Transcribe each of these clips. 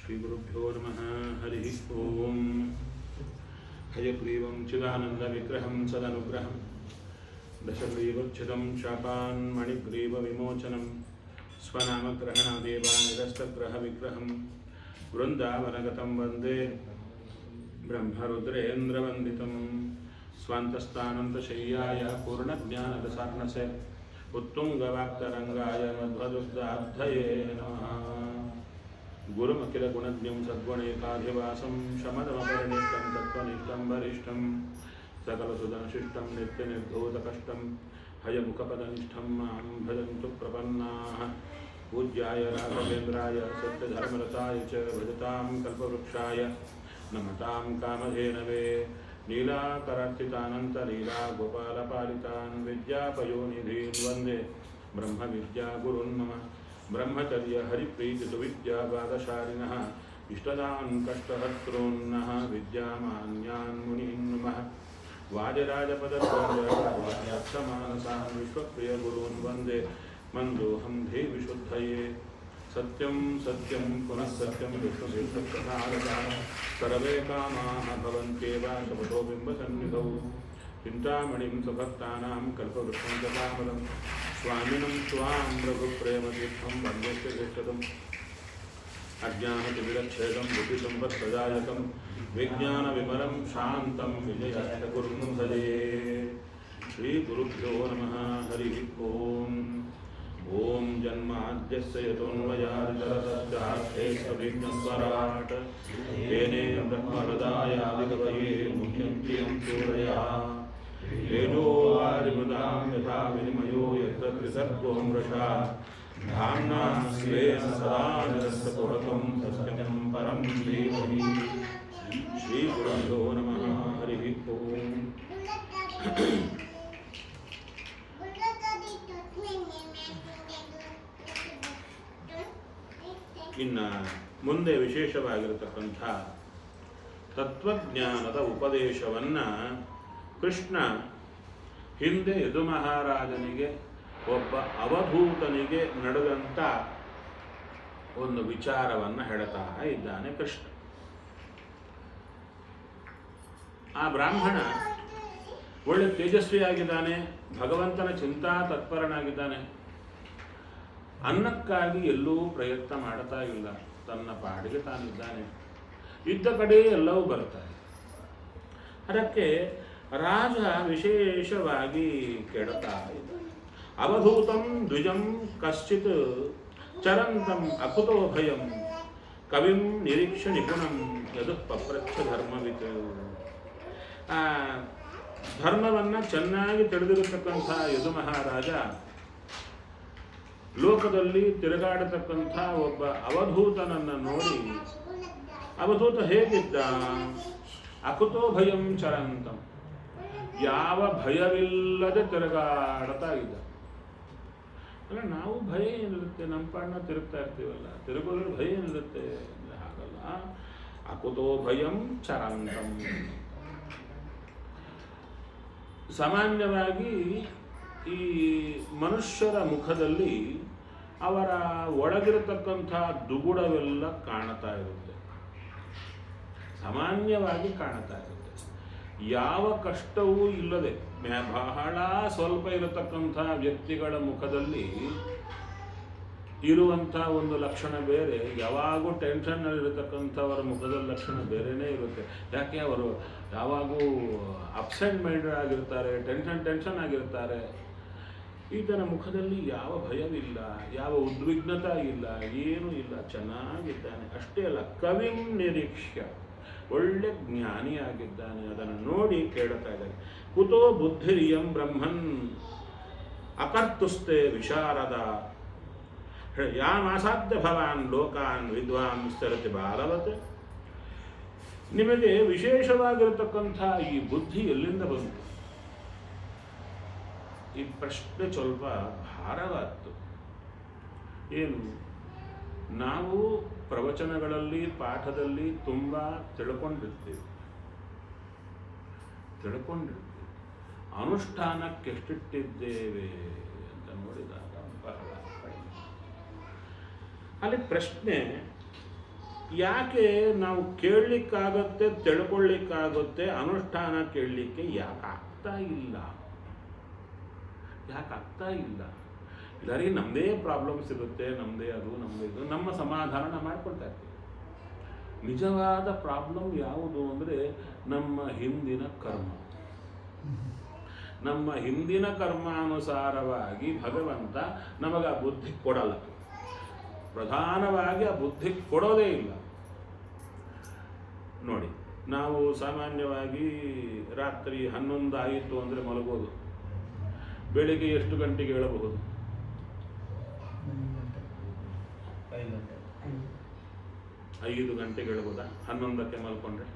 श्रीगुरुभ्यो नमः। हरिः ओं। हयग्रीवं चिदानन्दविग्रहं सदनुग्रहं दशग्रीवच्छिदं शापान्मणिग्रीवविमोचनं स्वनामग्रहणादेव निरस्तग्रहविग्रहं वृन्दावनगतं वन्दे ब्रह्मरुद्रेन्द्रवन्दितं स्वान्तस्थानन्तशय्याय पूर्णज्ञानरसार्णसे उत्तुङ्गवाक्तरङ्गाय मध्वदुग्धाब्धये नमः। गुरुमखिलगुणज्ञं सद्गुणैकाधिवासं शमदमपरिनिष्टं तत्त्वनिष्ठं वरिष्ठं सकलसुदनशिष्टं नित्यनिर्धूतकष्टं हयमुखपदनिष्ठं मां भजन्तु प्रपन्नाः। पूज्याय राघवेन्द्राय सत्यधर्मरताय च भजतां कल्पवृक्षाय नमतां कामधेनवे नीलाकरार्चितानन्तलीलागोपालपालितान् विद्यापयोनिधीन् वन्दे ब्रह्मविद्यागुरुन् मम। ब्रह्मचर्य हरिप्रीतिसुविद्यावादशालिनः इष्टदान् कष्टहर्तॄन्नः विद्यामान्यान् मुनीन् नमः। वाजराजपदद्वन्द्ववाद्याक्षमानसान् विश्वप्रियगुरून् वन्दे मन्दोऽहं देविशुद्धये। सत्यं सत्यं पुनः सत्यं विष्णुतीर्थप्रसादतः सर्वे कामाः भवन्त्येव शपथो बिम्बसन्निधौ। चिन्तामणिं सुभक्तानां कल्पवृक्षं च कामदं स्वामिनं त्वां रघुप्रेमतीर्थं वन्देश्च तिष्ठतम्। अज्ञानतिमिरच्छेदं बुद्धिसम्पत्प्रदायकं विज्ञानविमलं शान्तं विजयाख्यगुरुं भजे। श्रीगुरुभ्यो नमः। हरिः ओम्। ओम जन्माद्यस्य यतोऽन्वयादितरतश्चार्थेष्वभिघ्नस्वराट् तेने ब्रह्महृदायादिकवये मुह्यन्त्यं सूरया तेजो वारिमृदां यथा विनिमयो यत्र त्रिसर्गो मृषा धाम्ना स्वेन सदा निरस्तकुहकं सत्यं परं धीमहि। श्रीगुरुभ्यो नमः। हरिः ओम्। ಇನ್ನು ಮುಂದೆ ವಿಶೇಷವಾಗಿರತಕ್ಕಂಥ ತತ್ವಜ್ಞಾನದ ಉಪದೇಶವನ್ನು ಕೃಷ್ಣ ಹಿಂದೆ ಯದು ಮಹಾರಾಜನಿಗೆ ಒಬ್ಬ ಅವಧೂತನಿಗೆ ನಡೆದಂಥ ಒಂದು ವಿಚಾರವನ್ನು ಹೇಳ್ತಾ ಇದ್ದಾನೆ ಕೃಷ್ಣ. ಆ ಬ್ರಾಹ್ಮಣ ಒಳ್ಳೆ ತೇಜಸ್ವಿಯಾಗಿದ್ದಾನೆ, ಭಗವಂತನ ಚಿಂತಾ ತತ್ಪರನಾಗಿದ್ದಾನೆ, ಅನ್ನಕ್ಕಾಗಿ ಎಲ್ಲೂ ಪ್ರಯತ್ನ ಮಾಡ್ತಾ ಇಲ್ಲ, ತನ್ನ ಪಾಡಿಗೆ ತಾನಿದ್ದಾನೆ, ಇದ್ದ ಕಡೆ ಎಲ್ಲವೂ ಬರ್ತಾರೆ. ಅದಕ್ಕೆ ರಾಜ ವಿಶೇಷವಾಗಿ ಕೆಡುತ್ತಾ ಇದ್ದಾನೆ. ಅವಧೂತಂ ದ್ವಿಜಂ ಕಶ್ಚಿತ್ ಚರಂತಂ ಅಕುತೋ ಭಯಂ ಕವಿಂ ನಿರೀಕ್ಷ ನಿಪುಣಂ ಯದು ಪಪ್ರಚ್ಛ ಧರ್ಮವಿತ್. ಧರ್ಮವನ್ನು ಚೆನ್ನಾಗಿ ತಿಳಿದಿರತಕ್ಕಂಥ ಯದು ಮಹಾರಾಜ ಲೋಕದಲ್ಲಿ ತಿರುಗಾಡತಕ್ಕಂಥ ಒಬ್ಬ ಅವಧೂತನನ್ನು ನೋಡಿ, ಅವಧೂತ ಹೇಗಿದ್ದ? ಅಕುತೋ ಭಯಂ ಚರಂತಂ, ಯಾವ ಭಯವಿಲ್ಲದೆ ತಿರುಗಾಡ್ತಾ ಇದ್ದ. ಅಲ್ಲ, ನಾವು ಭಯ ಏನಿರುತ್ತೆ, ನಮ್ಮ ಪಾಡನ್ನ ತಿರುಗ್ತಾ ಇರ್ತೀವಲ್ಲ, ತಿರುಗೋದ್ರೆ ಭಯ ಏನಿರುತ್ತೆ ಅಂದರೆ ಹಾಗಲ್ಲ. ಅಕುತೋ ಭಯಂ ಚರಂತಂ. ಸಾಮಾನ್ಯವಾಗಿ ಈ ಮನುಷ್ಯರ ಮುಖದಲ್ಲಿ ಅವರ ಒಳಗಿರತಕ್ಕಂಥ ದುಗುಡವೆಲ್ಲ ಕಾಣ್ತಾ ಇರುತ್ತೆ, ಸಾಮಾನ್ಯವಾಗಿ ಕಾಣ್ತಾ ಇರುತ್ತೆ. ಯಾವ ಕಷ್ಟವೂ ಇಲ್ಲದೆ ಬಹಳ ಸ್ವಲ್ಪ ಇರತಕ್ಕಂಥ ವ್ಯಕ್ತಿಗಳ ಮುಖದಲ್ಲಿ ಇರುವಂಥ ಒಂದು ಲಕ್ಷಣ ಬೇರೆ, ಯಾವಾಗೂ ಟೆನ್ಷನ್ನಲ್ಲಿರತಕ್ಕಂಥವರ ಮುಖದ ಲಕ್ಷಣ ಬೇರೆಯೇ ಇರುತ್ತೆ. ಯಾಕೆ? ಅವರು ಯಾವಾಗೂ ಅಪ್ಸೆಂಟ್ ಮೈಂಡೆಡ್ ಆಗಿರ್ತಾರೆ, ಟೆನ್ಷನ್ ಆಗಿರ್ತಾರೆ. ಈತನ ಮುಖದಲ್ಲಿ ಯಾವ ಭಯವಿಲ್ಲ, ಯಾವ ಉದ್ವಿಗ್ನತಾ ಇಲ್ಲ, ಏನೂ ಇಲ್ಲ, ಚೆನ್ನಾಗಿದ್ದಾನೆ. ಅಷ್ಟೇ ಅಲ್ಲ, ಕವಿಂ ನಿರೀಕ್ಷ್ಯ, ಒಳ್ಳೆ ಜ್ಞಾನಿಯಾಗಿದ್ದಾನೆ. ಅದನ್ನು ನೋಡಿ ಕೇಳ್ತಾ ಇದ್ದಾನೆ. ಕುತೋ ಬುದ್ಧಿರಿಯಂ ಬ್ರಹ್ಮನ್ ಅಕರ್ತುಸ್ತೆ ವಿಶಾರದ ಯಾಮಾಸಾಧ್ಯ ಭವಾನ್ ಲೋಕಾನ್ ವಿದ್ವಾನ್ ಸ್ಥಿರತಿ ಬಾಲವತ್. ನಿಮಗೆ ವಿಶೇಷವಾಗಿರತಕ್ಕಂಥ ಈ ಬುದ್ಧಿ ಎಲ್ಲಿಂದ ಬಂತು? ಈ ಪ್ರಶ್ನೆ ಸ್ವಲ್ಪ ಭಾರವಾದ್ದು. ಏನು? ನಾವು ಪ್ರವಚನಗಳಲ್ಲಿ ಪಾಠದಲ್ಲಿ ತುಂಬ ತಿಳ್ಕೊಂಡಿರ್ತೀವಿ, ಅನುಷ್ಠಾನಕ್ಕೆಷ್ಟಿಟ್ಟಿದ್ದೇವೆ ಅಂತ ನೋಡಿದಾಗ ಬಹಳ. ಅಲ್ಲಿ ಪ್ರಶ್ನೆ, ಯಾಕೆ ನಾವು ಕೇಳಲಿಕ್ಕಾಗತ್ತೆ, ತಿಳ್ಕೊಳ್ಳಿಕ್ಕಾಗುತ್ತೆ, ಅನುಷ್ಠಾನ ಕೇಳಲಿಕ್ಕೆ ಯಾಕಾಗ್ತಾ ಇಲ್ಲ? ಯಾಕಾಗ್ತಾ ಇಲ್ಲ? ಎಲ್ಲರಿಗೆ ನಮ್ಮದೇ ಪ್ರಾಬ್ಲಮ್ಸ್ ಇರುತ್ತೆ, ನಮ್ಮದೇ ಅದು, ನಮ್ಮದೇ ಇದು, ನಮ್ಮ ಸಮಾಧಾನ ಮಾಡ್ಕೊಳ್ತಾ ಇರ್ತೀವಿ. ನಿಜವಾದ ಪ್ರಾಬ್ಲಮ್ ಯಾವುದು ಅಂದರೆ ನಮ್ಮ ಹಿಂದಿನ ಕರ್ಮ. ನಮ್ಮ ಹಿಂದಿನ ಕರ್ಮಾನುಸಾರವಾಗಿ ಭಗವಂತ ನಮಗೆ ಆ ಬುದ್ಧಿ ಕೊಡಲ್ಲ. ಪ್ರಧಾನವಾಗಿ ಆ ಬುದ್ಧಿ ಕೊಡೋದೇ ಇಲ್ಲ. ನೋಡಿ, ನಾವು ಸಾಮಾನ್ಯವಾಗಿ ರಾತ್ರಿ 11 ಆಯಿತು ಅಂದರೆ ಮಲಗೋದು. ಬೆಳಿಗ್ಗೆ ಎಷ್ಟು ಗಂಟೆಗೆ ಹೇಳಬಹುದು? 5 ಗಂಟೆಗೆ ಹೇಳ್ಬೋದಾ? 11ಕ್ಕೆ ಮಲ್ಕೊಂಡ್ರೆ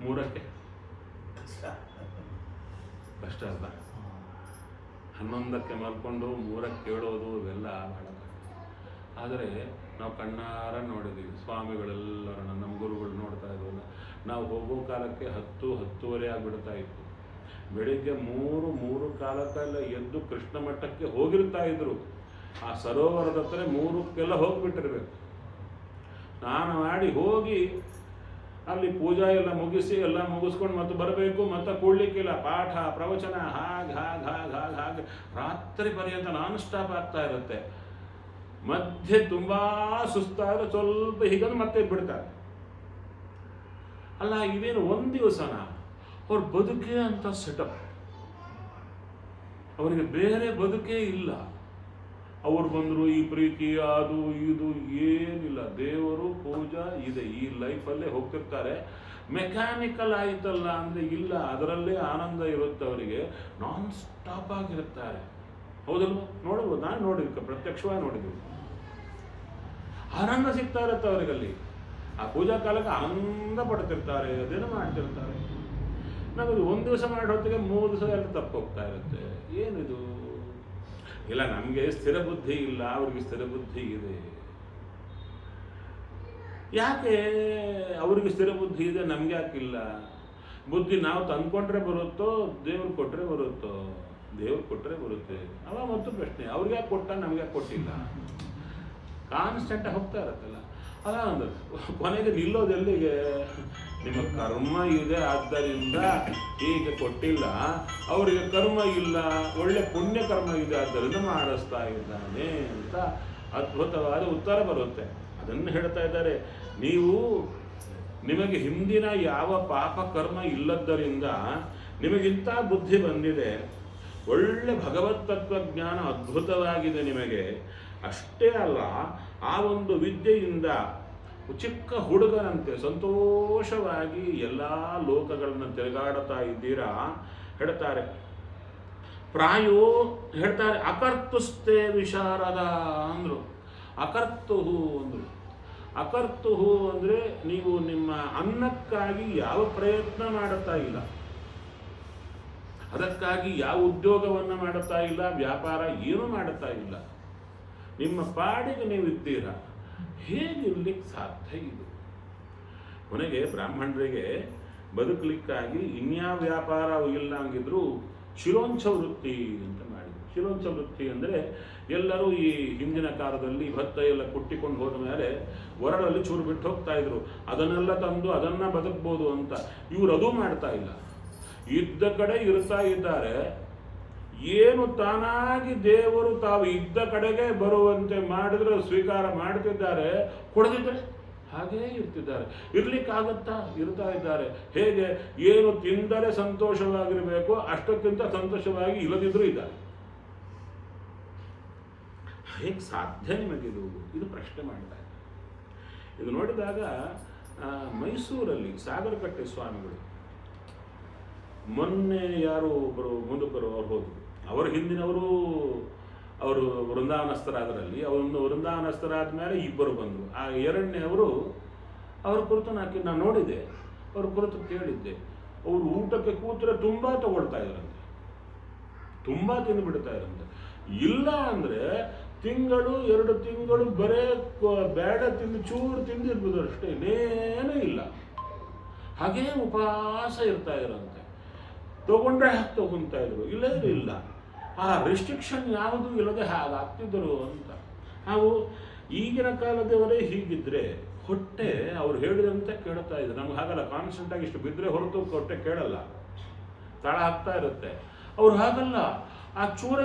3ಕ್ಕೆ ಕಷ್ಟ ಅಲ್ಲ. 11ಕ್ಕೆ ಮಲ್ಕೊಂಡು 3ಕ್ಕೆ ಹೇಳೋದು ಇವೆಲ್ಲ ಮಾಡೋದು. ಆದರೆ ನಾವು ಕಣ್ಣಾರ ನೋಡಿದ್ದೀವಿ, ಸ್ವಾಮಿಗಳೆಲ್ಲರನ್ನ, ನಮ್ಮ ಗುರುಗಳು ನೋಡ್ತಾ ಇದ್ವಲ್ಲ, ನಾವು ಹೋಗೋ ಕಾಲಕ್ಕೆ 10-10:30 ಆಗಿಬಿಡ್ತಾ ಇತ್ತು. ಬೆಳಿಗ್ಗೆ 3 ಕಾಲಕ್ಕೆಲ್ಲ ಎದ್ದು ಕೃಷ್ಣ ಮಠಕ್ಕೆ ಹೋಗಿರ್ತಾ ಇದ್ರು. ಆ ಸರೋವರದ ಹತ್ರ 3ಕ್ಕೆಲ್ಲ ಹೋಗಿಬಿಟ್ಟಿರ್ಬೇಕು. ಸ್ನಾನ ಮಾಡಿ ಹೋಗಿ ಅಲ್ಲಿ ಪೂಜಾ ಎಲ್ಲ ಮುಗಿಸಿ ಎಲ್ಲ ಮುಗಿಸ್ಕೊಂಡು ಮತ್ತೆ ಬರಬೇಕು. ಮತ್ತೆ ಕೂಡ್ಲಿಕ್ಕಿಲ್ಲ, ಪಾಠ ಪ್ರವಚನ ಹಾಗೆ ರಾತ್ರಿ ಪರ್ಯಂತ ನಾನ್ ಸ್ಟಾಪ್ ಆಗ್ತಾ ಇರುತ್ತೆ. ಮಧ್ಯೆ ತುಂಬ ಸುಸ್ತಾದ್ರೆ ಸ್ವಲ್ಪ ಹೀಗಂದು ಮತ್ತೆ ಬಿಡ್ತಾರೆ. ಅಲ್ಲ, ಇದೇನು ಒಂದು ದಿವಸನ ಅವ್ರ ಬದುಕೇ ಅಂತ ಸೆಟಪ್. ಅವರಿಗೆ ಬೇರೆ ಬದುಕೇ ಇಲ್ಲ. ಅವ್ರು ಬಂದರು, ಈ ಪ್ರೀತಿ ಅದು ಇದು ಏನಿಲ್ಲ. ದೇವರು ಪೂಜಾ ಇದೆ, ಈ ಲೈಫಲ್ಲೇ ಹೋಗ್ತಿರ್ತಾರೆ. ಮೆಕ್ಯಾನಿಕಲ್ ಆಯ್ತಲ್ಲ ಅಂದರೆ ಇಲ್ಲ, ಅದರಲ್ಲೇ ಆನಂದ ಇರುತ್ತೆ ಅವರಿಗೆ. ನಾನ್ ಸ್ಟಾಪ್ ಆಗಿರುತ್ತಾರೆ. ಹೌದಲ್ವ? ನೋಡ್ಬೋದು, ನಾನು ನೋಡಿದ್ವಿ, ಪ್ರತ್ಯಕ್ಷವಾಗಿ ನೋಡಿದ್ವಿ. ಆನಂದ ಸಿಗ್ತಾ ಇರುತ್ತೆ ಅವರಿಗಲ್ಲಿ. ಆ ಪೂಜಾ ಕಾಲಕ್ಕೆ ಆನಂದ ಪಡ್ತಿರ್ತಾರೆ, ಅದೇನು ಮಾಡ್ತಿರ್ತಾರೆ. ನಮಗೆ ಒಂದು ದಿವಸ ಮಾಡಿ ಹೊತ್ತಿಗೆ 3 ದಿವಸ ಎಲ್ಲ ತಪ್ಪು ಹೋಗ್ತಾ ಇರುತ್ತೆ. ಏನಿದು? ಇಲ್ಲ, ನಮಗೆ ಸ್ಥಿರ ಬುದ್ಧಿ ಇಲ್ಲ, ಅವ್ರಿಗೆ ಸ್ಥಿರ ಬುದ್ಧಿ ಇದೆ. ಯಾಕೆ ಅವ್ರಿಗೆ ಸ್ಥಿರ ಬುದ್ಧಿ ಇದೆ, ನಮ್ಗೆ ಯಾಕಿಲ್ಲ? ಬುದ್ಧಿ ನಾವು ತಂದ್ಕೊಂಡ್ರೆ ಬರುತ್ತೋ, ದೇವ್ರು ಕೊಟ್ಟರೆ ಬರುತ್ತೋ? ದೇವ್ರು ಕೊಟ್ಟರೆ ಬರುತ್ತೆ. ಅವ ಮತ್ತು ಪ್ರಶ್ನೆ, ಅವ್ರಿಗೆ ಯಾಕೆ ಕೊಟ್ಟ, ನಮ್ಗೆ ಯಾಕೆ ಕೊಟ್ಟಿಲ್ಲ? ಕಾನ್ಸ್ಟೆಂಟಾಗಿ ಹೋಗ್ತಾ ಇರುತ್ತಲ್ಲ. ಅಲ್ಲ ಅಂದ್ರೆ ಕೊನೆಗೆ ನಿಲ್ಲೋದೆಲ್ಲಿಗೆ? ನಿಮ್ಮ ಕರ್ಮ ಇದೆ, ಆದ್ದರಿಂದ ಹೀಗೆ ಕೊಟ್ಟಿಲ್ಲ. ಅವರಿಗೆ ಕರ್ಮ ಇಲ್ಲ, ಒಳ್ಳೆ ಪುಣ್ಯ ಕರ್ಮ ಇದೆ, ಆದ್ದರಿಂದ ಮಾಡಿಸ್ತಾ ಇದ್ದಾನೆ ಅಂತ ಅದ್ಭುತವಾದ ಉತ್ತರ ಬರುತ್ತೆ. ಅದನ್ನು ಹೇಳ್ತಾ ಇದ್ದಾರೆ. ನೀವು ನಿಮಗೆ ಹಿಂದಿನ ಯಾವ ಪಾಪ ಕರ್ಮ ಇಲ್ಲದ್ದರಿಂದ ನಿಮಗಿಂತ ಬುದ್ಧಿ ಬಂದಿದೆ. ಒಳ್ಳೆ ಭಗವತ್ ತತ್ವಜ್ಞಾನ ಅದ್ಭುತವಾಗಿದೆ ನಿಮಗೆ. ಅಷ್ಟೇ ಅಲ್ಲ, ಆ ಒಂದು ವಿದ್ಯೆಯಿಂದ ಚಿಕ್ಕ ಹುಡುಗನಂತೆ ಸಂತೋಷವಾಗಿ ಎಲ್ಲ ಲೋಕಗಳನ್ನು ತಿರುಗಾಡುತ್ತಾ ಇದ್ದೀರಾ. ಹೇಳ್ತಾರೆ, ಪ್ರಾಯೋ ಹೇಳ್ತಾರೆ, ಅಕರ್ತುಸ್ತೆ ವಿಶಾರದ ಅಂದರು. ಅಕರ್ತುಹು ಅಂದರು. ಅಕರ್ತುಹು ಅಂದರೆ ನೀವು ನಿಮ್ಮ ಅನ್ನಕ್ಕಾಗಿ ಯಾವ ಪ್ರಯತ್ನ ಮಾಡುತ್ತಾ ಇಲ್ಲ, ಅದಕ್ಕಾಗಿ ಯಾವ ಉದ್ಯೋಗವನ್ನು ಮಾಡುತ್ತಾ ಇಲ್ಲ, ವ್ಯಾಪಾರ ಏನೂ ಮಾಡುತ್ತಾ ಇಲ್ಲ. ನಿಮ್ಮ ಪಾಡಿಗೆ ನೀವು ಇದ್ದೀರಾ. ಹೇಗಿರ್ಲಿಕ್ಕೆ ಸಾಧ್ಯ ಇದು? ಕೊನೆಗೆ ಬ್ರಾಹ್ಮಣರಿಗೆ ಬದುಕಲಿಕ್ಕಾಗಿ ಇನ್ಯಾವ ವ್ಯಾಪಾರ ಇಲ್ಲ ಹಂಗಿದ್ರು ಶಿಲೋಂಚ ವೃತ್ತಿ ಅಂತ ಮಾಡಿದ್ರು. ಶಿಲೋಂಚ ವೃತ್ತಿ ಅಂದರೆ ಎಲ್ಲರೂ ಈ ಹಿಂದಿನ ಕಾಲದಲ್ಲಿ ಭತ್ತ ಎಲ್ಲ ಕುಟ್ಟಿಕೊಂಡು ಹೋದ ಮೇಲೆ ಹೊರಡಲ್ಲಿ ಚೂರು ಬಿಟ್ಟು ಹೋಗ್ತಾ ಇದ್ರು. ಅದನ್ನೆಲ್ಲ ತಂದು ಅದನ್ನು ಬದುಕ್ಬೋದು ಅಂತ. ಇವರು ಅದೂ ಮಾಡ್ತಾ ಇಲ್ಲ, ಇದ್ದ ಕಡೆ ಇರ್ತಾ ಇದ್ದಾರೆ. ಏನು ತಾನಾಗಿ ದೇವರು ತಾವು ಇದ್ದ ಕಡೆಗೆ ಬರುವಂತೆ ಮಾಡಿದ್ರೆ ಸ್ವೀಕಾರ ಮಾಡ್ತಿದ್ದಾರೆ, ಕೊಡದಿದ್ದರೆ ಹಾಗೇ ಇರ್ತಿದ್ದಾರೆ. ಇರ್ಲಿಕ್ಕಾಗತ್ತಾ? ಇರ್ತಾ ಇದ್ದಾರೆ. ಹೇಗೆ? ಏನು ತಿಂದರೆ ಸಂತೋಷವಾಗಿರಬೇಕು ಅಷ್ಟಕ್ಕಿಂತ ಸಂತೋಷವಾಗಿ ಇಲ್ಲದಿದ್ರೂ ಇದ್ದಾರೆ. ಹೇಗೆ ಸಾಧ್ಯ ನಿಮಗಿದು? ಇದು ಪ್ರಶ್ನೆ ಮಾಡ್ತಾ ಇದ್ದಾರೆ. ಇದು ನೋಡಿದಾಗ ಮೈಸೂರಲ್ಲಿ ಸಾಗರಕಟ್ಟೆ ಸ್ವಾಮಿಗಳು ಮೊನ್ನೆ ಯಾರು ಒಬ್ಬರು ಮುದುಕರು ಅವ್ರು ಹೋದರು. ಅವರ ಹಿಂದಿನವರು ಅವರು ವೃಂದಾವನಸ್ಥರಾದರಲ್ಲಿ, ಅವರೊಂದು ವೃಂದಾವನಸ್ಥರಾದ ಮೇಲೆ ಇಬ್ಬರು ಬಂದರು. ಆ ಎರಡನೇವರು ಅವ್ರ ಕುರಿತು ನಾನು ನೋಡಿದೆ, ಅವ್ರ ಕುರಿತು ಕೇಳಿದ್ದೆ. ಅವರು ಊಟಕ್ಕೆ ಕೂತ್ರೆ ತುಂಬ ತಗೊಳ್ತಾ ಇದ್ರಂತೆ, ತುಂಬ ತಿಂದುಬಿಡ್ತಾ ಇದ್ರಂತೆ. ಇಲ್ಲ ಅಂದರೆ ತಿಂಗಳು 2 ತಿಂಗಳು ಬರೇ ಬೇಡ ತಿಂದು ಚೂರು ತಿಂದಿರ್ಬೋದು ಅಷ್ಟೇ, ಇನ್ನೇನೂ ಇಲ್ಲ. ಹಾಗೇ ಉಪವಾಸ ಇರ್ತಾ ಇದ್ರಂತೆ. ತಗೊಂಡ್ರೆ ಹಾಕಿ ತಗೊಂತಾ ಇದ್ರು, ಇಲ್ಲದ್ರೆ ಇಲ್ಲ. ಆ ರೆಸ್ಟ್ರಿಕ್ಷನ್ ಯಾವುದೂ ಇಲ್ಲದೆ ಹಾಗಾಗ್ತಿದ್ದರು ಅಂತ. ನಾವು ಈಗಿನ ಕಾಲದವರೇ ಹೀಗಿದ್ರೆ ಹೊಟ್ಟೆ ಅವ್ರು ಹೇಳಿದಂತೆ ಕೇಳ್ತಾ ಇದೆ. ನಮ್ಗೆ ಹಾಗಲ್ಲ, ಕಾನ್ಸ್ಟೆಂಟಾಗಿ ಇಷ್ಟು ಬಿದ್ದರೆ ಹೊರತು ಹೊಟ್ಟೆ ಕೇಳಲ್ಲ, ತಾಳ ಹಾಕ್ತಾ ಇರುತ್ತೆ. ಅವ್ರು ಹಾಗಲ್ಲ, ಆ ಚೂರ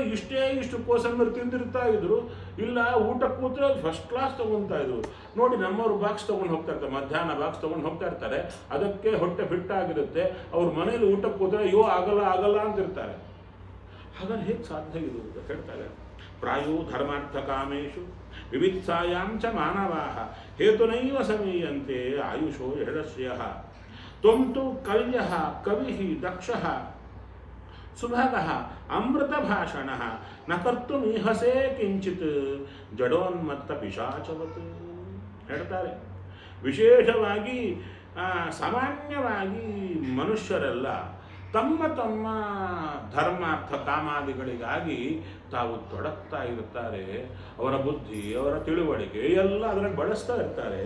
ಇಷ್ಟು ಕೋಸಂಬರಿ ತಿಂದಿರ್ತಾ ಇದ್ರು, ಇಲ್ಲ ಊಟ ಕೂತ್ರೆ ಫಸ್ಟ್ ಕ್ಲಾಸ್ ತೊಗೊತಾ ಇದ್ರು. ನೋಡಿ ನಮ್ಮವ್ರು ಬಾಕ್ಸ್ ತೊಗೊಂಡು ಹೋಗ್ತಾ ಇರ್ತಾರೆ, ಮಧ್ಯಾಹ್ನ ಬಾಕ್ಸ್ ತೊಗೊಂಡು ಹೋಗ್ತಾ ಇರ್ತಾರೆ, ಅದಕ್ಕೆ ಹೊಟ್ಟೆ ಫಿಟ್ ಆಗಿರುತ್ತೆ. ಅವ್ರ ಮನೇಲಿ ಊಟಕ್ಕೆ ಕೂತ್ರೆ ಅಯ್ಯೋ ಆಗಲ್ಲ ಅಂತಿರ್ತಾರೆ. ಹಾಗಾದ್ರೆ ಹೇಗೆ ಸಾಧ್ಯ ಇದು ಅಂತ ಹೇಳ್ತಾರೆ. ಪ್ರಾಯೋ ಧರ್ಮಾರ್ಥ ಕಾಮೇಶು ವಿವಿತ್ಸಾಯಾಂಚ ಮಾನವಾಹ ಹೇತುನೈವ ಸಮೀಯಂತೆ ಆಯುಷೋ ಯಶಸ್ಯಃ ತ್ವಂ ತು ಕಲ್ಯಃ ಕವಿಃ ದಕ್ಷಃ ಸುಭಗಃ ಅಮೃತ ಭಾಷಣಃ ನ ಕರ್ತುಮೀಹಸೇ ಕಿಂಚಿತ್ ಜಡೋನ್ಮತ್ತ ಪಿಶಾಚವತ್. ಹೇಳ್ತಾರೆ, ವಿಶೇಷವಾಗಿ ಸಾಮಾನ್ಯವಾಗಿ ಮನುಷ್ಯರೆಲ್ಲ ತಮ್ಮ ತಮ್ಮ ಧರ್ಮಾರ್ಥ ಕಾಮಾದಿಗಳಿಗಾಗಿ ತಾವು ತೊಡಗ್ತಾ ಇರುತ್ತಾರೆ. ಅವರ ಬುದ್ಧಿ, ಅವರ ತಿಳುವಳಿಕೆ ಎಲ್ಲ ಅದರಲ್ಲಿ ಬಳಸ್ತಾ ಇರ್ತಾರೆ.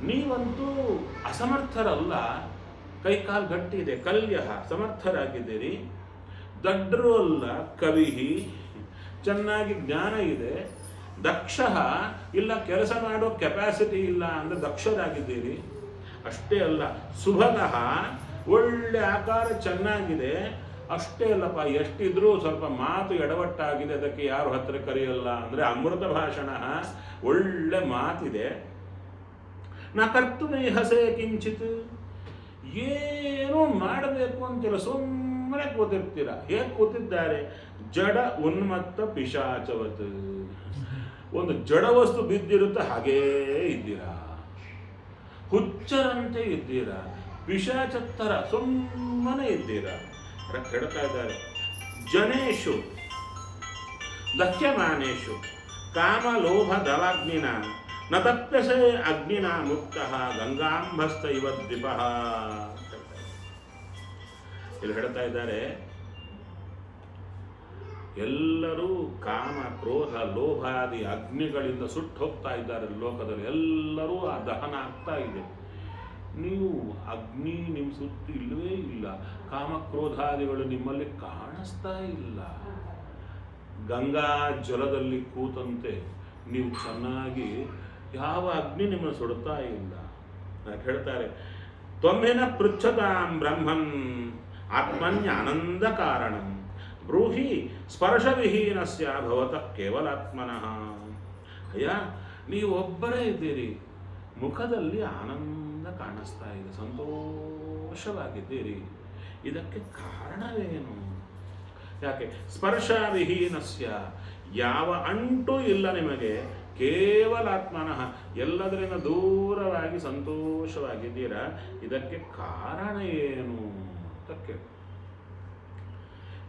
ನೀವಂತೂ ಅಸಮರ್ಥರಲ್ಲ, ಕೈಕಾಲು ಗಟ್ಟಿ ಇದೆ, ಕಲ್ಯ ಸಮರ್ಥರಾಗಿದ್ದೀರಿ. ದಡ್ಡರು ಅಲ್ಲ, ಕವಿಹಿ ಚೆನ್ನಾಗಿ ಜ್ಞಾನ ಇದೆ. ದಕ್ಷ ಇಲ್ಲ, ಕೆಲಸ ಮಾಡೋ ಕೆಪಾಸಿಟಿ ಇಲ್ಲ ಅಂದರೆ ದಕ್ಷರಾಗಿದ್ದೀರಿ. ಅಷ್ಟೇ ಅಲ್ಲ, ಸುಭಗಃ ಒಳ್ಳೆ ಆಕಾರ ಚೆನ್ನಾಗಿದೆ. ಅಷ್ಟೇ ಅಲ್ಲಪ್ಪ, ಎಷ್ಟಿದ್ರೂ ಸ್ವಲ್ಪ ಮಾತು ಎಡವಟ್ಟಾಗಿದೆ, ಅದಕ್ಕೆ ಯಾರು ಹತ್ತಿರ ಕರೆಯಲ್ಲ ಅಂದರೆ ಅಮೃತ ಭಾಷಣ, ಒಳ್ಳೆ ಮಾತಿದೆ. ನ ಕರ್ತುಮೀಹಸೇ ಕಿಂಚಿತ್, ಏನೂ ಮಾಡಬೇಕು ಅಂತಿಲ್ಲ, ಸುಮ್ಮನೆ ಕೂತಿರ್ತೀರ. ಹೇಗೆ ಕೂತಿದ್ದಾರೆ? ಜಡ ಉನ್ಮತ್ತ ಪಿಶಾಚವತ್. ಒಂದು ಜಡ ವಸ್ತು ಬಿದ್ದಿರುತ್ತೆ, ಹಾಗೇ ಇದ್ದೀರಾ. ಹುಚ್ಚರಂತೆ ಇದ್ದೀರಾ, ಪಿಶಾಚತ್ತರ ಸುಮ್ಮನೆ ಇದ್ದೀರಾ. ಹೇಳ್ತಾ ಇದ್ದಾರೆ, ಜನೇಶು ದಹ್ಯಮಾನೇಶು ಕಾಮ ಲೋಭ ದವಾಗ್ನಿನ ನ ತಪ್ಯಸೆ ಅಗ್ನಿನ ಮುಕ್ತ ಗಂಗಾಂಬಸ್ತ ಇವ ದ್ವಿಪ. ಇಲ್ಲಿ ಹೇಳ್ತಾ ಇದ್ದಾರೆ, ಎಲ್ಲರೂ ಕಾಮ ಕ್ರೋಧ ಲೋಭಾದಿ ಅಗ್ನಿಗಳಿಂದ ಸುಟ್ಟು ಹೋಗ್ತಾ ಇದ್ದಾರೆ ಲೋಕದಲ್ಲಿ. ಎಲ್ಲರೂ ಆ ದಹನ ಆಗ್ತಾ ಇದೆ. ನೀವು ಅಗ್ನಿ ನಿಮ್ಮ ಸುತ್ತು ಇಲ್ಲವೇ ಇಲ್ಲ, ಕಾಮಕ್ರೋಧಾದಿಗಳು ನಿಮ್ಮಲ್ಲಿ ಕಾಣಿಸ್ತಾ ಇಲ್ಲ. ಗಂಗಾ ಜಲದಲ್ಲಿ ಕೂತಂತೆ ನೀವು ಚೆನ್ನಾಗಿ ಯಾವ ಅಗ್ನಿ ನಿಮ್ಮನ್ನು ಸುಡುತ್ತಾ ಇಲ್ಲ. ಹೇಳ್ತಾರೆ, ತ್ವಮೇನ ಪೃಚ್ಛತಾಂ ಬ್ರಹ್ಮನ್ ಆತ್ಮನ್ಯ ಆನಂದ ಕಾರಣಂ ಬ್ರೂಹಿ ಸ್ಪರ್ಶವಿಹೀನಸ್ಯ ಭವತಃ ಕೇವಲಾತ್ಮನಃ. ಅಯ್ಯ, ನೀವು ಒಬ್ಬರೇ ಇದ್ದೀರಿ, ಮುಖದಲ್ಲಿ ಆನಂದ ಕಾಣಿಸ್ತಾ ಇದೆ, ಸಂತೋಷವಾಗಿದ್ದೀರಿ. ಇದಕ್ಕೆ ಕಾರಣವೇನು? ಯಾಕೆ? ಸ್ಪರ್ಶವಿಹೀನಸ್ಯ, ಯಾವ ಅಂಟು ಇಲ್ಲ ನಿಮಗೆ, ಕೇವಲಾತ್ಮನಃ, ಎಲ್ಲದರಿಂದ ದೂರವಾಗಿ ಸಂತೋಷವಾಗಿದ್ದೀರಾ. ಇದಕ್ಕೆ ಕಾರಣ ಏನು ಅಂತ ಕೇಳಿ.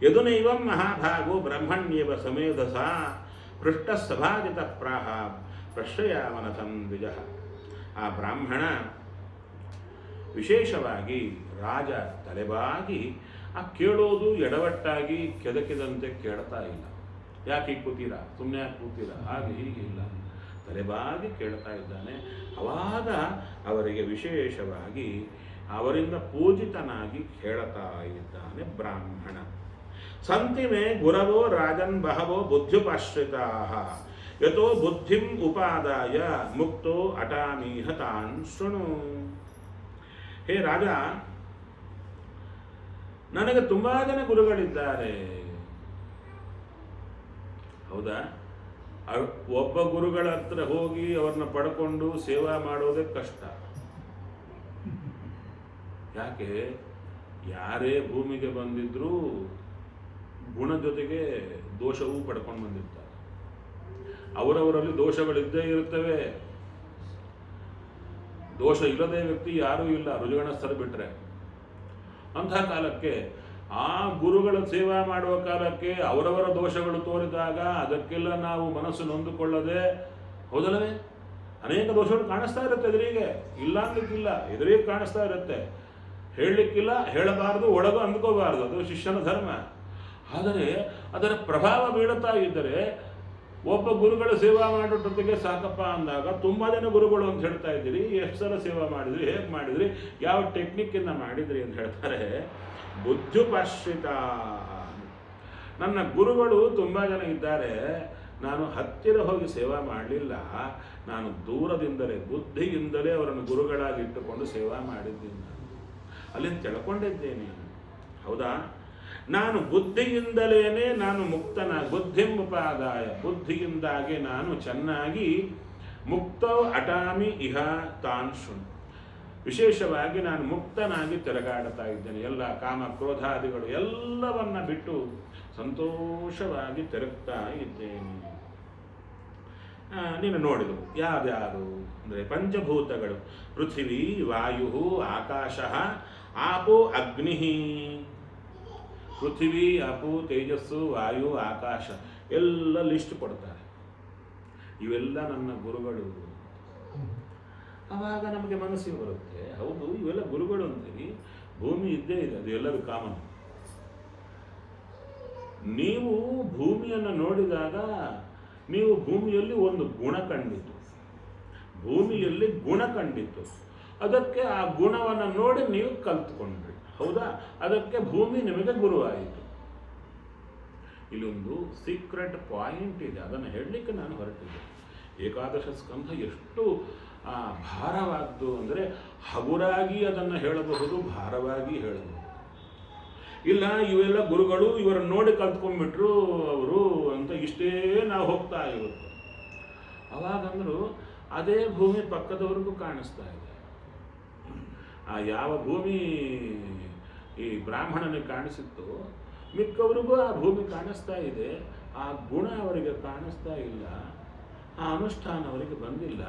ಯದುನೈವಂ ಮಹಾಭಾಗೋ ಬ್ರಹ್ಮಣ್ಯೇವ ಸಮೇಧಸ ಪೃಷ್ಟ ಸಭಾಜಿತ ಪ್ರಾಹ ಪ್ರಶ್ರಯಾಮನಥಂ ದ್ವಿಜ. ಆ ಬ್ರಾಹ್ಮಣ ವಿಶೇಷವಾಗಿ ರಾಜ ತಲೆಬಾಗಿ ಆ ಕೇಳೋದು ಎಡವಟ್ಟಾಗಿ ಕೆದಕಿದಂತೆ ಕೇಳ್ತಾ ಇಲ್ಲ. ಯಾಕೆ ಹೀಗೆ ಕೂತೀರಾ, ಸುಮ್ಮನೆ ಯಾಕೆ ಕೂತೀರಾ, ಹಾಗೆ ಹೀಗೆ ಇಲ್ಲ, ತಲೆಬಾಗಿ ಕೇಳ್ತಾ ಇದ್ದಾನೆ. ಅವಾಗ ಅವರಿಗೆ ವಿಶೇಷವಾಗಿ ಅವರಿಂದ ಪೂಜಿತನಾಗಿ ಹೇಳ್ತಾ ಇದ್ದಾನೆ ಬ್ರಾಹ್ಮಣ. ಸಂತಿಮೆ ಗುರವೋ ರಾಜನ್ ಬಹವೋ ಬುದ್ಧುಪಾಶ್ರಿತಾ ಯತೋ ಬುದ್ಧಿಂ ಉಪಾದಾಯ ಮುಕ್ತೋ ಅಟಾಮೀಹ ತಾನ್ ಶೃಣು. ಹೇ ರಾಜ, ನನಗೆ ತುಂಬಾ ಜನ ಗುರುಗಳಿದ್ದಾರೆ. ಹೌದಾ? ಒಬ್ಬ ಗುರುಗಳ ಹತ್ರ ಹೋಗಿ ಅವ್ರನ್ನ ಪಡ್ಕೊಂಡು ಸೇವಾ ಮಾಡೋದೇ ಕಷ್ಟ. ಯಾಕೆ? ಯಾರೇ ಭೂಮಿಗೆ ಬಂದಿದ್ರೂ ಗುಣ ಜೊತೆಗೆ ದೋಷವೂ ಪಡ್ಕೊಂಡು ಬಂದಿರ್ತಾರೆ. ಅವರವರಲ್ಲಿ ದೋಷಗಳಿದ್ದೇ ಇರುತ್ತವೆ. ದೋಷ ಇಲ್ಲದೆ ವ್ಯಕ್ತಿ ಯಾರೂ ಇಲ್ಲ, ರುಜುಗಣಸ್ಥರು ಬಿಟ್ಟರೆ. ಅಂಥ ಕಾಲಕ್ಕೆ ಆ ಗುರುಗಳ ಸೇವಾ ಮಾಡುವ ಕಾಲಕ್ಕೆ ಅವರವರ ದೋಷಗಳು ತೋರಿದಾಗ ಅದಕ್ಕೆಲ್ಲ ನಾವು ಮನಸ್ಸು ನೊಂದುಕೊಳ್ಳದೆ, ಹೌದಲ್ಲವೇ? ಅನೇಕ ದೋಷಗಳು ಕಾಣಿಸ್ತಾ ಇರುತ್ತೆ ಎದುರಿಗೆ, ಇಲ್ಲ ಅನ್ಲಿಕ್ಕಿಲ್ಲ, ಎದುರಿಗೆ ಕಾಣಿಸ್ತಾ ಇರುತ್ತೆ. ಹೇಳಲಿಕ್ಕಿಲ್ಲ, ಹೇಳಬಾರದು, ಒಳಗೂ ಅಂದ್ಕೋಬಾರದು, ಅದು ಶಿಷ್ಯನ ಧರ್ಮ. ಆದರೆ ಅದರ ಪ್ರಭಾವ ಬೀಳುತ್ತಾ ಇದ್ದರೆ ಒಬ್ಬ ಗುರುಗಳ ಸೇವಾ ಮಾಡೋ ಜೊತೆಗೆ ಸಾಕಪ್ಪ ಅಂದಾಗ ತುಂಬ ಜನ ಗುರುಗಳು ಅಂತ ಹೇಳ್ತಾ ಇದ್ದೀರಿ. ಎಷ್ಟು ಸಲ ಸೇವಾ ಮಾಡಿದ್ರಿ, ಹೇಗೆ ಮಾಡಿದ್ರಿ, ಯಾವ ಟೆಕ್ನಿಕ್ಕಿಂದ ಮಾಡಿದ್ರಿ ಅಂತ ಹೇಳ್ತಾರೆ. ಬುದ್ಧುಪಾಶ್ರಿತ, ನನ್ನ ಗುರುಗಳು ತುಂಬ ಜನ ಇದ್ದಾರೆ, ನಾನು ಹತ್ತಿರ ಹೋಗಿ ಸೇವಾ ಮಾಡಲಿಲ್ಲ, ನಾನು ದೂರದಿಂದಲೇ ಬುದ್ಧಿಯಿಂದಲೇ ಅವರನ್ನು ಗುರುಗಳಾಗಿ ಇಟ್ಟುಕೊಂಡು ಸೇವಾ ಮಾಡಿದ್ದೀನಿ. ಅಲ್ಲಿಂದ ತಿಳ್ಕೊಂಡಿದ್ದೇನೆ. ಹೌದಾ? ನಾನು ಬುದ್ಧಿಯಿಂದಲೇ ನಾನು ಮುಕ್ತನ ಬುದ್ಧಿಂಬುಪಾದಾಯ, ಬುದ್ಧಿಯಿಂದಾಗಿ ನಾನು ಚೆನ್ನಾಗಿ ಮುಕ್ತೋ ಅಟಾಮಿ ಇಹ ತಾನ್ ಶೃಣು. ವಿಶೇಷವಾಗಿ ನಾನು ಮುಕ್ತನಾಗಿ ತಿರುಗಾಡ್ತಾ ಇದ್ದೇನೆ. ಎಲ್ಲ ಕಾಮ ಕ್ರೋಧಾದಿಗಳು ಎಲ್ಲವನ್ನ ಬಿಟ್ಟು ಸಂತೋಷವಾಗಿ ತಿರುಗ್ತಾ ಇದ್ದೇನೆ. ನೀನು ನೋಡಿದವು ಯಾವ್ಯಾರು ಅಂದರೆ ಪಂಚಭೂತಗಳು: ಪೃಥ್ವಿ, ವಾಯು, ಆಕಾಶ, ಆಪೋ, ಅಗ್ನಿ. ಪೃಥ್ವಿ, ಅಪು, ತೇಜಸ್ಸು, ವಾಯು, ಆಕಾಶ ಎಲ್ಲ ಲಿಸ್ಟ್ ಕೊಡ್ತಾರೆ. ಇವೆಲ್ಲ ನನ್ನ ಗುರುಗಳು. ಆವಾಗ ನಮಗೆ ಮನಸ್ಸಿಗೆ ಬರುತ್ತೆ, ಹೌದು ಇವೆಲ್ಲ ಗುರುಗಳು ಅಂತೀವಿ, ಭೂಮಿ ಇದ್ದೇ ಇದೆ, ಅದು ಎಲ್ಲರೂ ಕಾಮನ್. ನೀವು ಭೂಮಿಯನ್ನು ನೋಡಿದಾಗ ನೀವು ಭೂಮಿಯಲ್ಲಿ ಒಂದು ಗುಣ ಕಂಡಿತು, ಭೂಮಿಯಲ್ಲಿ ಗುಣ ಕಂಡಿತು, ಅದಕ್ಕೆ ಆ ಗುಣವನ್ನು ನೋಡಿ ನೀವು ಕಲ್ತ್ಕೊಂಡ್ರಿ. ಹೌದಾ? ಅದಕ್ಕೆ ಭೂಮಿ ನಿಮಗೆ ಗುರುವಾಯಿತು. ಇಲ್ಲೊಂದು ಸೀಕ್ರೆಟ್ ಪಾಯಿಂಟ್ ಇದೆ, ಅದನ್ನು ಹೇಳಲಿಕ್ಕೆ ನಾನು ಹೊರಟಿದ್ದೆ. ಏಕಾದಶ ಸ್ಕಂಧ ಎಷ್ಟು ಭಾರವಾದ್ದು ಅಂದರೆ ಹಗುರಾಗಿ ಅದನ್ನು ಹೇಳಬಹುದು, ಭಾರವಾಗಿ ಹೇಳಬಹುದು. ಇಲ್ಲ ಇವೆಲ್ಲ ಗುರುಗಳು, ಇವರನ್ನು ನೋಡಿ ಕಲ್ತ್ಕೊಂಡ್ಬಿಟ್ರು ಅವರು ಅಂತ ಇಷ್ಟೇ ನಾವು ಹೋಗ್ತಾ ಇರುತ್ತೆ. ಅವಾಗಂದ್ರು ಅದೇ ಭೂಮಿ ಪಕ್ಕದವರೆಗೂ ಕಾಣಿಸ್ತಾ ಇದೆ. ಯಾವ ಭೂಮಿ ಈ ಬ್ರಾಹ್ಮಣನಿಗೆ ಕಾಣಿಸಿತ್ತು, ಮಿಕ್ಕವರಿಗೂ ಆ ಭೂಮಿ ಕಾಣಿಸ್ತಾ ಇದೆ. ಆ ಗುಣ ಅವರಿಗೆ ಕಾಣಿಸ್ತಾ ಇಲ್ಲ, ಆ ಅನುಷ್ಠಾನ ಅವರಿಗೆ ಬಂದಿಲ್ಲ,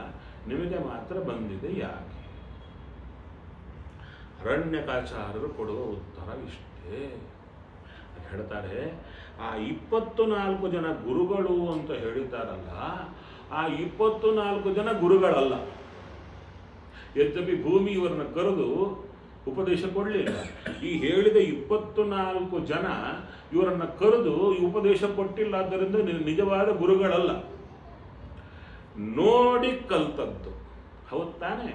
ನಿಮಗೆ ಮಾತ್ರ ಬಂದಿದೆ. ಯಾಕೆ? ಅರಣ್ಯಕಾಚಾರ್ಯರು ಕೊಡುವ ಉತ್ತರ ಇಷ್ಟೇ. ಹೇಳ್ತಾರೆ, ಆ 24 ಜನ ಗುರುಗಳು ಅಂತ ಹೇಳಿದ್ದಾರಲ್ಲ, ಆ 24 ಜನ ಗುರುಗಳಲ್ಲ. ಯದ್ಯಪಿ ಭೂಮಿ ಇವರನ್ನ ಕರೆದು ಉಪದೇಶ ಕೊಡಲಿಲ್ಲ. ಈ ಹೇಳಿದ 24 ಜನ ಇವರನ್ನ ಕರೆದು ಈ ಉಪದೇಶ ಕೊಟ್ಟಿಲ್ಲ, ಆದ್ದರಿಂದ ನಿಜವಾದ ಗುರುಗಳಲ್ಲ, ನೋಡಿ ಕಲ್ತದ್ದು. ಹೌದು ತಾನೆ?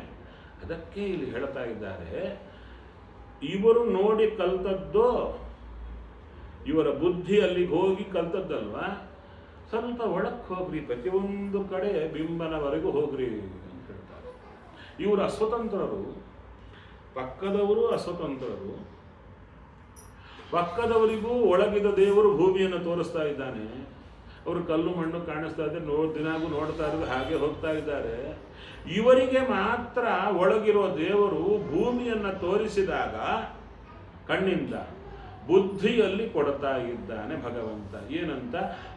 ಅದಕ್ಕೆ ಇಲ್ಲಿ ಹೇಳ್ತಾ ಇದ್ದಾರೆ, ಇವರು ನೋಡಿ ಕಲ್ತದ್ದು, ಇವರ ಬುದ್ಧಿ ಅಲ್ಲಿಗೆ ಹೋಗಿ ಕಲ್ತದ್ದಲ್ವಾ. ಸ್ವಲ್ಪ ಒಳಕ್ಕೆ ಹೋಗ್ರಿ, ಪ್ರತಿಯೊಂದು ಕಡೆ ಬಿಂಬನವರೆಗೂ ಹೋಗ್ರಿ ಅಂತ ಹೇಳ್ತಾರೆ. ಇವರು ಅಸ್ವತಂತ್ರರು, ಪಕ್ಕದವರು ಅಸ್ವತಂತ್ರರು. ಪಕ್ಕದವರಿಗೂ ಒಳಗಿದ ದೇವರು ಭೂಮಿಯನ್ನು ತೋರಿಸ್ತಾ ಇದ್ದಾನೆ. ಅವರು ಕಲ್ಲು ಮಣ್ಣು ಕಾಣಿಸ್ತಾ ಇದೆ, ದಿನಾಗೂ ನೋಡ್ತಾ ಇರೋದು, ಹಾಗೆ ಹೋಗ್ತಾ ಇದ್ದಾರೆ. ಇವರಿಗೆ ಮಾತ್ರ ಒಳಗಿರೋ ದೇವರು ಭೂಮಿಯನ್ನು ತೋರಿಸಿದಾಗ ಕಣ್ಣಿಂದ ಬುದ್ಧಿಯಲ್ಲಿ ಕೊಡ್ತಾ ಇದ್ದಾನೆ ಭಗವಂತ. ಏನಂತ?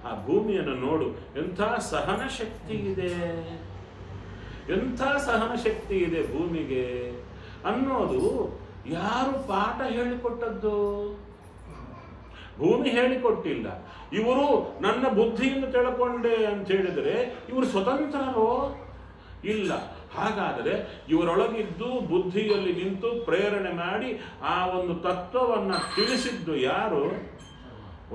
ಆ ಭೂಮಿಯನ್ನು ನೋಡು, ಎಂಥ ಸಹನ ಶಕ್ತಿ ಇದೆ, ಎಂಥ ಸಹನ ಶಕ್ತಿ ಇದೆ ಭೂಮಿಗೆ ಅನ್ನೋದು ಯಾರು ಪಾಠ ಹೇಳಿಕೊಟ್ಟದ್ದು? ಭೂಮಿ ಹೇಳಿಕೊಟ್ಟಿಲ್ಲ. ಇವರು ನನ್ನ ಬುದ್ಧಿಯಿಂದ ತಿಳ್ಕೊಂಡೆ ಅಂತ ಹೇಳಿದರೆ ಇವರು ಸ್ವತಂತ್ರರೋ? ಇಲ್ಲ. ಹಾಗಾದರೆ ಇವರೊಳಗಿದ್ದು ಬುದ್ಧಿಯಲ್ಲಿ ನಿಂತು ಪ್ರೇರಣೆ ಮಾಡಿ ಆ ಒಂದು ತತ್ವವನ್ನು ತಿಳಿಸಿದ್ದು ಯಾರು?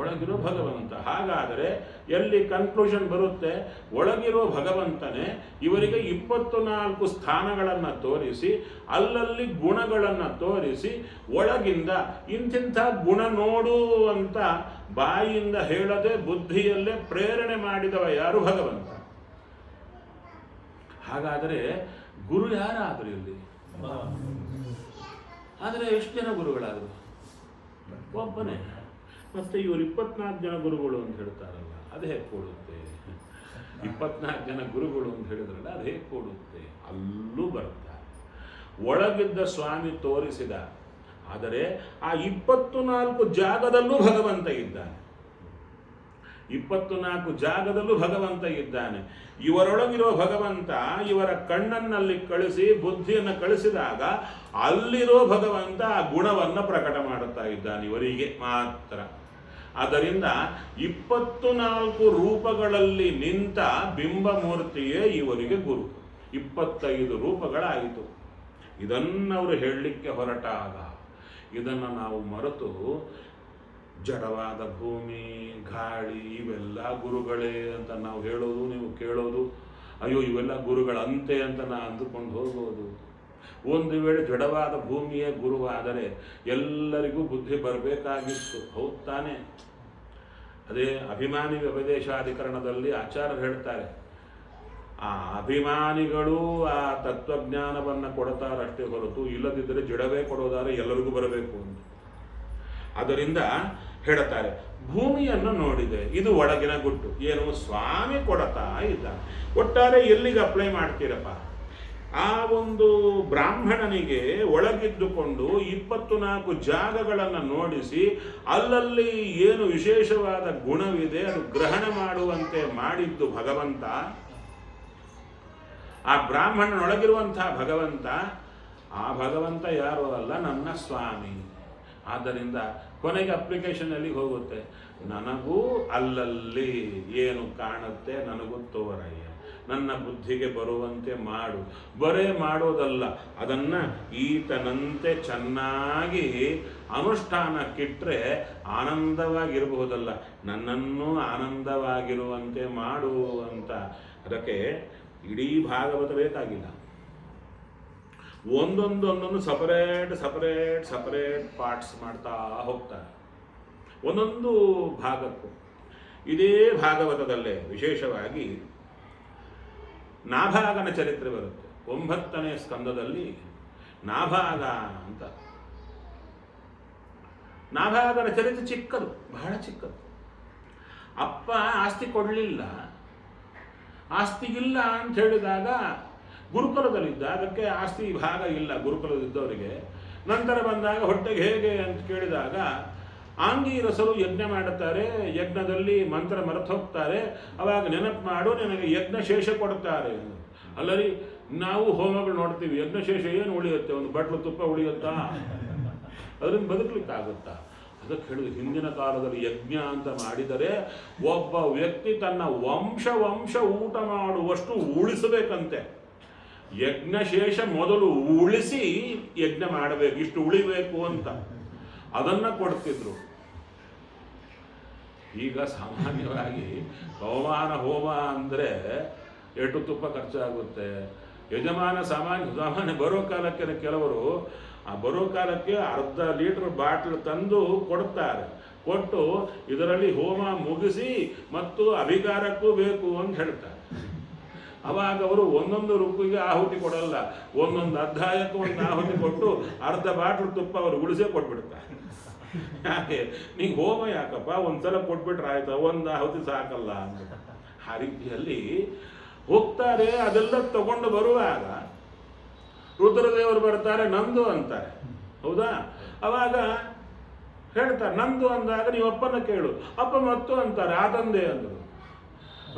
ಒಳಗಿರೋ ಭಗವಂತ. ಹಾಗಾದರೆ ಎಲ್ಲಿ ಕನ್ಕ್ಲೂಷನ್ ಬರುತ್ತೆ? ಒಳಗಿರೋ ಭಗವಂತನೇ ಇವರಿಗೆ 24 ಸ್ಥಾನಗಳನ್ನು ತೋರಿಸಿ, ಅಲ್ಲಲ್ಲಿ ಗುಣಗಳನ್ನು ತೋರಿಸಿ, ಒಳಗಿಂದ ಇಂತಿಂಥ ಗುಣ ನೋಡು ಅಂತ ಬಾಯಿಯಿಂದ ಹೇಳದೆ ಬುದ್ಧಿಯಲ್ಲೇ ಪ್ರೇರಣೆ ಮಾಡಿದವ ಯಾರು? ಭಗವಂತ. ಹಾಗಾದರೆ ಗುರು ಯಾರಾದರು ಇಲ್ಲಿ? ಆದರೆ ಎಷ್ಟು ಜನ ಗುರುಗಳಾದರು? ಒಬ್ಬನೇ. ಮತ್ತೆ ಇವರು 24 ಜನ ಗುರುಗಳು ಅಂತ ಹೇಳ್ತಾರಲ್ಲ, ಅದು ಹೇಗೆ ಕೊಡುತ್ತೆ? 24 ಜನ ಗುರುಗಳು ಅಂತ ಹೇಳಿದ್ರಲ್ಲ, ಅದು ಹೇಗೆ ಕೊಡುತ್ತೆ? ಅಲ್ಲೂ ಬರ್ತಾರೆ. ಒಳಗಿದ್ದ ಸ್ವಾಮಿ ತೋರಿಸಿದ, ಆದರೆ ಆ 24 ಜಾಗದಲ್ಲೂ ಭಗವಂತ ಇದ್ದಾನೆ. 24 ಜಾಗದಲ್ಲೂ ಭಗವಂತ ಇದ್ದಾನೆ. ಇವರೊಳಗಿರುವ ಭಗವಂತ ಇವರ ಕಣ್ಣನ್ನಲ್ಲಿ ಕಳಿಸಿ ಬುದ್ಧಿಯನ್ನು ಕಳಿಸಿದಾಗ ಅಲ್ಲಿರೋ ಭಗವಂತ ಆ ಗುಣವನ್ನು ಪ್ರಕಟ ಮಾಡುತ್ತಾ ಇದ್ದಾನೆ ಇವರಿಗೆ ಮಾತ್ರ. ಆದ್ದರಿಂದ 24 ರೂಪಗಳಲ್ಲಿ ನಿಂತ ಬಿಂಬಮೂರ್ತಿಯೇ ಇವರಿಗೆ ಗುರು. 25 ರೂಪಗಳಾಯಿತು. ಇದನ್ನವರು ಹೇಳಲಿಕ್ಕೆ ಹೊರಟಾಗ ಇದನ್ನು ನಾವು ಮರೆತು ಜಡವಾದ ಭೂಮಿ, ಗಾಳಿ ಇವೆಲ್ಲ ಗುರುಗಳೇ ಅಂತ ನಾವು ಹೇಳೋದು, ನೀವು ಕೇಳೋದು, ಅಯ್ಯೋ ಇವೆಲ್ಲ ಗುರುಗಳಂತೆ ಅಂತ ನಾನು ಅಂದುಕೊಂಡು ಹೋಗೋದು. ಒಂದು ವೇಳೆ ಜಡವಾದ ಭೂಮಿಯೇ ಗುರುವಾದರೆ ಎಲ್ಲರಿಗೂ ಬುದ್ಧಿ ಬರಬೇಕಾಗಿತ್ತು. ಹೌದು ತಾನೆ? ಅದೇ ಅಭಿಮಾನಿ ವ್ಯಪದೇಶಾಧಿಕರಣದಲ್ಲಿ ಆಚಾರ್ಯರು ಹೇಳ್ತಾರೆ, ಆ ಅಭಿಮಾನಿಗಳು ಆ ತತ್ವಜ್ಞಾನವನ್ನು ಕೊಡ್ತಾರಷ್ಟೇ ಹೊರತು ಇಲ್ಲದಿದ್ದರೆ ಜಡವೇ ಕೊಡೋದಾದ್ರೆ ಎಲ್ಲರಿಗೂ ಬರಬೇಕು ಅಂತ. ಅದರಿಂದ ಹೇಳ್ತಾರೆ, ಭೂಮಿಯನ್ನು ನೋಡಿದೆ, ಇದು ಒಳಗಿನ ಗುಟ್ಟು. ಏನು? ಸ್ವಾಮಿ ಕೊಡತಾ ಇದ್ದಾನೆ. ಒಟ್ಟಾರೆ ಎಲ್ಲಿಗೆ ಅಪ್ಲೈ ಮಾಡ್ತೀರಪ್ಪ? ಆ ಒಂದು ಬ್ರಾಹ್ಮಣನಿಗೆ ಒಳಗಿದ್ದುಕೊಂಡು 24 ಜಾಗಗಳನ್ನು ನೋಡಿಸಿ ಅಲ್ಲಲ್ಲಿ ಏನು ವಿಶೇಷವಾದ ಗುಣವಿದೆ ಅದು ಗ್ರಹಣ ಮಾಡುವಂತೆ ಮಾಡಿದ್ದು ಭಗವಂತ. ಆ ಬ್ರಾಹ್ಮಣನೊಳಗಿರುವಂತಹ ಭಗವಂತ, ಆ ಭಗವಂತ ಯಾರು ಅಲ್ಲ, ನನ್ನ ಸ್ವಾಮಿ. ಆದ್ದರಿಂದ ಕೊನೆಗೆ ಅಪ್ಲಿಕೇಶನಲ್ಲಿ ಹೋಗುತ್ತೆ, ನನಗೂ ಅಲ್ಲಲ್ಲಿ ಏನು ಕಾಣುತ್ತೆ ನನಗೂ ತೋರಯ್ಯ, ನನ್ನ ಬುದ್ಧಿಗೆ ಬರುವಂತೆ ಮಾಡು. ಬರೇ ಮಾಡೋದಲ್ಲ, ಅದನ್ನು ಈತನಂತೆ ಚೆನ್ನಾಗಿ ಅನುಷ್ಠಾನಕ್ಕಿಟ್ಟರೆ ಆನಂದವಾಗಿರಬಹುದಲ್ಲ, ನನ್ನನ್ನು ಆನಂದವಾಗಿರುವಂತೆ ಮಾಡು ಅಂತ. ಅದಕ್ಕೆ ಇಡೀ ಭಾಗವತ ಬೇಕಾಗಿಲ್ಲ, ಒಂದೊಂದೊಂದೊಂದು ಸಪರೇಟ್ ಪಾರ್ಟ್ಸ್ ಮಾಡ್ತಾ ಹೋಗ್ತಾರೆ ಒಂದೊಂದು ಭಾಗಕ್ಕೂ. ಇದೇ ಭಾಗವತದಲ್ಲೇ ವಿಶೇಷವಾಗಿ ನಾಭಾಗನ ಚರಿತ್ರೆ ಬರುತ್ತೆ. 9ನೇ ಸ್ಕಂದದಲ್ಲಿ ನಾಭಾಗ ಅಂತ. ನಾಭಾಗನ ಚರಿತ್ರೆ ಚಿಕ್ಕದು, ಬಹಳ ಚಿಕ್ಕದು. ಅಪ್ಪ ಆಸ್ತಿ ಕೊಡಲಿಲ್ಲ, ಆಸ್ತಿಗಿಲ್ಲ ಅಂತ ಹೇಳಿದಾಗ ಗುರುಕುಲದಲ್ಲಿದ್ದ, ಅದಕ್ಕೆ ಆಸ್ತಿ ಭಾಗ ಇಲ್ಲ ಗುರುಕುಲದಿದ್ದವರಿಗೆ. ನಂತರ ಬಂದಾಗ ಹೊಟ್ಟೆಗೆ ಹೇಗೆ ಅಂತ ಕೇಳಿದಾಗ ಆಂಗೀರಸರು ಯಜ್ಞ ಮಾಡುತ್ತಾರೆ, ಯಜ್ಞದಲ್ಲಿ ಮಂತ್ರ ಮರೆತು ಹೋಗ್ತಾರೆ, ಅವಾಗ ನೆನಪು ಮಾಡು ನಿನಗೆ ಯಜ್ಞಶೇಷ ಕೊಡುತ್ತಾರೆ. ಅಲ್ಲರಿ ನಾವು ಹೋಮಗಳು ನೋಡ್ತೀವಿ, ಯಜ್ಞಶೇಷ ಏನು ಉಳಿಯುತ್ತೆ? ಒಂದು ಬಟ್ಲು ತುಪ್ಪ ಉಳಿಯುತ್ತಾ? ಅದರಿಂದ ಬದುಕಲಿಕ್ಕಾಗುತ್ತಾ? ಅದಕ್ಕೆ ಹೇಳಿದ್ರು, ಹಿಂದಿನ ಕಾಲದಲ್ಲಿ ಯಜ್ಞ ಅಂತ ಮಾಡಿದರೆ ಒಬ್ಬ ವ್ಯಕ್ತಿ ತನ್ನ ವಂಶ ಊಟ ಮಾಡುವಷ್ಟು ಉಳಿಸಬೇಕಂತೆ. ಯಜ್ಞಶೇಷ ಮೊದಲು ಉಳಿಸಿ ಯಜ್ಞ ಮಾಡಬೇಕು, ಇಷ್ಟು ಉಳಿಬೇಕು ಅಂತ ಅದನ್ನು ಕೊಡ್ತಿದ್ರು. ಈಗ ಸಾಮಾನ್ಯವಾಗಿ ಹವಮಾನ ಹೋಮ ಅಂದರೆ ಎಷ್ಟು ತುಪ್ಪ ಖರ್ಚಾಗುತ್ತೆ. ಯಜಮಾನ ಸಾಮಾನ್ಯ ಬರೋ ಕಾಲಕ್ಕೆ ಕೆಲವರು ಬರೋ ಕಾಲಕ್ಕೆ ಅರ್ಧ ಲೀಟರ್ ಬಾಟ್ಲ್ ತಂದು ಕೊಡ್ತಾರೆ. ಕೊಟ್ಟು ಇದರಲ್ಲಿ ಹೋಮ ಮುಗಿಸಿ ಮತ್ತು ಅಭಿಕಾರಕ್ಕೂ ಬೇಕು ಅಂತ ಹೇಳ್ತಾರೆ. ಅವಾಗ ಅವರು ಒಂದೊಂದು ರುಕ್ಕಿಗೆ ಆಹುತಿ ಕೊಡಲ್ಲ, ಒಂದೊಂದು ಅಧ್ಯಾಯಕ್ಕೂ ಒಂದು ಆಹುತಿ ಕೊಟ್ಟು ಅರ್ಧ ಬಾಟ್ಲ್ ತುಪ್ಪ ಅವರು ಉಳಿಸೇ ಕೊಟ್ಬಿಡ್ತಾರೆ. ಯಾಕೆ? ನೀವು ಹೋಮ ಯಾಕಪ್ಪ, ಒಂದ್ಸಲ ಕೊಟ್ಬಿಟ್ರೆ ಆಯ್ತು, ಒಂದು ಆಹುತಿ ಸಾಕಲ್ಲ ಅಂತ. ಆ ರೀತಿಯಲ್ಲಿ ಹೋಗ್ತಾರೆ. ಅದೆಲ್ಲ ತಗೊಂಡು ಬರುವಾಗ ರುದ್ರದೇವರು ಬರ್ತಾರೆ, ನಂದು ಅಂತಾರೆ, ಹೌದಾ? ಅವಾಗ ಹೇಳ್ತಾರೆ ನಂದು ಅಂದಾಗ ನೀವು ಅಪ್ಪನ ಕೇಳು, ಅಪ್ಪ ಮತ್ತು ಅಂತಾರೆ, ಆತಂದೆ ಅಂದರು,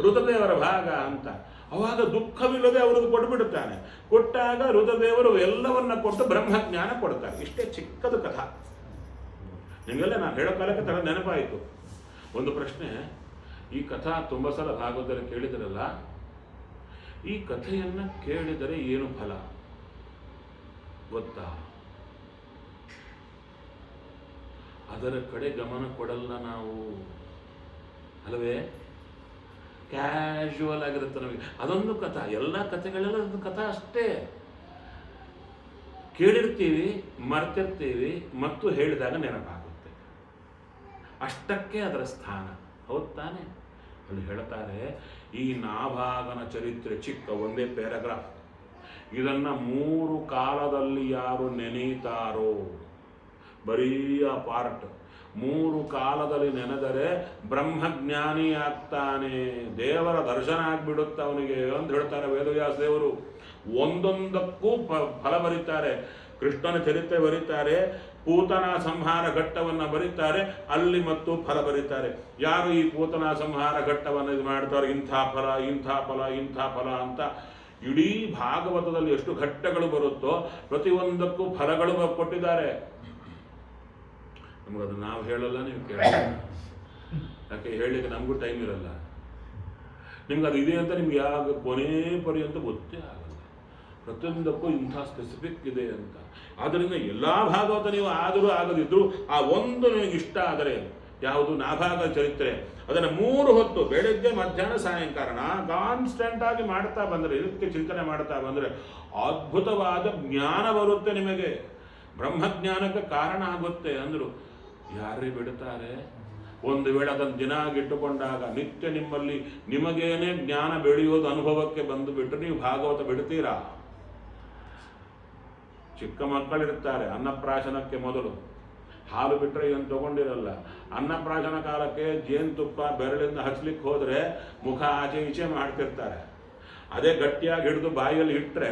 ರುದ್ರದೇವರ ಭಾಗ ಅಂತ. ಅವಾಗ ದುಃಖವಿಲ್ಲದೆ ಅವ್ರಿಗೆ ಕೊಟ್ಬಿಡುತ್ತಾನೆ. ಕೊಟ್ಟಾಗ ರುದ್ರದೇವರು ಎಲ್ಲವನ್ನ ಕೊಟ್ಟು ಬ್ರಹ್ಮಜ್ಞಾನ ಕೊಡ್ತಾರೆ. ಇಷ್ಟೇ ಚಿಕ್ಕದು ಕಥಾ. ನಿಮಗೆಲ್ಲ ನಾನು ಹೇಳೋ ಕಾಲಕ್ಕೆ ತರ ನೆನಪಾಯಿತು. ಒಂದು ಪ್ರಶ್ನೆ, ಈ ಕಥಾ ತುಂಬ ಸಲ ಭಾಗವತದಲ್ಲಿ ಕೇಳಿದ್ರಲ್ಲ, ಈ ಕಥೆಯನ್ನು ಕೇಳಿದರೆ ಏನು ಫಲ ಗೊತ್ತಾ? ಅದರ ಕಡೆ ಗಮನ ಕೊಡಲ್ಲ ನಾವು, ಅಲ್ಲವೇ? ಕ್ಯಾಶುವಲ್ ಆಗಿರುತ್ತೆ ನಮಗೆ. ಅದೊಂದು ಕಥಾ, ಎಲ್ಲ ಕಥೆಗಳೆಲ್ಲ ಒಂದು ಕಥಾ ಅಷ್ಟೇ. ಕೇಳಿರ್ತೀವಿ, ಮರ್ತಿರ್ತೀವಿ, ಮತ್ತು ಹೇಳಿದಾಗ ನೆನಪಾಗುತ್ತೆ. ಅಷ್ಟಕ್ಕೆ ಅದರ ಸ್ಥಾನ, ಹೌದು ತಾನೆ? ಅಲ್ಲಿ ಹೇಳ್ತಾರೆ, ಈ ನಾಭಾಗನ ಚರಿತ್ರೆ ಚಿಕ್ಕ ಒಂದೇ ಪ್ಯಾರಾಗ್ರಾಫ್. ಇದನ್ನು 3 ಕಾಲದಲ್ಲಿ ಯಾರು ನೆನೀತಾರೋ, ಬರೀ ಆ ಪಾರ್ಟ್ 3 ಕಾಲದಲ್ಲಿ ನೆನೆದರೆ ಬ್ರಹ್ಮಜ್ಞಾನಿ ಆಗ್ತಾನೆ, ದೇವರ ದರ್ಶನ ಆಗ್ಬಿಡುತ್ತೆ ಅವನಿಗೆ ಅಂತ ಹೇಳ್ತಾರೆ ವೇದವ್ಯಾಸ ದೇವರು. ಒಂದೊಂದಕ್ಕೂ ಫಲ ಬರೀತಾರೆ. ಕೃಷ್ಣನ ಚರಿತ್ರೆ ಬರೀತಾರೆ, ಪೂತನ ಸಂಹಾರ ಘಟ್ಟವನ್ನು ಬರೀತಾರೆ, ಅಲ್ಲಿ ಮತ್ತು ಫಲ ಬರೀತಾರೆ. ಯಾರು ಈ ಪೂತನ ಸಂಹಾರ ಘಟ್ಟವನ್ನು ಇದು ಮಾಡ್ತಾರೆ, ಇಂಥ ಫಲ ಇಂಥ ಫಲ ಇಂಥ ಫಲ ಅಂತ ಇಡೀ ಭಾಗವತದಲ್ಲಿ ಎಷ್ಟು ಘಟ್ಟಗಳು ಬರುತ್ತೋ ಪ್ರತಿಯೊಂದಕ್ಕೂ ಫಲಗಳು ಕೊಟ್ಟಿದ್ದಾರೆ. ನಮಗದು ನಾವು ಹೇಳಲ್ಲ, ನೀವು ಕೇಳಲ್ಲ. ಯಾಕೆ ಹೇಳಲಿಕ್ಕೆ ನಮಗೂ ಟೈಮ್ ಇರಲ್ಲ. ನಿಮ್ಗೆ ಅದು ಇದೆ ಅಂತ ನಿಮ್ಗೆ ಯಾವ ಕೊನೆ ಪರ್ಯಂತ ಗೊತ್ತೇ ಆಗಲ್ಲ. ಪ್ರತಿಯೊಂದಕ್ಕೂ ಇಂಥ ಸ್ಪೆಸಿಫಿಕ್ ಇದೆ ಅಂತ. ಆದ್ದರಿಂದ ಎಲ್ಲ ಭಾಗವತ ನೀವು ಆದರೂ ಆಗದಿದ್ರು ಆ ಒಂದು ನಿಮಗೆ ಇಷ್ಟ ಆದರೆ ಯಾವುದು ನಾಭಾಗ ಚರಿತ್ರೆ, ಅದನ್ನು 3 ಹೊತ್ತು ಬೆಳಗ್ಗೆ ಮಧ್ಯಾಹ್ನ ಸಾಯಂಕಾಲ ಕಾನ್ಸ್ಟೆಂಟ್ ಆಗಿ ಮಾಡ್ತಾ ಬಂದರೆ, ಇದಕ್ಕೆ ಚಿಂತನೆ ಮಾಡ್ತಾ ಬಂದರೆ ಅದ್ಭುತವಾದ ಜ್ಞಾನ ಬರುತ್ತೆ ನಿಮಗೆ, ಬ್ರಹ್ಮಜ್ಞಾನಕ್ಕೆ ಕಾರಣ ಆಗುತ್ತೆ ಅಂದರು. ಯಾರೇ ಬಿಡ್ತಾರೆ? ಒಂದು ವೇಳೆ ಅದನ್ನು ದಿನಾಗಿಟ್ಟುಕೊಂಡಾಗ ನಿತ್ಯ ನಿಮ್ಮಲ್ಲಿ ನಿಮಗೇನೇ ಜ್ಞಾನ ಬೆಳೆಯೋದು ಅನುಭವಕ್ಕೆ ಬಂದು ಬಿಟ್ಟರೆ ನೀವು ಭಾಗವತ ಬಿಡ್ತೀರಾ? ಚಿಕ್ಕ ಮಕ್ಕಳಿರ್ತಾರೆ, ಅನ್ನಪ್ರಾಶನಕ್ಕೆ ಮೊದಲು ಹಾಲು ಬಿಟ್ಟರೆ ಇದನ್ನು ತಗೊಂಡಿರಲ್ಲ. ಅನ್ನಪ್ರಾಶನ ಕಾಲಕ್ಕೆ ಜೇನುತುಪ್ಪ ಬೆರಳಿಂದ ಹಚ್ಚಲಿಕ್ಕೆ ಹೋದರೆ ಮುಖ ಆಚೆ ಈಚೆ ಮಾಡ್ತಿರ್ತಾರೆ. ಅದೇ ಗಟ್ಟಿಯಾಗಿ ಹಿಡಿದು ಬಾಯಿಯಲ್ಲಿ ಇಟ್ಟರೆ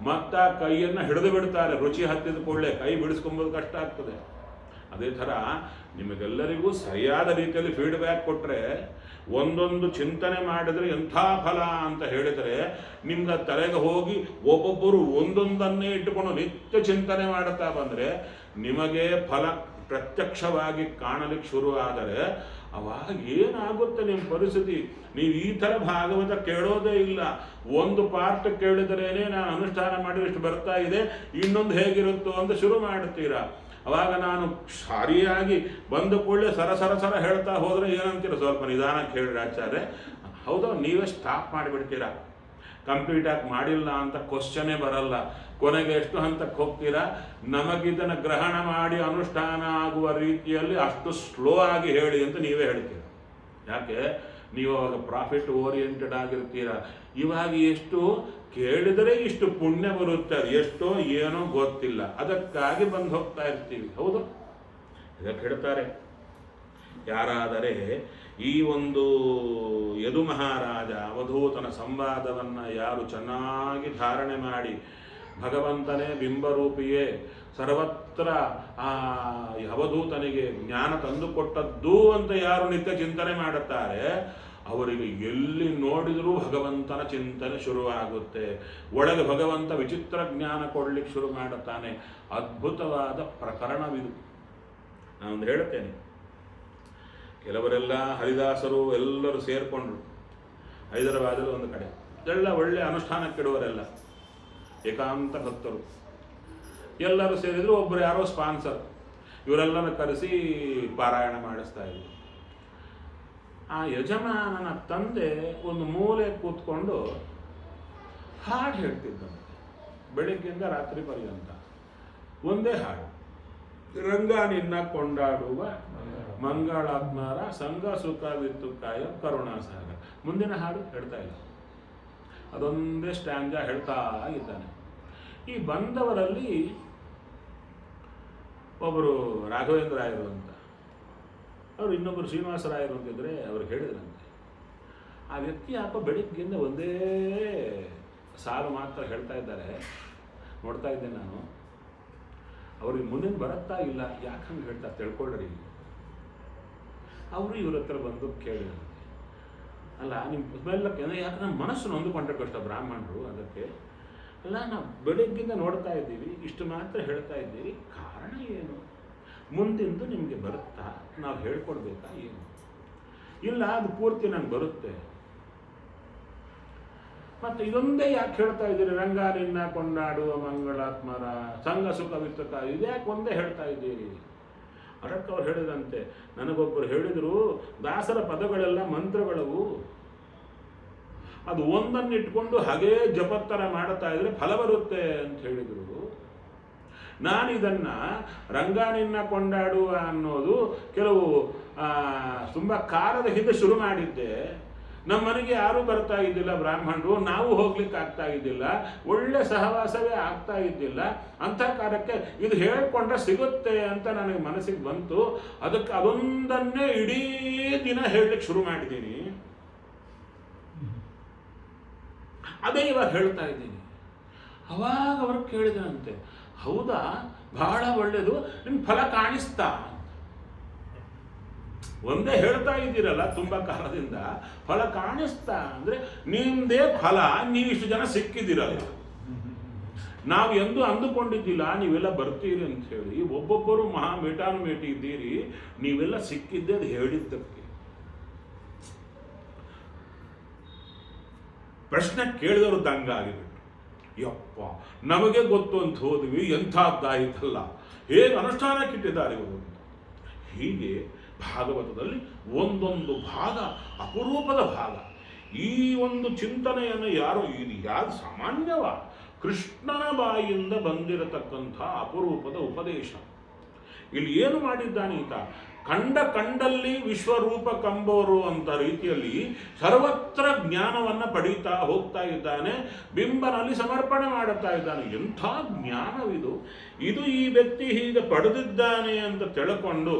ಮತ್ತ ಕೈಯನ್ನು ಹಿಡಿದು ಬಿಡ್ತಾರೆ. ರುಚಿ ಹತ್ತಿದ ಕೂಡಲೇ ಕೈ ಬಿಡಿಸ್ಕೊಂಬೋದು ಕಷ್ಟ ಆಗ್ತದೆ. ಅದೇ ಥರ ನಿಮಗೆಲ್ಲರಿಗೂ ಸರಿಯಾದ ರೀತಿಯಲ್ಲಿ ಫೀಡ್ಬ್ಯಾಕ್ ಕೊಟ್ಟರೆ, ಒಂದೊಂದು ಚಿಂತನೆ ಮಾಡಿದರೆ ಎಂಥ ಫಲ ಅಂತ ಹೇಳಿದರೆ, ನಿಮ್ಗೆ ತಲೆಗೆ ಹೋಗಿ ಒಬ್ಬೊಬ್ಬರು ಒಂದೊಂದನ್ನೇ ಇಟ್ಟುಕೊಂಡು ನಿತ್ಯ ಚಿಂತನೆ ಮಾಡುತ್ತಾ ಬಂದರೆ ನಿಮಗೆ ಫಲ ಪ್ರತ್ಯಕ್ಷವಾಗಿ ಕಾಣಲಿಕ್ಕೆ ಶುರು ಆದರೆ ಅವಾಗ ಏನಾಗುತ್ತೆ ನಿಮ್ಮ ಪರಿಸ್ಥಿತಿ? ನೀವು ಈ ಥರ ಭಾಗವತ ಕೇಳೋದೇ ಇಲ್ಲ. ಒಂದು ಪಾರ್ಟ್ ಕೇಳಿದರೇನೆ ನಾನು ಅನುಷ್ಠಾನ ಮಾಡಿ ಇಷ್ಟು ಬರ್ತಾ ಇದೆ, ಇನ್ನೊಂದು ಹೇಗಿರುತ್ತೋ ಅಂತ ಶುರು ಮಾಡುತ್ತೀರಾ. ಅವಾಗ ನಾನು ಸರಿಯಾಗಿ ಬಂದ ಕೂಡಲೇ ಸರ ಹೇಳ್ತಾ ಹೋದರೆ ಏನಂತೀರ? ಸ್ವಲ್ಪ ನಿಧಾನಕ್ಕೆ ಹೇಳಿರಿ ಆಚಾರ್ಯ. ಹೌದಾ, ನೀವೇ ಸ್ಟಾಪ್ ಮಾಡಿಬಿಡ್ತೀರಾ. ಕಂಪ್ಲೀಟಾಗಿ ಮಾಡಿಲ್ಲ ಅಂತ ಕ್ವಶ್ಚನೇ ಬರಲ್ಲ. ಕೊನೆಗೆ ಎಷ್ಟು ಹಂತಕ್ಕೆ ಹೋಗ್ತೀರಾ? ನಮಗಿದನ್ನು ಗ್ರಹಣ ಮಾಡಿ ಅನುಷ್ಠಾನ ಆಗುವ ರೀತಿಯಲ್ಲಿ ಅಷ್ಟು ಸ್ಲೋ ಆಗಿ ಹೇಳಿ ಅಂತ ನೀವೇ ಹೇಳ್ತೀರ. ಯಾಕೆ? ನೀವು ಅವಾಗ ಪ್ರಾಫಿಟ್ ಓರಿಯೆಂಟೆಡ್ ಆಗಿರ್ತೀರ. ಇವಾಗ ಎಷ್ಟು ಕೇಳಿದರೆ ಇಷ್ಟು ಪುಣ್ಯ ಬರುತ್ತೆ, ಎಷ್ಟೋ ಏನೋ ಗೊತ್ತಿಲ್ಲ, ಅದಕ್ಕಾಗಿ ಬಂದು ಹೋಗ್ತಾ ಇರ್ತೀವಿ. ಹೌದು, ಇದಕ್ಕೆ ಹೇಳ್ತಾರೆ, ಯಾರಾದರೆ ಈ ಒಂದು ಯದು ಮಹಾರಾಜ ಅವಧೂತನ ಸಂವಾದವನ್ನು ಯಾರು ಚೆನ್ನಾಗಿ ಧಾರಣೆ ಮಾಡಿ ಭಗವಂತನೇ ಬಿಂಬರೂಪಿಯೇ ಸರ್ವತ್ರ ಆ ಅವಧೂತನಿಗೆ ಜ್ಞಾನ ತಂದುಕೊಟ್ಟದ್ದು ಅಂತ ಯಾರು ನಿತ್ಯ ಚಿಂತನೆ ಮಾಡುತ್ತಾರೆ, ಅವರಿಗೆ ಎಲ್ಲಿ ನೋಡಿದರೂ ಭಗವಂತನ ಚಿಂತನೆ ಶುರುವಾಗುತ್ತೆ. ಒಳಗೆ ಭಗವಂತ ವಿಚಿತ್ರ ಜ್ಞಾನ ಕೊಡಲಿಕ್ಕೆ ಶುರು ಮಾಡುತ್ತಾನೆ. ಅದ್ಭುತವಾದ ಪ್ರಕರಣವಿದು. ನಾನೊಂದು ಹೇಳುತ್ತೇನೆ. ಕೆಲವರೆಲ್ಲ ಹರಿದಾಸರು ಎಲ್ಲರೂ ಸೇರಿಕೊಂಡ್ರು ಹೈದರಾಬಾದಲ್ಲಿ ಒಂದು ಕಡೆ. ಎಲ್ಲ ಒಳ್ಳೆ ಅನುಷ್ಠಾನಕ್ಕಿಡುವರೆಲ್ಲ ಏಕಾಂತ ಭಕ್ತರು ಎಲ್ಲರೂ ಸೇರಿದ್ರು. ಒಬ್ಬರು ಯಾರೋ ಸ್ಪಾನ್ಸರ್, ಇವರೆಲ್ಲನ ಕರೆಸಿ ಪಾರಾಯಣ ಮಾಡಿಸ್ತಾ ಇದ್ರು. ಆ ಯಜಮಾನನ ತಂದೆ ಒಂದು ಮೂಲೆ ಕೂತ್ಕೊಂಡು ಹಾಡು ಹೇಳ್ತಿದ್ದಂತೆ, ಬೆಳಿಗ್ಗೆಯಿಂದ ರಾತ್ರಿ ಪರ್ಯಂತ ಒಂದೇ ಹಾಡು. ರಂಗ ನಿನ್ನ ಕೊಂಡಾಡುವ ಮಂಗಳಾತ್ಮರ ಸಂಘ ಸುಖವಿತ್ತು ಕಾಯ ಕರುಣಾಸಾಗರ. ಮುಂದಿನ ಹಾಡು ಹೇಳ್ತಾ ಇಲ್ಲ, ಅದೊಂದೇ ಸ್ಟ್ಯಾಂಜ ಹೇಳ್ತಾ ಇದ್ದಾನೆ. ಈ ಬಂದವರಲ್ಲಿ ಒಬ್ಬರು ರಾಘವೇಂದ್ರ ರಾಯರು ಅಂತ, ಅವರು ಇನ್ನೊಬ್ಬರು ಶ್ರೀನಿವಾಸರಾಯರು ಅಂತಿದ್ರೆ ಅವ್ರಿಗೆ ಹೇಳಿದ್ರಂತೆ. ಆ ವ್ಯಕ್ತಿ ಯಾಕೋ ಬೆಳಿಗ್ಗೆಯಿಂದ ಒಂದೇ ಸಾಲು ಮಾತ್ರ ಹೇಳ್ತಾ ಇದ್ದಾರೆ, ನೋಡ್ತಾ ಇದ್ದೆ ನಾನು. ಅವ್ರಿಗೆ ಮುಂದಿನ ಬರುತ್ತಾ ಇಲ್ಲ, ಯಾಕೆ ಹಂಗೆ ಹೇಳ್ತಾ ತಿಳ್ಕೊಳ್ಳ್ರಿ. ಅವರು ಇವ್ರ ಹತ್ರ ಬಂದು ಕೇಳಿದಂತೆ, ಅಲ್ಲ ನಿಮ್ಮ ಸ್ಮೆಲ್ಲಕ್ಕೆ ಯಾಕೆ ನಮ್ಮ ಮನಸ್ಸು ನೊಂದುಕೊಂಡ್ರೆ ಕಷ್ಟ ಬ್ರಾಹ್ಮಣರು, ಅದಕ್ಕೆ ಅಲ್ಲ ನಾವು ಬೆಳಿಗ್ಗಿಂದ ನೋಡ್ತಾ ಇದ್ದೀವಿ, ಇಷ್ಟು ಮಾತ್ರ ಹೇಳ್ತಾ ಇದ್ದೀವಿ, ಕಾರಣ ಏನು? ಮುಂದಿಂದು ನಿಮಗೆ ಬರುತ್ತಾ? ನಾವು ಹೇಳ್ಕೊಡ್ಬೇಕಾ ಏನು? ಇಲ್ಲ, ಅದು ಪೂರ್ತಿ ನಂಗೆ ಬರುತ್ತೆ. ಮತ್ತು ಇದೊಂದೇ ಯಾಕೆ ಹೇಳ್ತಾ ಇದ್ದೀರಿ? ರಂಗ ನಿನ್ನ ಕೊಂಡಾಡುವ ಮಂಗಳಾತ್ಮರ ಸಂಘ ಸುಖವಿತ್ತಕ, ಇದ್ಯಾಕೆ ಒಂದೇ ಹೇಳ್ತಾ ಇದ್ದೀರಿ? ಅದಕ್ಕೆ ಅವ್ರು ಹೇಳಿದಂತೆ, ನನಗೊಬ್ಬರು ಹೇಳಿದರು, ದಾಸರ ಪದಗಳೆಲ್ಲ ಮಂತ್ರಗಳವು, ಅದು ಒಂದನ್ನು ಇಟ್ಕೊಂಡು ಹಾಗೇ ಜಪತ್ತರ ಮಾಡ್ತಾ ಇದ್ರೆ ಫಲ ಬರುತ್ತೆ ಅಂತ ಹೇಳಿದರು. ನಾನಿದನ್ನು ರಂಗ ನಿನ್ನ ಕೊಂಡಾಡುವ ಅನ್ನೋದು ಕೆಲವು ತುಂಬ ಕಾಲದ ಹಿಂದೆ ಶುರು ಮಾಡಿದ್ದೆ. ನಮ್ಮ ಮನೆಗೆ ಯಾರೂ ಬರ್ತಾ ಇದ್ದಿಲ್ಲ ಬ್ರಾಹ್ಮಣರು, ನಾವು ಹೋಗ್ಲಿಕ್ಕೆ ಆಗ್ತಾ ಇದ್ದಿಲ್ಲ, ಒಳ್ಳೆ ಸಹವಾಸವೇ ಆಗ್ತಾ ಇದ್ದಿಲ್ಲ. ಅಂಥ ಕಾಲಕ್ಕೆ ಇದು ಹೇಳ್ಕೊಂಡ್ರೆ ಸಿಗುತ್ತೆ ಅಂತ ನನಗೆ ಮನಸ್ಸಿಗೆ ಬಂತು. ಅದಕ್ಕೆ ಅದೊಂದನ್ನೇ ಇಡೀ ದಿನ ಹೇಳಲಿಕ್ಕೆ ಶುರು ಮಾಡಿದ್ದೀನಿ. ಅದೇ ಇವಾಗ ಹೇಳ್ತಾ ಇದ್ದೀನಿ. ಅವಾಗ ಅವರು ಕೇಳಿದಂತೆ, ಹೌದಾ, ಬಹಳ ಒಳ್ಳೆಯದು, ನಿಮ್ಗೆ ಫಲ ಕಾಣಿಸ್ತಾ? ಒಂದೇ ಹೇಳ್ತಾ ಇದ್ದೀರಲ್ಲ ತುಂಬ ಕಾಲದಿಂದ, ಫಲ ಕಾಣಿಸ್ತಾ ಅಂದರೆ ನಿಮ್ಮದೇ ಫಲ, ನೀವಿಷ್ಟು ಜನ ಸಿಕ್ಕಿದ್ದೀರಲ್ಲ. ನಾವು ಎಂದೂ ಅಂದುಕೊಂಡಿದ್ದಿಲ್ಲ ನೀವೆಲ್ಲ ಬರ್ತೀರಿ ಅಂತ ಹೇಳಿ. ಒಬ್ಬೊಬ್ಬರು ಮಹಾ ಮೇಟಾನುಮೇಟಿ ಇದ್ದೀರಿ, ನೀವೆಲ್ಲ ಸಿಕ್ಕಿದ್ದೇ ಅದು ಹೇಳಿದ್ದಕ್ಕೆ. ಪ್ರಶ್ನೆ ಕೇಳಿದವರು ದಂಗಾಗಿಬಿಟ್ಟು, ಯಪ್ಪ ನಮಗೆ ಗೊತ್ತು ಅಂತ ಹೋದ್ವಿ, ಎಂಥದ್ದಾಯಿತಲ್ಲ, ಹೇಗೆ ಅನುಷ್ಠಾನಕ್ಕಿಟ್ಟಿದ್ದಾರೆ ಇವರು. ಹೀಗೆ ಭಾಗವತದಲ್ಲಿ ಒಂದೊಂದು ಭಾಗ ಅಪರೂಪದ ಭಾಗ. ಈ ಒಂದು ಚಿಂತನೆಯನ್ನು ಇದು ಯಾರು ಸಾಮಾನ್ಯವ, ಕೃಷ್ಣನ ಬಾಯಿಯಿಂದ ಬಂದಿರತಕ್ಕಂಥ ಅಪರೂಪದ ಉಪದೇಶ. ಇಲ್ಲಿ ಏನು ಮಾಡಿದ್ದಾನೆ ಈತ? ಕಂಡಲ್ಲಿ ವಿಶ್ವರೂಪ ಕಂಬೋರು ಅಂತ ರೀತಿಯಲ್ಲಿ ಸರ್ವತ್ರ ಜ್ಞಾನವನ್ನು ಪಡೀತಾ ಹೋಗ್ತಾ ಇದ್ದಾನೆ, ಬಿಂಬನಲ್ಲಿ ಸಮರ್ಪಣೆ ಮಾಡುತ್ತಾ ಇದ್ದಾನೆ. ಎಂಥ ಜ್ಞಾನವಿದು! ಇದು ಈ ವ್ಯಕ್ತಿ ಹೀಗೆ ಪಡೆದಿದ್ದಾನೆ ಅಂತ ತಿಳ್ಕೊಂಡು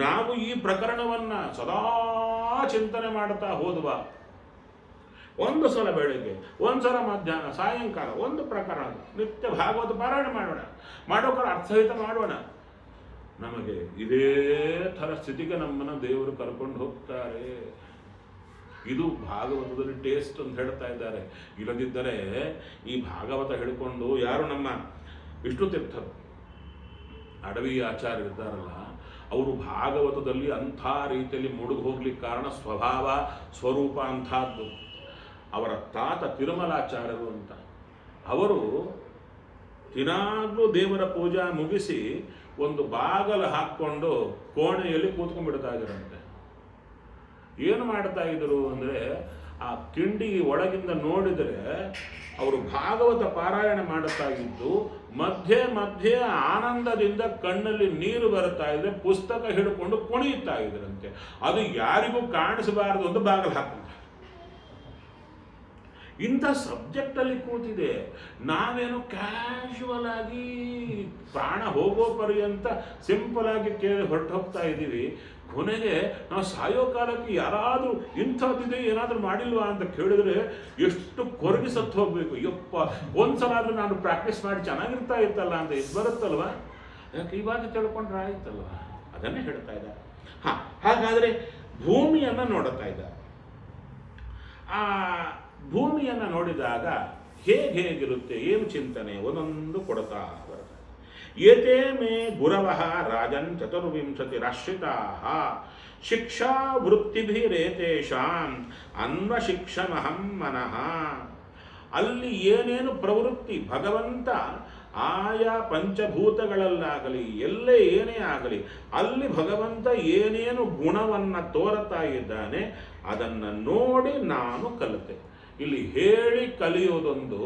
ನಾವು ಈ ಪ್ರಕರಣವನ್ನು ಸದಾ ಚಿಂತನೆ ಮಾಡ್ತಾ ಹೋದ್ವಾ, ಒಂದು ಸಲ ಬೆಳಿಗ್ಗೆ, ಒಂದು ಸಲ ಮಧ್ಯಾಹ್ನ, ಸಾಯಂಕಾಲ ಒಂದು ಪ್ರಕರಣ ನಿತ್ಯ ಭಾಗವತ ಪಾರಾಯಣ ಮಾಡೋಕೆ ಅರ್ಥಹಿತ ಮಾಡೋಣ, ನಮಗೆ ಇದೇ ಥರ ಸ್ಥಿತಿಗೆ ನಮ್ಮನ್ನು ದೇವರು ಕರ್ಕೊಂಡು ಹೋಗ್ತಾರೆ. ಇದು ಭಾಗವತದಲ್ಲಿ ಟೇಸ್ಟ್ ಅಂತ ಹೇಳ್ತಾ ಇದ್ದಾರೆ. ಇಲ್ಲದಿದ್ದರೆ ಈ ಭಾಗವತ ಹಿಡ್ಕೊಂಡು ಯಾರು ನಮ್ಮ ವಿಷ್ಣು ತೀರ್ಥರು ಅಡವಿ ಆಚಾರ್ಯ ಇದ್ದಾರಲ್ಲ, ಅವರು ಭಾಗವತದಲ್ಲಿ ಅಂಥ ರೀತಿಯಲ್ಲಿ ಮುಳುಗು ಹೋಗ್ಲಿಕ್ಕೆ ಕಾರಣ ಸ್ವಭಾವ ಸ್ವರೂಪ ಅಂಥದ್ದು. ಅವರ ತಾತ ತಿರುಮಲಾಚಾರ್ಯರು ಅಂತ, ಅವರು ದಿನಾಗ್ಲೂ ದೇವರ ಪೂಜಾ ಮುಗಿಸಿ ಒಂದು ಬಾಗಲು ಹಾಕ್ಕೊಂಡು ಕೋಣೆಯಲ್ಲಿ ಕೂತ್ಕೊಂಡ್ಬಿಡ್ತಾ ಇದ್ರಂತೆ. ಏನು ಮಾಡ್ತಾ ಇದ್ರು ಅಂದರೆ, ಆ ಕಿಂಡಿ ಒಳಗಿಂದ ನೋಡಿದರೆ ಅವರು ಭಾಗವತ ಪಾರಾಯಣ ಮಾಡುತ್ತಾ ಇದ್ದು ಮಧ್ಯೆ ಮಧ್ಯೆ ಆನಂದದಿಂದ ಕಣ್ಣಲ್ಲಿ ನೀರು ಬರುತ್ತಾ ಇದ್ರೆ ಪುಸ್ತಕ ಹಿಡ್ಕೊಂಡು ಕುಣಿಯುತ್ತಾ ಇದ್ರಂತೆ. ಅದು ಯಾರಿಗೂ ಕಾಣಿಸಬಾರದು ಅಂತ ಬಾಗಲು ಹಾಕ್ತಾರೆ. ಇಂಥ ಸಬ್ಜೆಕ್ಟಲ್ಲಿ ಕೂತಿದೆ, ನಾವೇನು ಕ್ಯಾಶುವಲ್ ಆಗಿ ಪ್ರಾಣ ಹೋಗೋ ಪರ್ಯಂತ ಸಿಂಪಲ್ ಆಗಿ ಕೇಳಿ ಹೊರಟು ಹೋಗ್ತಾ ಇದ್ದೀವಿ. ಕೊನೆಗೆ ನಾವು ಸಾಯೋ ಕಾಲಕ್ಕೆ ಯಾರಾದರೂ ಇಂಥದ್ದಿದೆ ಏನಾದರೂ ಮಾಡಿಲ್ವಾ ಅಂತ ಕೇಳಿದ್ರೆ ಎಷ್ಟು ಕೊರಗಿ ಸತ್ತು ಹೋಗಬೇಕು. ಯಪ್ಪ, ಒಂದ್ಸಲ ಆದರೂ ನಾನು ಪ್ರಾಕ್ಟೀಸ್ ಮಾಡಿ ಚೆನ್ನಾಗಿರ್ತಾ ಇತ್ತಲ್ಲ ಅಂತ ಇದು ಬರುತ್ತಲ್ವ. ಯಾಕೆ ಇವಾಗ ತಿಳ್ಕೊಂಡ್ರೆ ಆಯ್ತಲ್ವ, ಅದನ್ನೇ ಹೇಳ್ತಾ ಇದ್ದ. ಹಾಗಾದರೆ ಭೂಮಿಯನ್ನು ನೋಡುತ್ತಾ ಇದ್ದ. ಆ ಭೂಮಿಯನ್ನು ನೋಡಿದಾಗ ಹೇಗಿರುತ್ತೆ, ಏನು ಚಿಂತನೆ ಒಂದೊಂದು ಕೊಡ್ತಾ ಬರುತ್ತೆ. ಏತೇ ಮೇ ಗುರವಃ ರಾಜನ್ ಚತುರ್ವಿಂಶತಿರಾಶ್ರಿತಾ ಶಿಕ್ಷಾ ವೃತ್ತಿಭಿರೇತೇಷಾಂ ಅನ್ವಶಿಕ್ಷಮಹಂ ಮನಃ. ಅಲ್ಲಿ ಏನೇನು ಪ್ರವೃತ್ತಿ ಭಗವಂತ ಆಯಾ ಪಂಚಭೂತಗಳಲ್ಲಾಗಲಿ ಎಲ್ಲೇ ಏನೇ ಆಗಲಿ ಅಲ್ಲಿ ಭಗವಂತ ಏನೇನು ಗುಣವನ್ನು ತೋರುತ್ತಾ ಇದ್ದಾನೆ ಅದನ್ನು ನೋಡಿ ನಾನು ಕಲಿತೆ. ಇಲ್ಲಿ ಹೇಳಿ ಕಲಿಯೋದೊಂದು,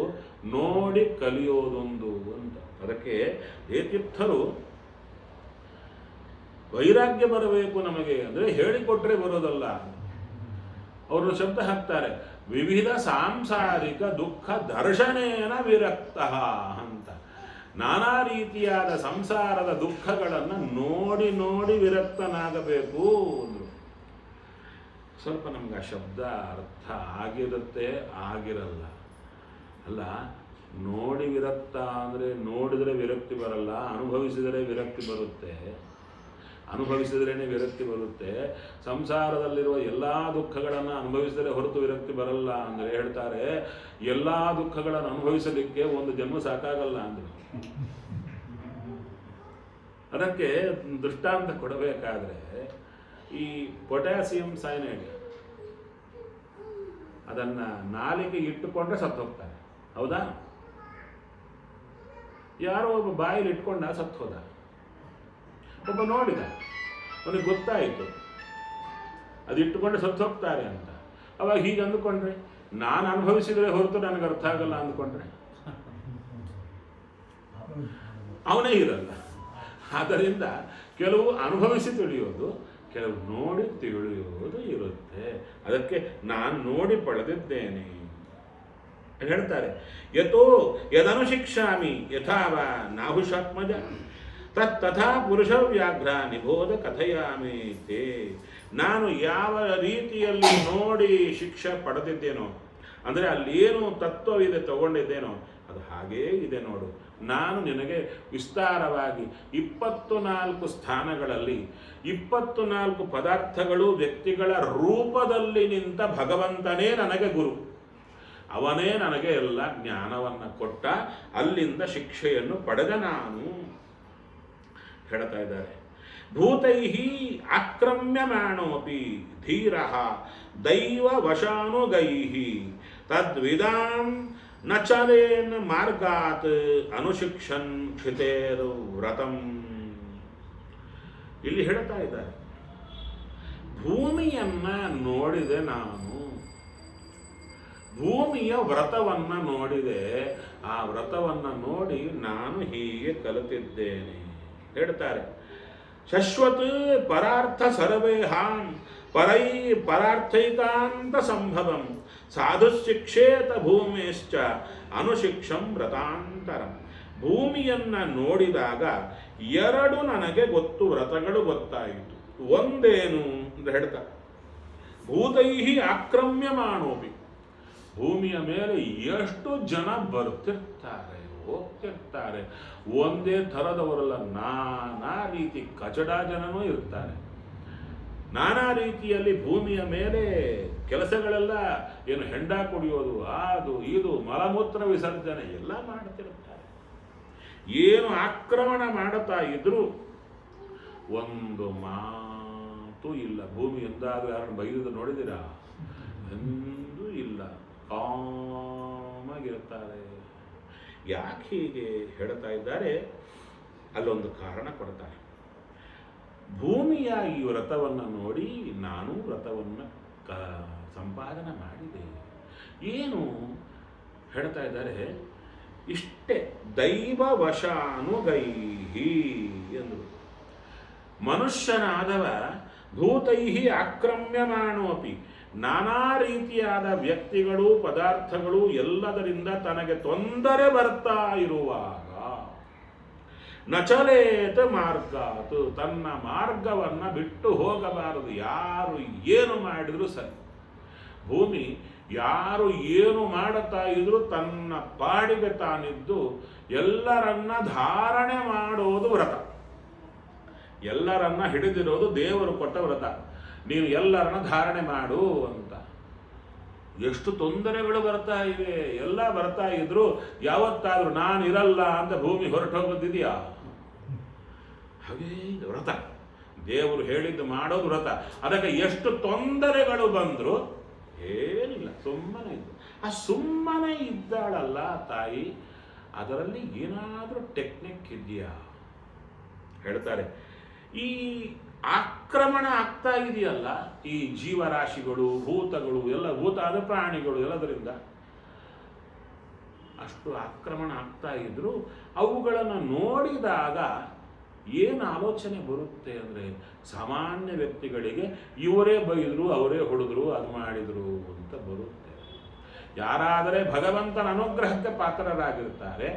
ನೋಡಿ ಕಲಿಯೋದೊಂದು ಅಂತ. ಅದಕ್ಕೆ ತೀರ್ಥರು ವೈರಾಗ್ಯ ಬರಬೇಕು ನಮಗೆ ಅಂದರೆ ಹೇಳಿಕೊಟ್ರೆ ಬರೋದಲ್ಲ. ಅವರು ಶಬ್ದ ಹಾಕ್ತಾರೆ, ವಿವಿಧ ಸಾಂಸಾರಿಕ ದುಃಖ ದರ್ಶನೇನ ವಿರಕ್ತ ಅಂತ. ನಾನಾ ರೀತಿಯಾದ ಸಂಸಾರದ ದುಃಖಗಳನ್ನು ನೋಡಿ ನೋಡಿ ವಿರಕ್ತನಾಗಬೇಕು ಅಂದರು. ಸ್ವಲ್ಪ ನಮ್ಗೆ ಆ ಶಬ್ದ ಅರ್ಥ ಆಗಿರುತ್ತೆ, ಆಗಿರಲ್ಲ. ಅಲ್ಲ, ನೋಡಿ ವಿರಕ್ತ ಅಂದರೆ ನೋಡಿದರೆ ವಿರಕ್ತಿ ಬರಲ್ಲ, ಅನುಭವಿಸಿದರೆ ವಿರಕ್ತಿ ಬರುತ್ತೆ. ಅನುಭವಿಸಿದ್ರೇ ವಿರಕ್ತಿ ಬರುತ್ತೆ. ಸಂಸಾರದಲ್ಲಿರುವ ಎಲ್ಲ ದುಃಖಗಳನ್ನು ಅನುಭವಿಸಿದರೆ ಹೊರತು ವಿರಕ್ತಿ ಬರಲ್ಲ ಅಂದರೆ ಹೇಳ್ತಾರೆ, ಎಲ್ಲ ದುಃಖಗಳನ್ನು ಅನುಭವಿಸಲಿಕ್ಕೆ ಒಂದು ಜನ್ಮ ಸಾಕಾಗಲ್ಲ ಅಂದರು. ಅದಕ್ಕೆ ದೃಷ್ಟಾಂತ ಕೊಡಬೇಕಾದ್ರೆ ಈ ಪೊಟ್ಯಾಸಿಯಂ ಸೈನೈಡ್ ಅದನ್ನು ನಾಲಿಗೆ ಇಟ್ಟುಕೊಂಡ್ರೆ ಸತ್ತು ಹೋಗ್ತಾರೆ, ಹೌದಾ? ಯಾರೋ ಒಬ್ಬ ಬಾಯಲ್ಲಿ ಇಟ್ಕೊಂಡ ಸತ್ತು ಹೋದ. ಒಬ್ಬ ನೋಡಿದ, ಅವನಿಗೆ ಗೊತ್ತಾಯಿತು ಅದು ಇಟ್ಟುಕೊಂಡ್ರೆ ಸತ್ತು ಹೋಗ್ತಾರೆ ಅಂತ. ಅವಾಗ ಹೀಗೆ ಅಂದುಕೊಂಡ್ರೆ, ನಾನು ಅನುಭವಿಸಿದರೆ ಹೊರತು ನನಗೆ ಅರ್ಥ ಆಗಲ್ಲ ಅಂದ್ಕೊಂಡ್ರೆ ಅವನೇ ಇರಲ್ಲ. ಆದ್ದರಿಂದ ಕೆಲವು ಅನುಭವಿಸಿ ತಿಳಿಯೋದು, ಕೆಲವು ನೋಡಿ ತಿಳಿಯೋದು ಇರುತ್ತೆ. ಅದಕ್ಕೆ ನಾನು ನೋಡಿ ಪಡೆದಿದ್ದೇನೆ ಹೇಳ್ತಾರೆ. ಯತೋ ಯದನುಶಿಕ್ಷಾಮಿ ಯಥಾವ ನಾಹುಷಾತ್ಮಜ ತಥಾ ಪುರುಷ ವ್ಯಾಘ್ರ ನಿಬೋಧ ಕಥಯಾಮಿ ತೇ. ನಾನು ಯಾವ ರೀತಿಯಲ್ಲಿ ನೋಡಿ ಶಿಕ್ಷೆ ಪಡೆದಿದ್ದೇನೋ ಅಂದರೆ ಅಲ್ಲಿ ಏನು ತತ್ವವಿದೆ ತಗೊಂಡಿದ್ದೇನೋ ಅದು ಹಾಗೇ ಇದೆ ನೋಡು. ನಾನು ನಿನಗೆ ವಿಸ್ತಾರವಾಗಿ 24 ಸ್ಥಾನಗಳಲ್ಲಿ 24 ಪದಾರ್ಥಗಳು ವ್ಯಕ್ತಿಗಳ ರೂಪದಲ್ಲಿ ನಿಂತ ಭಗವಂತನೇ ನನಗೆ ಗುರು. ಅವನೇ ನನಗೆ ಎಲ್ಲ ಜ್ಞಾನವನ್ನು ಕೊಟ್ಟ, ಅಲ್ಲಿಂದ ಶಿಕ್ಷೆಯನ್ನು ಪಡೆದ ನಾನು ಹೇಳ್ತಾ ಇದ್ದಾರೆ. ಭೂತೈಹಿ ಆಕ್ರಮ್ಯಮಾಣೋಪಿ ಧೀರಃ ದೈವ ವಶಾನುಗೈಹಿ ತದ್ವಿದಾಂ ನ ಚಲೇನ್ ಮಾರ್ಗಾತ್ ಅನುಶಿಕ್ಷನ್ ಕ್ಷಿತೇರ್ ವ್ರತಂ. ಇಲ್ಲಿ ಹೇಳ್ತಾ ಇದ್ದಾರೆ, ಭೂಮಿಯನ್ನ ನೋಡಿದೆ ನಾನು, ಭೂಮಿಯ ವ್ರತವನ್ನು ನೋಡಿದೆ, ಆ ವ್ರತವನ್ನು ನೋಡಿ ನಾನು ಹೀಗೆ ಕಲಿತಿದ್ದೇನೆ ಹೇಳ್ತಾರೆ. ಶಶ್ವತ್ ಪರಾರ್ಥ ಸರ್ವೇಹಾಂ ಪರೈ ಪರಾರ್ಥೈಕಾಂತ ಸಂಭವಂ ಸಾಧು ಶಿಕ್ಷೇತ ಭೂಮೇಶ್ಚ ಅನುಶಿಕ್ಷಂ ವ್ರತಾಂತರಂ. ಭೂಮಿಯನ್ನ ನೋಡಿದಾಗ ಎರಡು ನನಗೆ ಗೊತ್ತು, ವ್ರತಗಳು ಗೊತ್ತಾಯಿತು. ಒಂದೇನು ಅಂತ ಹೇಳ್ತಾರೆ, ಭೂತೈಹಿ ಆಕ್ರಮ್ಯಮಾಣೋಪಿ. ಭೂಮಿಯ ಮೇಲೆ ಎಷ್ಟು ಜನ ಬರ್ತಿರ್ತಾರೆ, ಹೋಗ್ತಿರ್ತಾರೆ, ಒಂದೇ ಥರದವರಲ್ಲ, ನಾನಾ ರೀತಿ ಕಚಡ ಜನನೂ ಇರ್ತಾರೆ. ನಾನಾ ರೀತಿಯಲ್ಲಿ ಭೂಮಿಯ ಮೇಲೆ ಕೆಲಸಗಳೆಲ್ಲ ಏನು ಹೆಂಡ ಕುಡಿಯೋದು, ಅದು ಇದು ಮಲಮೂತ್ರ ವಿಸರ್ಜನೆ ಎಲ್ಲ ಮಾಡ್ತಿರ್ತಾರೆ. ಏನು ಆಕ್ರಮಣ ಮಾಡುತ್ತಾ ಇದ್ರು ಒಂದು ಮಾತು ಇಲ್ಲ. ಭೂಮಿ ಎಂದಾದ್ರೂ ಯಾರನ್ನು ಬೈದು ನೋಡಿದಿರಾ? ಎಂದೂ ಇಲ್ಲ, ಕಾಮಾಗಿರುತ್ತಾರೆ. ಯಾಕೆ ಹೀಗೆ ಹೇಳ್ತಾ ಇದ್ದಾರೆ? ಅಲ್ಲೊಂದು ಕಾರಣ ಕೊಡ್ತಾರೆ. ಭೂಮಿಯ ಈ ವ್ರತವನ್ನು ನೋಡಿ ನಾನು ವ್ರತವನ್ನು ಸಂಪಾದನೆ ಮಾಡಿದೆ. ಏನು ಹೇಳ್ತಾ ಇದ್ದಾರೆ? ಇಷ್ಟೇ, ದೈವವಶಾನುಗೈಹಿ ಎಂದರು. ಮನುಷ್ಯನಾದವ ಭೂತೈಹಿ ಆಕ್ರಮ್ಯಮಾಣೋಪಿ, ನಾನಾ ರೀತಿಯಾದ ವ್ಯಕ್ತಿಗಳು ಪದಾರ್ಥಗಳು ಎಲ್ಲದರಿಂದ ತನಗೆ ತೊಂದರೆ ಬರ್ತಾ ಇರುವಾಗ ನಚಲೇತ ಮಾರ್ಗಾತ್, ತನ್ನ ಮಾರ್ಗವನ್ನು ಬಿಟ್ಟು ಹೋಗಬಾರದು. ಯಾರು ಏನು ಮಾಡಿದ್ರು ಸರಿ. ಭೂಮಿ ಯಾರು ಏನು ಮಾಡುತ್ತಾ ಇದ್ರು ತನ್ನ ಪಾಡಿಗೆ ತಾನಿದ್ದು ಎಲ್ಲರನ್ನ ಧಾರಣೆ ಮಾಡೋದು ವ್ರತ. ಎಲ್ಲರನ್ನ ಹಿಡಿದಿರೋದು ದೇವರು ಕೊಟ್ಟ ವ್ರತ. ನೀನು ಎಲ್ಲರನ್ನ ಧಾರಣೆ ಮಾಡು ಅಂತ. ಎಷ್ಟು ತೊಂದರೆಗಳು ಬರ್ತಾ ಇವೆ, ಎಲ್ಲ ಬರ್ತಾ ಇದ್ರು ಯಾವತ್ತಾದ್ರೂ ನಾನು ಇರಲ್ಲ ಅಂತ ಭೂಮಿ ಹೊರಟೋಗೋದಿದೆಯಾ? ಹಾಗೇ ವ್ರತ, ದೇವರು ಹೇಳಿದ್ದು ಮಾಡೋದು ವ್ರತ. ಅದಕ್ಕೆ ಎಷ್ಟು ತೊಂದರೆಗಳು ಬಂದ್ರು ಏನಿಲ್ಲ, ಸುಮ್ಮನೆ ಇದ್ದು. ಆ ಸುಮ್ಮನೆ ಇದ್ದಾಳಲ್ಲ ತಾಯಿ, ಅದರಲ್ಲಿ ಏನಾದರೂ ಟೆಕ್ನಿಕ್ ಇದೆಯಾ ಹೇಳ್ತಾರೆ. ಈ ಆಕ್ರಮಣ ಆಗ್ತಾ ಇದೆಯಲ್ಲ, ಈ ಜೀವರಾಶಿಗಳು, ಭೂತಗಳು ಎಲ್ಲ, ಭೂತ ಆದ ಪ್ರಾಣಿಗಳು ಎಲ್ಲದರಿಂದ ಅಷ್ಟು ಆಕ್ರಮಣ ಆಗ್ತಾ ಇದ್ರು ಅವುಗಳನ್ನು ನೋಡಿದಾಗ ಏನು ಆಲೋಚನೆ ಬರುತ್ತೆ ಅಂದರೆ, ಸಾಮಾನ್ಯ ವ್ಯಕ್ತಿಗಳಿಗೆ ಇವರೇ ಬೈದರು, ಅವರೇ ಹೊಡೆದ್ರು, ಅದು ಮಾಡಿದರು ಅಂತ ಬರುತ್ತೆ. ಯಾರಾದರೆ ಭಗವಂತನ ಅನುಗ್ರಹಕ್ಕೆ ಪಾತ್ರರಾಗಿರ್ತಾರೆ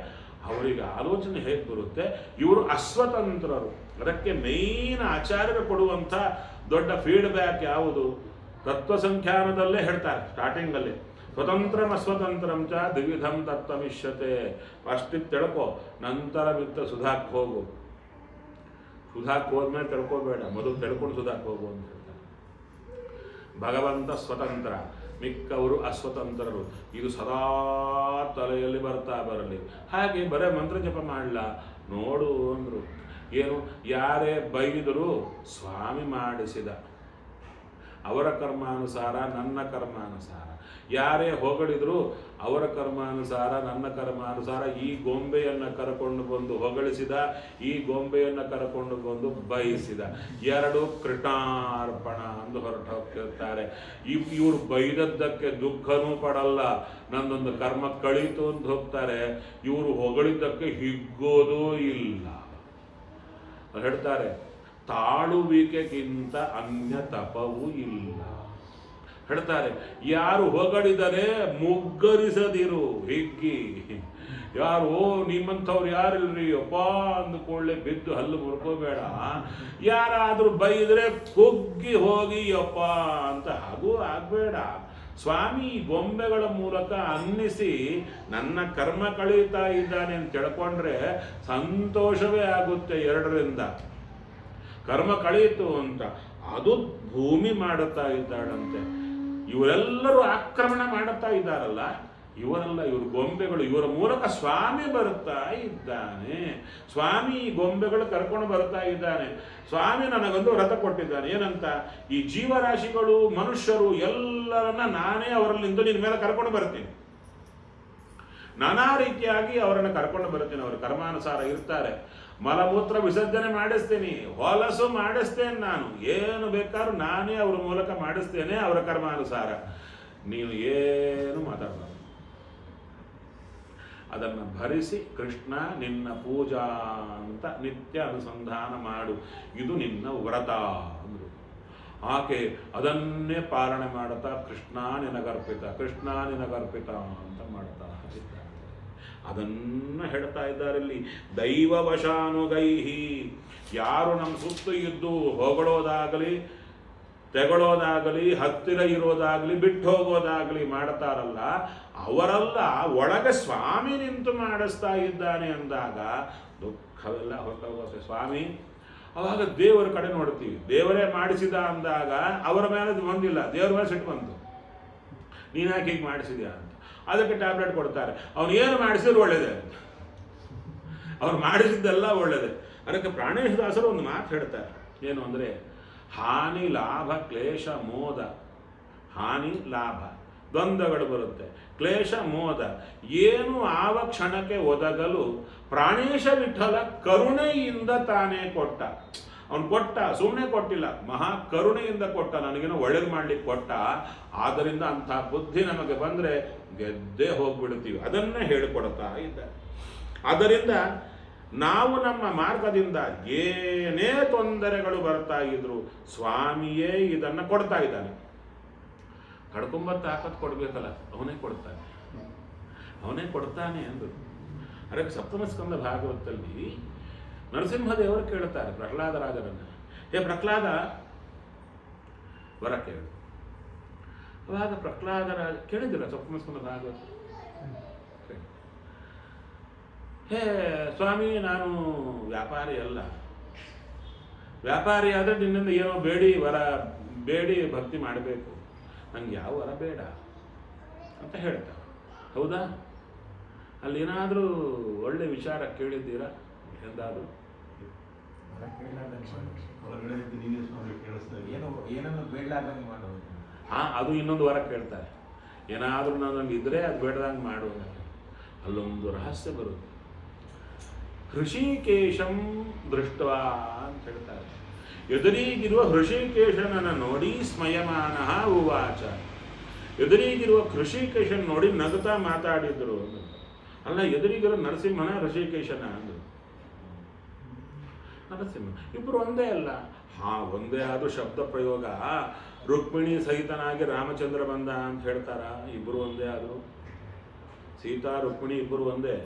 ಅವರಿಗೆ ಆಲೋಚನೆ ಹೇಗೆ ಬರುತ್ತೆ? ಇವರು ಅಸ್ವತಂತ್ರರು. ಅದಕ್ಕೆ ಮೇಯ್ನ್ ಆಚಾರ್ಯರು ಕೊಡುವಂಥ ದೊಡ್ಡ ಫೀಡ್ಬ್ಯಾಕ್ ಯಾವುದು? ತತ್ವಸಂಖ್ಯಾನದಲ್ಲೇ ಹೇಳ್ತಾರೆ ಸ್ಟಾರ್ಟಿಂಗಲ್ಲಿ, ಸ್ವತಂತ್ರಂ ಅಸ್ವತಂತ್ರಂ ಚ ದ್ವಿವಿಧಂ ತತ್ವಮಿಷ್ಯತೆ. ಫಸ್ಟ್ ತಿಳ್ಕೊ, ನಂತರ ಮಿತ್ತ ಸುಧಾಕ್ ಹೋಗು. ಸುಧಾಕ್ ಹೋದ್ಮೇಲೆ ತಿಳ್ಕೋಬೇಡ, ಮೊದಲು ತಿಳ್ಕೊಂಡು ಸುಧಾಕ್ ಹೋಗು ಅಂತ ಹೇಳ್ತಾರೆ. ಭಗವಂತ ಸ್ವತಂತ್ರ, ಮಿಕ್ಕವರು ಅಸ್ವತಂತ್ರರು. ಇದು ಸದಾ ತಲೆಯಲ್ಲಿ ಬರ್ತಾ ಬರಲಿ. ಹಾಗೆ ಬರೇ ಮಂತ್ರ ಜಪ ಮಾಡಲ ನೋಡು ಅಂದರು. ಏನು? ಯಾರೇ ಬೈದರು ಸ್ವಾಮಿ ಮಾಡಿಸಿದ, ಅವರ ಕರ್ಮಾನುಸಾರ ನನ್ನ ಕರ್ಮಾನುಸಾರ. ಯಾರೇ ಹೊಗಳಿದ್ರು ಅವರ ಕರ್ಮಾನುಸಾರ ನನ್ನ ಕರ್ಮಾನುಸಾರ. ಈ ಗೊಂಬೆಯನ್ನು ಕರ್ಕೊಂಡು ಬಂದು ಹೊಗಳಿಸಿದ, ಈ ಗೊಂಬೆಯನ್ನು ಕರ್ಕೊಂಡು ಬಂದು ಬಯಸಿದ. ಎರಡು ಕೃಷ್ಣಾರ್ಪಣ ಅಂದು ಹೊರಟು ಹೋಗ್ತಿರ್ತಾರೆ. ಇವರು ಬೈದದ್ದಕ್ಕೆ ದುಃಖನೂ ಪಡಲ್ಲ, ನಂದೊಂದು ಕರ್ಮ ಕಳೀತು ಅಂತ ಹೋಗ್ತಾರೆ. ಇವರು ಹೊಗಳಿದ್ದಕ್ಕೆ ಹಿಗ್ಗೋದೂ ಇಲ್ಲ. ಹೇಳ್ತಾರೆ, ತಾಳುವಿಕೆಗಿಂತ ಅನ್ಯ ತಪವೂ ಇಲ್ಲ. ಹೇಳ್ತಾರೆ, ಯಾರು ಹೊಗಳಿದರೆ ಮುಗ್ಗರಿಸದಿರು, ಹಿಗ್ಗಿ. ಯಾರು ನಿಮ್ಮಂಥವ್ರು ಯಾರಿಲ್ರಿ ಅಪ್ಪ ಅಂದುಕೊಳ್ಳೆ ಬಿದ್ದು ಹಲ್ಲು ಮುರ್ಕೋಬೇಡ. ಯಾರಾದರೂ ಬೈದರೆ ಕುಗ್ಗಿ ಹೋಗಿ ಅಪ್ಪ ಅಂತ ಹಾಗೂ ಆಗಬೇಡ. ಸ್ವಾಮಿ ಗೊಂಬೆಗಳ ಮೂಲಕ ಅನ್ನಿಸಿ ನನ್ನ ಕರ್ಮ ಕಳೀತಾ ಇದ್ದಾನೆ ಅಂತ ತಿಳ್ಕೊಂಡ್ರೆ ಸಂತೋಷವೇ ಆಗುತ್ತೆ. ಎರಡರಿಂದ ಕರ್ಮ ಕಳೀತು ಅಂತ ಅದು ಭೂಮಿ ಮಾಡುತ್ತಾ ಇದ್ದಾಳಂತೆ. ಇವರೆಲ್ಲರೂ ಆಕ್ರಮಣ ಮಾಡುತ್ತಾ ಇದ್ದಾರಲ್ಲ, ಇವರೆಲ್ಲ ಇವರು ಗೊಂಬೆಗಳು. ಇವರ ಮೂಲಕ ಸ್ವಾಮಿ ಬರುತ್ತಾ ಇದ್ದಾನೆ. ಸ್ವಾಮಿ ಗೊಂಬೆಗಳು ಕರ್ಕೊಂಡು ಬರ್ತಾ ಇದ್ದಾನೆ. ಸ್ವಾಮಿ ನನಗೊಂದು ವ್ರತ ಕೊಟ್ಟಿದ್ದಾನೆ. ಏನಂತ? ಈ ಜೀವರಾಶಿಗಳು, ಮನುಷ್ಯರು ಎಲ್ಲರನ್ನ ನಾನೇ ಅವರಲ್ಲಿಂದ ನಿನ್ನ ಮೇಲೆ ಕರ್ಕೊಂಡು ಬರ್ತೀನಿ. ನಾನಾ ರೀತಿಯಾಗಿ ಅವರನ್ನು ಕರ್ಕೊಂಡು ಬರ್ತೀನಿ. ಅವರು ಕರ್ಮಾನುಸಾರ ಇರ್ತಾರೆ. ಮಲಮೂತ್ರ ವಿಸರ್ಜನೆ ಮಾಡಿಸ್ತೀನಿ, ಹೊಲಸು ಮಾಡಿಸ್ತೇನೆ. ನಾನು ಏನು ಬೇಕಾದ್ರೂ ನಾನೇ ಅವ್ರ ಮೂಲಕ ಮಾಡಿಸ್ತೇನೆ, ಅವರ ಕರ್ಮಾನುಸಾರ. ನೀನು ಏನು ಮಾತಾಡಬಾರ್ದು. ಅದನ್ನು ಭರಿಸಿ ಕೃಷ್ಣ ನಿನ್ನ ಪೂಜಾ ಅಂತ ನಿತ್ಯ ಅನುಸಂಧಾನ ಮಾಡು, ಇದು ನಿನ್ನ ವ್ರತ ಅಂದರು. ಆಕೆ ಅದನ್ನೇ ಪಾಲನೆ ಮಾಡುತ್ತಾ ಕೃಷ್ಣ ನಿನಗರ್ಪಿತ, ಕೃಷ್ಣ ನಿನಗರ್ಪಿತ ಅಂತ ಮಾಡ್ತಾ ಇದ್ದಾರೆ. ಅದನ್ನು ಹೇಳ್ತಾ ಇದ್ದಾರೆ ಇಲ್ಲಿ. ದೈವವಶಾನುಗೈಹಿ, ಯಾರು ನಮ್ಮ ಸುತ್ತು ಇದ್ದು ಹೊಗಳೋದಾಗಲಿ ತೆಗಳೋದಾಗಲಿ ಹತ್ತಿರ ಇರೋದಾಗಲಿ ಬಿಟ್ಟು ಹೋಗೋದಾಗಲಿ ಮಾಡ್ತಾರಲ್ಲ, ಅವರೆಲ್ಲ ಒಳಗೆ ಸ್ವಾಮಿ ನಿಂತು ಮಾಡಿಸ್ತಾ ಇದ್ದಾನೆ ಅಂದಾಗ ದುಃಖವೆಲ್ಲ ಹೊರಟೋಗುತ್ತೆ. ಸ್ವಾಮಿ ಅವಾಗ ದೇವರ ಕಡೆ ನೋಡ್ತೀವಿ, ದೇವರೇ ಮಾಡಿಸಿದ ಅಂದಾಗ ಅವರ ಮೇಲೆ ಬಂದಿಲ್ಲ, ದೇವರ ಮೇಲೆ ಸಿಟ್ಟು ಬಂತು, ನೀನು ಯಾಕೆ ಹೀಗೆ ಮಾಡಿಸಿದ್ಯಾ ಅಂತ. ಅದಕ್ಕೆ ಟ್ಯಾಬ್ಲೆಟ್ ಕೊಡ್ತಾರೆ, ಅವನು ಏನು ಮಾಡಿಸಿದ್ರು ಒಳ್ಳೇದೇ ಅಂತ, ಅವ್ರು ಮಾಡಿಸಿದ್ದೆಲ್ಲ ಒಳ್ಳೇದೇ. ಅದಕ್ಕೆ ಪ್ರಾಣೇಶದಾಸರು ಒಂದು ಮಾತು ಹೇಳ್ತಾರೆ, ಏನು ಅಂದರೆ ಹಾನಿ ಲಾಭ ಕ್ಲೇಶ ಮೋದ, ಹಾನಿ ಲಾಭ ದ್ವಂದ್ವಗಳು ಬರುತ್ತೆ, ಕ್ಲೇಶ ಮೋದ ಏನು ಆವ ಕ್ಷಣಕ್ಕೆ ಒದಗಲು ಪ್ರಾಣೇಶ ವಿಠಲ ಕರುಣೆಯಿಂದ ತಾನೇ ಕೊಟ್ಟ. ಅವನು ಕೊಟ್ಟ, ಸುಮ್ಮನೆ ಕೊಟ್ಟಿಲ್ಲ, ಮಹಾ ಕರುಣೆಯಿಂದ ಕೊಟ್ಟ, ನನಗೇನೋ ಒಳ್ಳೇದು ಮಾಡ್ಲಿಕ್ಕೆ ಕೊಟ್ಟ. ಆದ್ದರಿಂದ ಅಂಥ ಬುದ್ಧಿ ನಮಗೆ ಬಂದರೆ ಗೆದ್ದೇ ಹೋಗ್ಬಿಡ್ತೀವಿ. ಅದನ್ನೇ ಹೇಳಿಕೊಡ್ತಾ ಇದ್ದಾರೆ. ಆದ್ದರಿಂದ ನಾವು ನಮ್ಮ ಮಾರ್ಗದಿಂದ ಏನೇ ತೊಂದರೆಗಳು ಬರ್ತಾ ಇದ್ರು ಸ್ವಾಮಿಯೇ ಇದನ್ನು ಕೊಡ್ತಾ ಇದ್ದಾನೆ. ಕಡ್ಕೊಂಬ ತಾಕತ್ ಕೊಡಬೇಕಲ್ಲ, ಅವನೇ ಕೊಡ್ತಾನೆ, ಅವನೇ ಕೊಡ್ತಾನೆ ಅಂದರು. ಅದಕ್ಕೆ ಸಪ್ತಮಸ್ಕಂದ ಭಾಗವತದಲ್ಲಿ ನರಸಿಂಹದೇವರು ಕೇಳುತ್ತಾರೆ ಪ್ರಹ್ಲಾದರಾಜರನ್ನು, ಹೇ ಪ್ರಹ್ಲಾದ ವರ ಕೇಳು. ಅವಾಗ ಪ್ರಹ್ಲಾದರಾಜ ಕೇಳಿದಿರ ಸಪ್ತಮಸ್ಕಂದ ಭಾಗವತ, ಹೇ ಸ್ವಾಮಿ ನಾನು ವ್ಯಾಪಾರಿ ಅಲ್ಲ, ವ್ಯಾಪಾರಿ ಆದರೆ ನಿನ್ನಿಂದ ಏನೋ ವರ ಬೇಡಿ ಭಕ್ತಿ ಮಾಡಬೇಕು, ನಂಗೆ ಯಾವ ವರ ಬೇಡ ಅಂತ ಹೇಳ್ತಾರೆ. ಹೌದಾ, ಅಲ್ಲೇನಾದರೂ ಒಳ್ಳೆ ವಿಚಾರ ಕೇಳಿದ್ದೀರಾ ಎಂದಾದರೂ? ಅದು ಇನ್ನೊಂದು ವರ ಕೇಳ್ತಾರೆ, ಏನಾದರೂ ನನಗೆ ಇದ್ರೆ ಅದು ಬೇಡದಂಗೆ ಮಾಡುವ. ಅಲ್ಲೊಂದು ರಹಸ್ಯ ಬರುತ್ತೆ, ಹೃಷಿಕೇಶಂ ದೃಷ್ಟವಾ ಅಂತ ಹೇಳ್ತಾರೆ. ಎದುರಿಗಿರುವ ಹೃಷಿಕೇಶನನ್ನು ನೋಡಿ ಸ್ಮಯಮಾನಃ ಉವಾಚ, ಎದುರಿಗಿರುವ ಹೃಷಿಕೇಶನ್ ನೋಡಿ ನಗುತ್ತಾ ಮಾತಾಡಿದ್ರು. ಅಲ್ಲ, ಎದುರಿಗಿರೋ ನರಸಿಂಹನ ಹೃಷಿಕೇಶನ ಅಂದರು. ನರಸಿಂಹ ಇಬ್ಬರು ಒಂದೇ ಅಲ್ಲ. ಒಂದೇ ಆದರೂ ಶಬ್ದ ಪ್ರಯೋಗ, ರುಕ್ಮಿಣಿ ಸಹಿತನಾಗಿ ರಾಮಚಂದ್ರ ಬಂದ ಅಂತ ಹೇಳ್ತಾರ, ಇಬ್ಬರು ಒಂದೇ ಆದರು. ಸೀತಾ ರುಕ್ಮಿಣಿ ಇಬ್ಬರು ಒಂದೇ,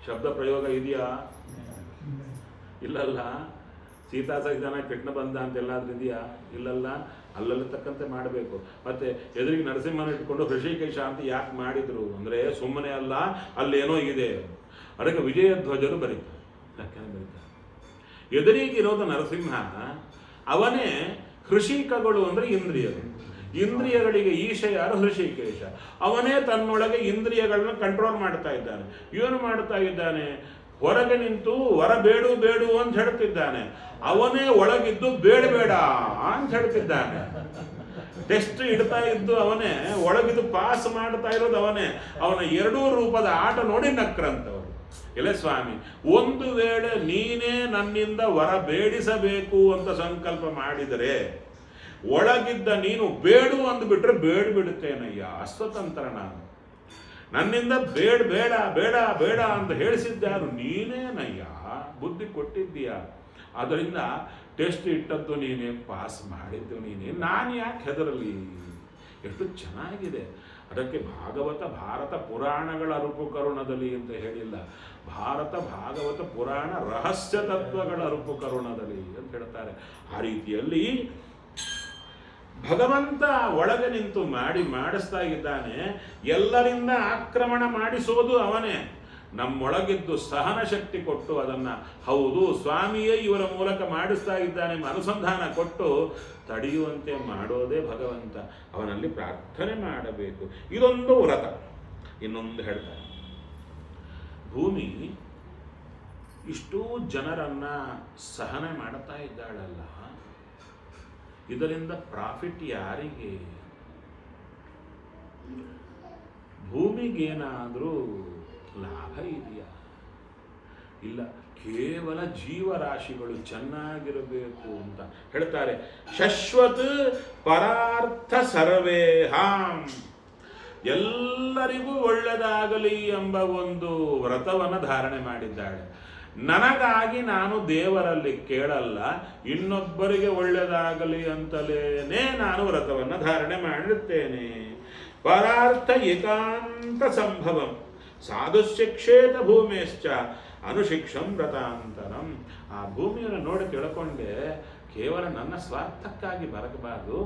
ಶಬ್ದ ಪ್ರಯೋಗ ಇದೆಯಾ? ಇಲ್ಲಲ್ಲ. ಸೀತಾ ಸಹಿತನ ಕೃಷ್ಣ ಬಂದ ಅಂತೆಲ್ಲಾದ್ರೂ ಇದೆಯಾ? ಇಲ್ಲಲ್ಲ. ಅಲ್ಲಲ್ಲಿ ತಕ್ಕಂತೆ ಮಾಡಬೇಕು. ಮತ್ತೆ ಎದುರಿಗೆ ನರಸಿಂಹನ ಇಟ್ಕೊಂಡು ಹೃಷಿಕೇಶ ಅಂತ ಯಾಕೆ ಮಾಡಿದ್ರು ಅಂದರೆ ಸುಮ್ಮನೆ ಅಲ್ಲ, ಅಲ್ಲೇನೋ ಇದೆ. ಅದಕ್ಕೆ ವಿಜಯಧ್ವಜರು ಬರೀತಾರೆ. ಯಾಕೆಂದ್ರೆ ಬರೀತಾರೆ, ಎದುರಿಗಿರೋದು ನರಸಿಂಹ, ಅವನೇ ಹೃಷಿಕಗಳು ಅಂದರೆ ಇಂದ್ರಿಯರು. ಇಂದ್ರಿಯಗಳಿಗೆ ಈಶ ಯಾರು? ಹೃಷಿಕೇಶ. ಅವನೇ ತನ್ನೊಳಗೆ ಇಂದ್ರಿಯಗಳನ್ನ ಕಂಟ್ರೋಲ್ ಮಾಡ್ತಾ ಇದ್ದಾನೆ. ಏನು ಮಾಡ್ತಾ ಇದ್ದಾನೆ? ಹೊರಗೆ ನಿಂತು ವರ ಬೇಡು ಬೇಡು ಅಂತ ಹೇಳ್ತಿದ್ದಾನೆ, ಅವನೇ ಒಳಗಿದ್ದು ಬೇಡ ಬೇಡ ಅಂತ ಹೇಳ್ತಿದ್ದಾನೆ. ಟೆಸ್ಟ್ ಇಡ್ತಾ ಇದ್ದು ಅವನೇ, ಒಳಗಿದ್ದು ಪಾಸ್ ಮಾಡ್ತಾ ಇರೋದು ಅವನೇ. ಅವನ ಎರಡೂ ರೂಪದ ಆಟ ನೋಡಿ ನಕ್ರಂತವರು. ಇಲ್ಲ ಸ್ವಾಮಿ, ಒಂದು ವೇಳೆ ನೀನೇ ನನ್ನಿಂದ ವರ ಬೇಡಿಸಬೇಕು ಅಂತ ಸಂಕಲ್ಪ ಮಾಡಿದರೆ ಒಳಗಿದ್ದ ನೀನು ಬೇಡು ಅಂದ್ಬಿಟ್ರೆ ಬೇಡ್ಬಿಡುತ್ತೇನಯ್ಯ, ಅಸ್ವತಂತ್ರ ನಾನು. ನನ್ನಿಂದ ಬೇಡ ಬೇಡ ಬೇಡ ಬೇಡ ಅಂತ ಹೇಳಿಸಿದ್ದಾರು ನೀನೇನಯ್ಯ, ಬುದ್ಧಿ ಕೊಟ್ಟಿದ್ದೀಯ. ಅದರಿಂದ ಟೆಸ್ಟ್ ಇಟ್ಟದ್ದು ನೀನೇ, ಪಾಸ್ ಮಾಡಿದ್ದು ನೀನೇ, ನಾನು ಯಾಕೆ ಹೆದರಲಿ? ಎಷ್ಟು ಚೆನ್ನಾಗಿದೆ. ಅದಕ್ಕೆ ಭಾಗವತ ಭಾರತ ಪುರಾಣಗಳ ಅರುಪು ಕರುಣದಲ್ಲಿ ಅಂತ ಹೇಳಿಲ್ಲ, ಭಾಗವತ ಪುರಾಣ ರಹಸ್ಯ ತತ್ವಗಳ ಅರುಪು ಕರುಣದಲ್ಲಿ ಅಂತ ಹೇಳ್ತಾರೆ. ಆ ರೀತಿಯಲ್ಲಿ ಭಗವಂತ ಒಳಗೆ ನಿಂತು ಮಾಡಿಸ್ತಾ ಇದ್ದಾನೆ. ಎಲ್ಲರಿಂದ ಆಕ್ರಮಣ ಮಾಡಿಸೋದು ಅವನೇ. ನಮ್ಮೊಳಗಿದ್ದು ಸಹನ ಶಕ್ತಿ ಕೊಟ್ಟು ಅದನ್ನು ಹೌದು ಸ್ವಾಮಿಯೇ ಇವರ ಮೂಲಕ ಮಾಡಿಸ್ತಾ ಇದ್ದಾನೆ ಅನುಸಂಧಾನ ಕೊಟ್ಟು ತಡೆಯುವಂತೆ ಮಾಡೋದೇ ಭಗವಂತ. ಅವನಲ್ಲಿ ಪ್ರಾರ್ಥನೆ ಮಾಡಬೇಕು. ಇದೊಂದು ವ್ರತ. ಇನ್ನೊಂದು ಹೇಳ್ತಾರೆ, ಭೂಮಿ ಇಷ್ಟೂ ಜನರನ್ನ ಸಹನೆ ಮಾಡ್ತಾ ಇದ್ದಾಳಲ್ಲ, ಇದರಿಂದ ಪ್ರಾಫಿಟ್ ಯಾರಿಗೆ? ಭೂಮಿಗೇನಾದರೂ ಲಾಭ ಇದೆಯಾ? ಇಲ್ಲ. ಕೇವಲ ಜೀವರಾಶಿಗಳು ಚೆನ್ನಾಗಿರಬೇಕು ಅಂತ ಹೇಳ್ತಾರೆ. ಶಶ್ವತ್ ಪರಾರ್ಥ ಸರ್ವೇಹಾಂ ಎಲ್ಲರಿಗೂ ಒಳ್ಳೆಯದಾಗಲಿ ಎಂಬ ಒಂದು ವ್ರತವನ್ನು ಧಾರಣೆ ಮಾಡಿದ್ದಾಳೆ. ನನಗಾಗಿ ನಾನು ದೇವರಲ್ಲಿ ಕೇಳಲ್ಲ, ಇನ್ನೊಬ್ಬರಿಗೆ ಒಳ್ಳೆಯದಾಗಲಿ ಅಂತಲೇನೆ ನಾನು ವ್ರತವನ್ನು ಧಾರಣೆ ಮಾಡಿರುತ್ತೇನೆ. ಪರಾರ್ಥ ಏಕಾಂತ ಸಂಭವಂ ಸಾಧುಶಿಕ್ಷೇತ ಭೂಮೇಶ್ಚ ಅನುಶಿಕ್ಷಂ ವ್ರತಾಂತರಂ. ಆ ಭೂಮಿಯನ್ನು ನೋಡಿ ತಿಳ್ಕೊಂಡೆ ಕೇವಲ ನನ್ನ ಸ್ವಾರ್ಥಕ್ಕಾಗಿ ಬರಬಾರದು.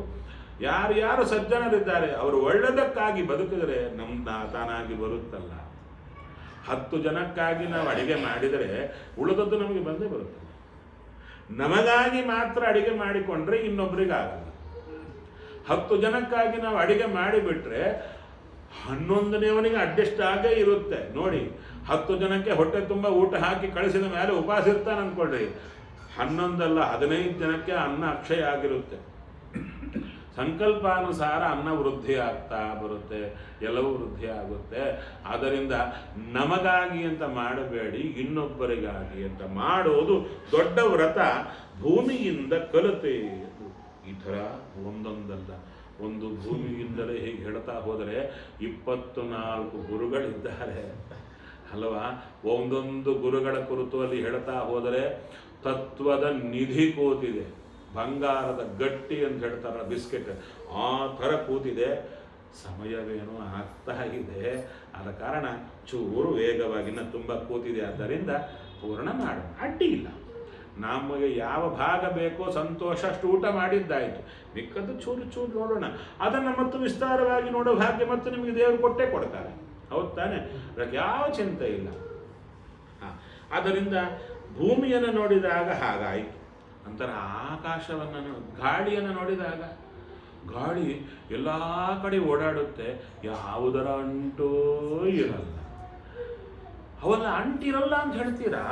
ಯಾರ್ಯಾರು ಸಜ್ಜನರಿದ್ದಾರೆ ಅವರು ಒಳ್ಳೆಯದಕ್ಕಾಗಿ ಬದುಕಿದರೆ ನಮ್ಮ ತಾನಾಗಿ ಬರುತ್ತಲ್ಲ. 10 ಜನಕ್ಕಾಗಿ ನಾವು ಅಡಿಗೆ ಮಾಡಿದರೆ ಉಳಿದದ್ದು ನಮಗೆ ಬಂದೇ ಬರುತ್ತದೆ. ನಮಗಾಗಿ ಮಾತ್ರ ಅಡಿಗೆ ಮಾಡಿಕೊಂಡ್ರೆ ಇನ್ನೊಬ್ಬರಿಗಾಗಲ್ಲ. 10 ಜನಕ್ಕಾಗಿ ನಾವು ಅಡಿಗೆ ಮಾಡಿಬಿಟ್ರೆ 11ನೇವನಿಗೆ ಅಡ್ಜಸ್ಟ್ ಆಗೇ ಇರುತ್ತೆ. ನೋಡಿ, 10 ಜನಕ್ಕೆ ಹೊಟ್ಟೆ ತುಂಬ ಊಟ ಹಾಕಿ ಕಳಿಸಿದ ಮೇಲೆ ಉಪವಾಸ ಇರ್ತಾನೆ ಅಂದ್ಕೊಳ್ರಿ, 11 ಅಲ್ಲ 15 ಜನಕ್ಕೆ ಅನ್ನ ಅಕ್ಷಯ ಆಗಿರುತ್ತೆ. ಸಂಕಲ್ಪಾನುಸಾರ ಅನ್ನ ವೃದ್ಧಿ ಆಗ್ತಾ ಬರುತ್ತೆ, ಎಲ್ಲವೂ ವೃದ್ಧಿ ಆಗುತ್ತೆ. ಆದ್ದರಿಂದ ನಮಗಾಗಿ ಅಂತ ಮಾಡಬೇಡಿ, ಇನ್ನೊಬ್ಬರಿಗಾಗಿ ಅಂತ ಮಾಡೋದು ದೊಡ್ಡ ವ್ರತ. ಭೂಮಿಯಿಂದ ಕಲಿತೆ. ಈ ಥರ ಒಂದೊಂದಲ್ಲ, ಒಂದು ಭೂಮಿಯಿಂದಲೇ ಹೀಗೆ ಹೇಳ್ತಾ ಹೋದರೆ 24 ಗುರುಗಳಿದ್ದಾರೆ ಅಲ್ವಾ. ಒಂದೊಂದು ಗುರುಗಳ ಕುರಿತು ಅಲ್ಲಿ ಹೇಳ್ತಾ ಹೋದರೆ ತತ್ವದ ನಿಧಿ ಕೂತಿದೆ. ಬಂಗಾರದ ಗಟ್ಟಿ ಅಂತ ಹೇಳ್ತಾರ ಬಿಸ್ಕೆಟ್, ಆ ಥರ ಕೂತಿದೆ. ಸಮಯವೇನೋ ಆಗ್ತಾ ಇದೆ, ಆದ ಕಾರಣ ಚೂರು ವೇಗವಾಗಿ ತುಂಬ ಕೂತಿದೆ. ಆದ್ದರಿಂದ ಪೂರ್ಣ ಮಾಡೋಣ, ಅಡ್ಡಿ ಇಲ್ಲ. ನಮಗೆ ಯಾವ ಭಾಗ ಬೇಕೋ ಸಂತೋಷ ಅಷ್ಟು ಊಟ ಮಾಡಿದ್ದಾಯಿತು, ಮಿಕ್ಕದ್ದು ಚೂರು ಚೂರು ನೋಡೋಣ. ಅದನ್ನು ಮತ್ತು ವಿಸ್ತಾರವಾಗಿ ನೋಡೋ ಭಾಗ್ಯ ಮತ್ತು ನಿಮಗೆ ದೇವರು ಕೊಟ್ಟೇ ಕೊಡ್ತಾರೆ, ಹೌದು ತಾನೆ? ಅದಕ್ಕೆ ಯಾವ ಚಿಂತೆ ಇಲ್ಲ. ಆದ್ದರಿಂದ ಭೂಮಿಯನ್ನು ನೋಡಿದಾಗ ಹಾಗಾಯಿತು. ನಂತರ ಆಕಾಶವನ್ನು ಗಾಳಿಯನ್ನು ನೋಡಿದಾಗ ಗಾಳಿ ಎಲ್ಲ ಕಡೆ ಓಡಾಡುತ್ತೆ, ಯಾವುದರ ಅಂಟೂ ಇರಲ್ಲ. ಅವೆಲ್ಲ ಅಂಟಿರಲ್ಲ ಅಂತ ಹೇಳ್ತೀರಾ?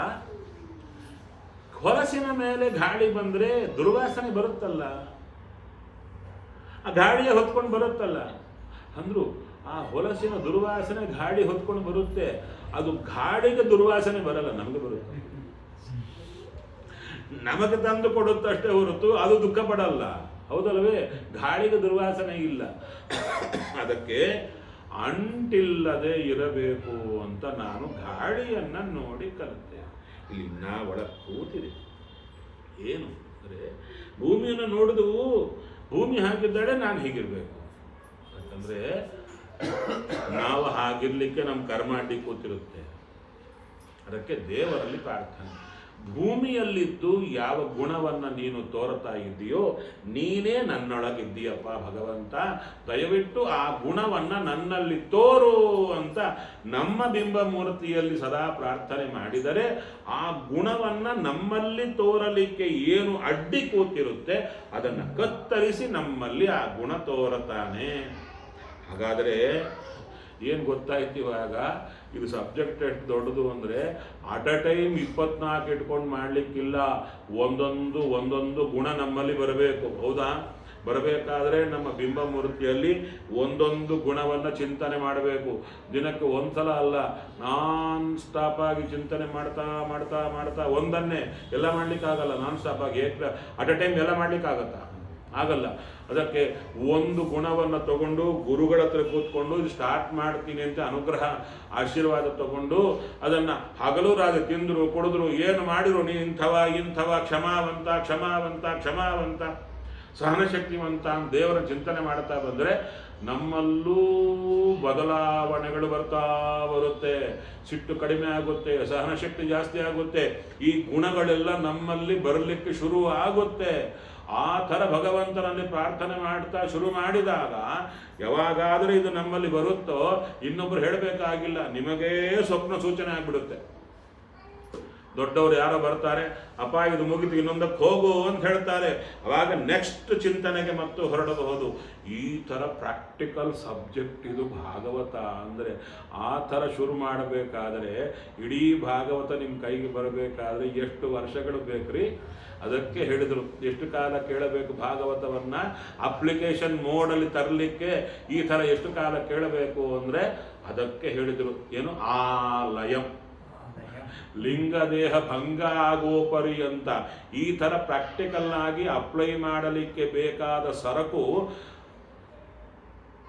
ಹೊಲಸಿನ ಮೇಲೆ ಗಾಳಿ ಬಂದರೆ ದುರ್ವಾಸನೆ ಬರುತ್ತಲ್ಲ, ಆ ಗಾಳಿಯ ಹೊತ್ಕೊಂಡು ಬರುತ್ತಲ್ಲ ಅಂದ್ರು. ಆ ಹೊಲಸಿನ ದುರ್ವಾಸನೆ ಗಾಳಿ ಹೊತ್ಕೊಂಡು ಬರುತ್ತೆ. ಅದು ಗಾಳಿಗೆ ದುರ್ವಾಸನೆ ಬರಲ್ಲ, ನಮಗೆ ಬರುತ್ತೆ. ನಮಗೆ ತಂದು ಕೊಡುತ್ತಷ್ಟೇ ಹೊರತು ಅದು ದುಃಖ ಪಡಲ್ಲ, ಹೌದಲ್ವೇ? ಗಾಳಿಗೆ ದುರ್ವಾಸನೆ ಇಲ್ಲ. ಅದಕ್ಕೆ ಅಂಟಿಲ್ಲದೆ ಇರಬೇಕು ಅಂತ ನಾನು ಗಾಳಿಯನ್ನು ನೋಡಿ ಕಲಿತೆ. ಇಲ್ಲಿ ನಾ ಒಳಗೆ ಕೂತಿದೆ. ಏನು ಅಂದರೆ ಭೂಮಿಯನ್ನು ನೋಡಿದು, ಭೂಮಿ ಹಾಗಿದ್ದಾಳೆ, ನಾನು ಹೀಗಿರಬೇಕು. ಯಾಕಂದರೆ ನಾವು ಹಾಗಿರ್ಲಿಕ್ಕೆ ನಮ್ಮ ಕರ್ಮ ಅಡ್ಡಿ ಕೂತಿರುತ್ತೆ. ಅದಕ್ಕೆ ದೇವರಲ್ಲಿ ಪ್ರಾರ್ಥನೆ. ಭೂಮಿಯಲ್ಲಿದ್ದು ಯಾವ ಗುಣವನ್ನು ನೀನು ತೋರ್ತಾ ಇದ್ದೀಯೋ ನೀನೇ ನನ್ನೊಳಗಿದ್ದೀಯಪ್ಪ ಭಗವಂತ, ದಯವಿಟ್ಟು ಆ ಗುಣವನ್ನು ನನ್ನಲ್ಲಿ ತೋರು ಅಂತ ನಮ್ಮ ಬಿಂಬಮೂರ್ತಿಯಲ್ಲಿ ಸದಾ ಪ್ರಾರ್ಥನೆ ಮಾಡಿದರೆ ಆ ಗುಣವನ್ನು ನಮ್ಮಲ್ಲಿ ತೋರಲಿಕ್ಕೆ ಏನು ಅಡ್ಡಿ ಕೂತಿರುತ್ತೆ ಅದನ್ನು ಕತ್ತರಿಸಿ ನಮ್ಮಲ್ಲಿ ಆ ಗುಣ ತೋರತಾನೆ. ಹಾಗಾದರೆ ಏನು ಗೊತ್ತಾಯ್ತು ಇವಾಗ? ಇದು ಸಬ್ಜೆಕ್ಟ್ ಎಷ್ಟು ದೊಡ್ಡದು ಅಂದರೆ ಅಟ್ ಅ ಟೈಮ್ 24 ಇಟ್ಕೊಂಡು ಮಾಡಲಿಕ್ಕಿಲ್ಲ. ಒಂದೊಂದು ಗುಣ ನಮ್ಮಲ್ಲಿ ಬರಬೇಕು, ಹೌದಾ? ಬರಬೇಕಾದ್ರೆ ನಮ್ಮ ಬಿಂಬಮೂರ್ತಿಯಲ್ಲಿ ಒಂದೊಂದು ಗುಣವನ್ನು ಚಿಂತನೆ ಮಾಡಬೇಕು. ದಿನಕ್ಕೆ ಒಂದ್ಸಲ ಅಲ್ಲ, ನಾನ್ ಸ್ಟಾಪ್ ಆಗಿ ಚಿಂತನೆ ಮಾಡ್ತಾ ಮಾಡ್ತಾ ಮಾಡ್ತಾ ಒಂದನ್ನೇ ಎಲ್ಲ ಮಾಡಲಿಕ್ಕಾಗಲ್ಲ. ನಾನ್ ಸ್ಟಾಪ್ ಆಗಿ ಅಟ್ ಅ ಟೈಮ್ ಎಲ್ಲ ಮಾಡಲಿಕ್ಕಾಗತ್ತಾ? ಆಗಲ್ಲ. ಅದಕ್ಕೆ ಒಂದು ಗುಣವನ್ನು ತಗೊಂಡು ಗುರುಗಳ ಹತ್ರ ಕೂತ್ಕೊಂಡು ಸ್ಟಾರ್ಟ್ ಮಾಡ್ತೀನಿ ಅಂತ ಅನುಗ್ರಹ ಆಶೀರ್ವಾದ ತಗೊಂಡು ಅದನ್ನು ಹಗಲು ರಾತ್ರಿ ತಿಂದರು ಕೊಡಿದ್ರು ಏನು ಮಾಡಿದ್ರು ನೀ ಇಂಥವ ಕ್ಷಮಾವಂತ ಕ್ಷಮಾವಂತ ಕ್ಷಮಾವಂತ ಸಹನಶಕ್ತಿವಂತ ದೇವರ ಚಿಂತನೆ ಮಾಡ್ತಾ ಬಂದರೆ ನಮ್ಮಲ್ಲೂ ಬದಲಾವಣೆಗಳು ಬರ್ತಾ ಬರುತ್ತೆ. ಸಿಟ್ಟು ಕಡಿಮೆ ಆಗುತ್ತೆ, ಸಹನಶಕ್ತಿ ಜಾಸ್ತಿ ಆಗುತ್ತೆ, ಈ ಗುಣಗಳೆಲ್ಲ ನಮ್ಮಲ್ಲಿ ಬರಲಿಕ್ಕೆ ಶುರು ಆಗುತ್ತೆ. ಆ ಥರ ಭಗವಂತನಲ್ಲಿ ಪ್ರಾರ್ಥನೆ ಮಾಡ್ತಾ ಶುರು ಮಾಡಿದಾಗ ಯಾವಾಗಾದರೂ ಇದು ನಮ್ಮಲ್ಲಿ ಬರುತ್ತೋ ಇನ್ನೊಬ್ಬರು ಹೇಳಬೇಕಾಗಿಲ್ಲ, ನಿಮಗೇ ಸ್ವಪ್ನ ಸೂಚನೆ ಆಗಿಬಿಡುತ್ತೆ. ದೊಡ್ಡವರು ಯಾರೋ ಬರ್ತಾರೆ, ಅಪ್ಪ ಇದು ಮುಗಿತು ಇನ್ನೊಂದಕ್ಕೆ ಹೋಗು ಅಂತ ಹೇಳ್ತಾರೆ, ಅವಾಗ ನೆಕ್ಸ್ಟ್ ಚಿಂತನೆಗೆ ಮತ್ತು ಹೊರಡಬಹುದು. ಈ ಥರ ಪ್ರಾಕ್ಟಿಕಲ್ ಸಬ್ಜೆಕ್ಟ್ ಇದು ಭಾಗವತ ಅಂದರೆ. ಆ ಥರ ಶುರು ಮಾಡಬೇಕಾದರೆ ಇಡೀ ಭಾಗವತ ನಿಮ್ಮ ಕೈಗೆ ಬರಬೇಕಾದ್ರೆ ಎಷ್ಟು ವರ್ಷಗಳು ಬೇಕ್ರಿ? ಅದಕ್ಕೆ ಹೇಳಿದರು ಎಷ್ಟು ಕಾಲ ಕೇಳಬೇಕು ಭಾಗವತವನ್ನು, ಅಪ್ಲಿಕೇಶನ್ ಮೋಡಲ್ಲಿ ತರಲಿಕ್ಕೆ ಈ ಥರ ಎಷ್ಟು ಕಾಲ ಕೇಳಬೇಕು ಅಂದರೆ ಅದಕ್ಕೆ ಹೇಳಿದರು ಏನು, ಆಲಯಂ ಲಿಂಗದೇಹ ಭಂಗ ಆಗೋ ಪರ್ಯಂತ. ಈ ಥರ ಪ್ರಾಕ್ಟಿಕಲ್ ಆಗಿ ಅಪ್ಲೈ ಮಾಡಲಿಕ್ಕೆ ಬೇಕಾದ ಸರಕು